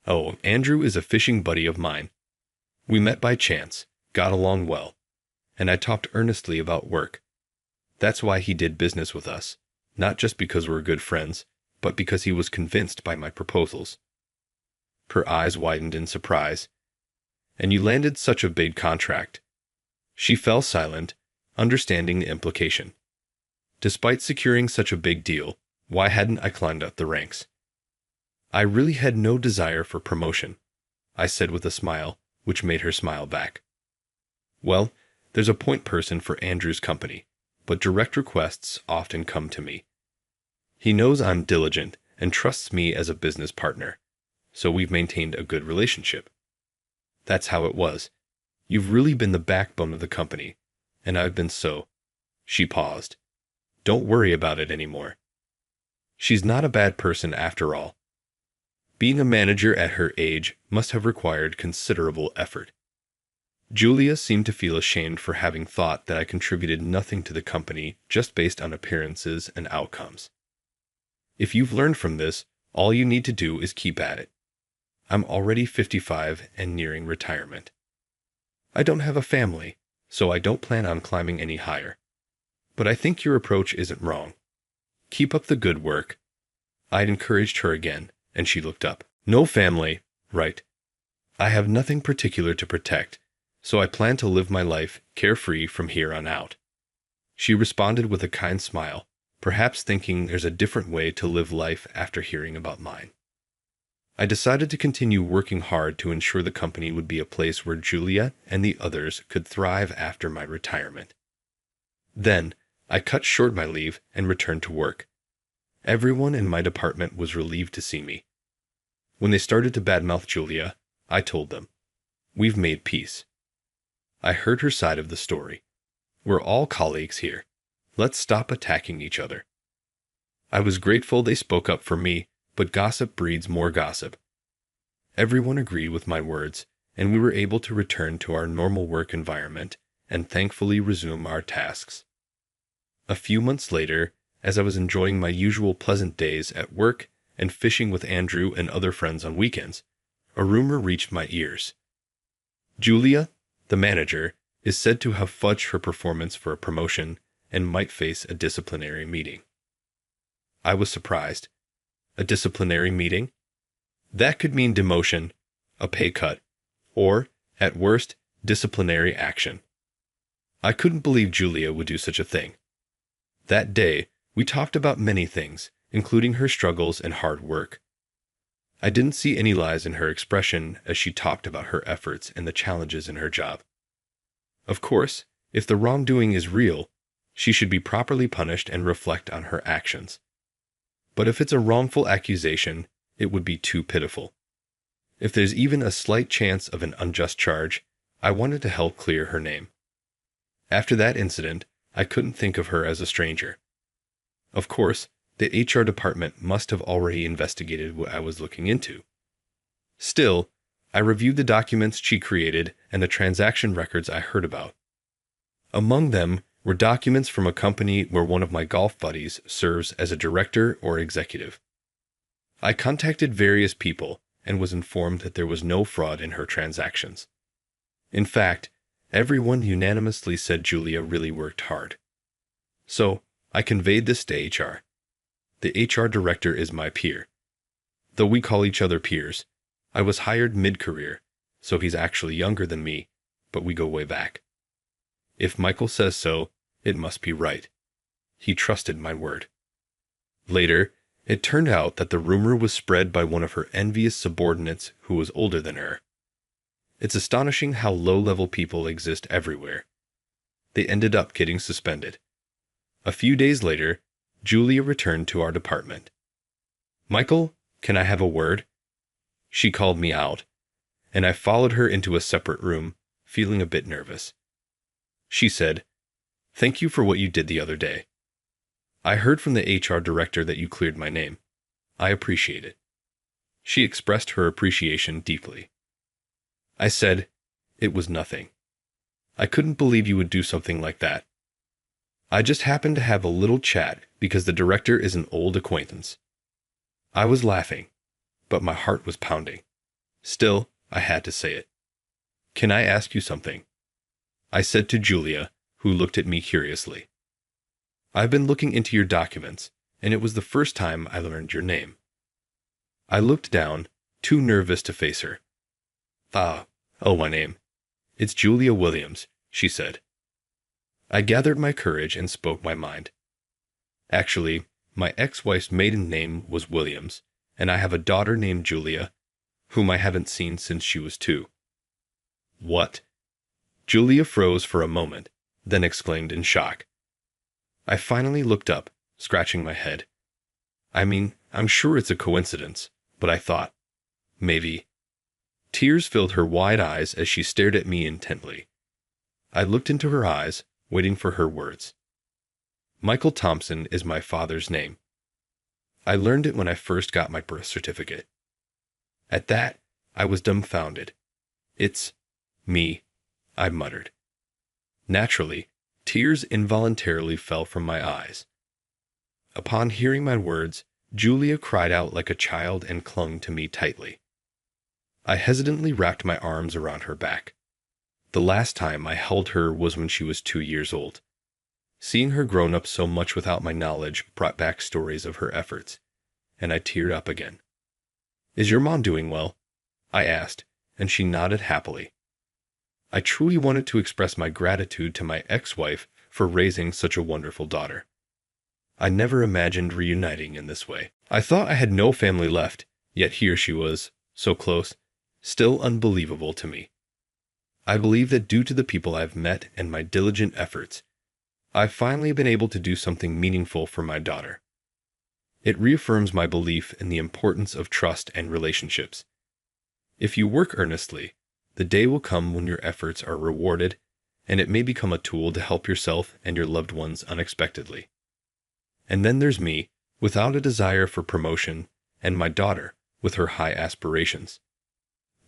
Oh, Andrew is a fishing buddy of mine. We met by chance, got along well, and I talked earnestly about work. That's why he did business with us, not just because we're good friends, but because he was convinced by my proposals. Her eyes widened in surprise. And you landed such a big contract. She fell silent, understanding the implication. Despite securing such a big deal, why hadn't I climbed up the ranks? I really had no desire for promotion, I said with a smile, which made her smile back. Well, there's a point person for Andrew's company, but direct requests often come to me. He knows I'm diligent and trusts me as a business partner, so we've maintained a good relationship. That's how it was. You've really been the backbone of the company, and I've been so. She paused. Don't worry about it anymore. She's not a bad person after all. Being a manager at her age must have required considerable effort. Julia seemed to feel ashamed for having thought that I contributed nothing to the company just based on appearances and outcomes. If you've learned from this, all you need to do is keep at it. I'm already 55 and nearing retirement. I don't have a family, so I don't plan on climbing any higher. But I think your approach isn't wrong. Keep up the good work. I'd encouraged her again, and she looked up. No family, right? I have nothing particular to protect, so I plan to live my life carefree from here on out. She responded with a kind smile, perhaps thinking there's a different way to live life after hearing about mine. I decided to continue working hard to ensure the company would be a place where Julia and the others could thrive after my retirement. Then, I cut short my leave and returned to work. Everyone in my department was relieved to see me. When they started to badmouth Julia, I told them, "We've made peace." I heard her side of the story. We're all colleagues here. Let's stop attacking each other. I was grateful they spoke up for me, but gossip breeds more gossip. Everyone agreed with my words, and we were able to return to our normal work environment and thankfully resume our tasks. A few months later, as I was enjoying my usual pleasant days at work and fishing with Andrew and other friends on weekends, a rumor reached my ears. Julia, the manager, is said to have fudged her performance for a promotion and might face a disciplinary meeting. I was surprised. A disciplinary meeting? That could mean demotion, a pay cut, or, at worst, disciplinary action. I couldn't believe Julia would do such a thing. That day, we talked about many things, including her struggles and hard work. I didn't see any lies in her expression as she talked about her efforts and the challenges in her job. Of course, if the wrongdoing is real, she should be properly punished and reflect on her actions. But if it's a wrongful accusation, it would be too pitiful. If there's even a slight chance of an unjust charge, I wanted to help clear her name. After that incident, I couldn't think of her as a stranger. Of course, the HR department must have already investigated what I was looking into. Still, I reviewed the documents she created and the transaction records I heard about. Among them were documents from a company where one of my golf buddies serves as a director or executive. I contacted various people and was informed that there was no fraud in her transactions. In fact, everyone unanimously said Julia really worked hard. So, I conveyed this to HR. The HR director is my peer. Though we call each other peers, I was hired mid-career, so he's actually younger than me, but we go way back. If Michael says so, it must be right. He trusted my word. Later, it turned out that the rumor was spread by one of her envious subordinates who was older than her. It's astonishing how low-level people exist everywhere. They ended up getting suspended. A few days later, Julia returned to our department. "Michael, can I have a word?" She called me out, and I followed her into a separate room, feeling a bit nervous. She said, "Thank you for what you did the other day. I heard from the HR director that you cleared my name. I appreciate it." She expressed her appreciation deeply. I said, "It was nothing. I couldn't believe you would do something like that. I just happened to have a little chat because the director is an old acquaintance." I was laughing, but my heart was pounding. Still, I had to say it. "Can I ask you something?" I said to Julia, who looked at me curiously. "I've been looking into your documents, and it was the first time I learned your name." I looked down, too nervous to face her. "Oh, my name. It's Julia Williams," she said. I gathered my courage and spoke my mind. Actually, my ex-wife's maiden name was Williams, and I have a daughter named Julia, whom I haven't seen since she was 2. What? Julia froze for a moment, then exclaimed in shock. I finally looked up, scratching my head. I mean, I'm sure it's a coincidence, but I thought, maybe. Tears filled her wide eyes as she stared at me intently. I looked into her eyes, waiting for her words. Michael Thompson is my father's name. I learned it when I first got my birth certificate. At that, I was dumbfounded. It's me, I muttered. Naturally, tears involuntarily fell from my eyes. Upon hearing my words, Julia cried out like a child and clung to me tightly. I hesitantly wrapped my arms around her back. The last time I held her was when she was 2 years old. Seeing her grown up so much without my knowledge brought back stories of her efforts, and I teared up again. Is your mom doing well? I asked, and she nodded happily. I truly wanted to express my gratitude to my ex-wife for raising such a wonderful daughter. I never imagined reuniting in this way. I thought I had no family left, yet here she was, so close, still unbelievable to me. I believe that due to the people I've met and my diligent efforts, I've finally been able to do something meaningful for my daughter. It reaffirms my belief in the importance of trust and relationships. If you work earnestly, the day will come when your efforts are rewarded, and it may become a tool to help yourself and your loved ones unexpectedly. And then there's me, without a desire for promotion, and my daughter, with her high aspirations.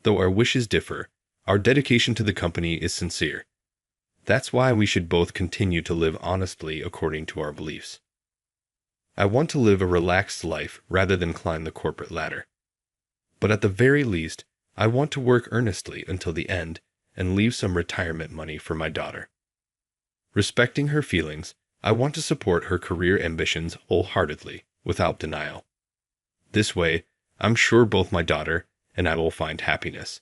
Though our wishes differ, our dedication to the company is sincere. That's why we should both continue to live honestly according to our beliefs. I want to live a relaxed life rather than climb the corporate ladder. But at the very least, I want to work earnestly until the end and leave some retirement money for my daughter. Respecting her feelings, I want to support her career ambitions wholeheartedly, without denial. This way, I'm sure both my daughter and I will find happiness.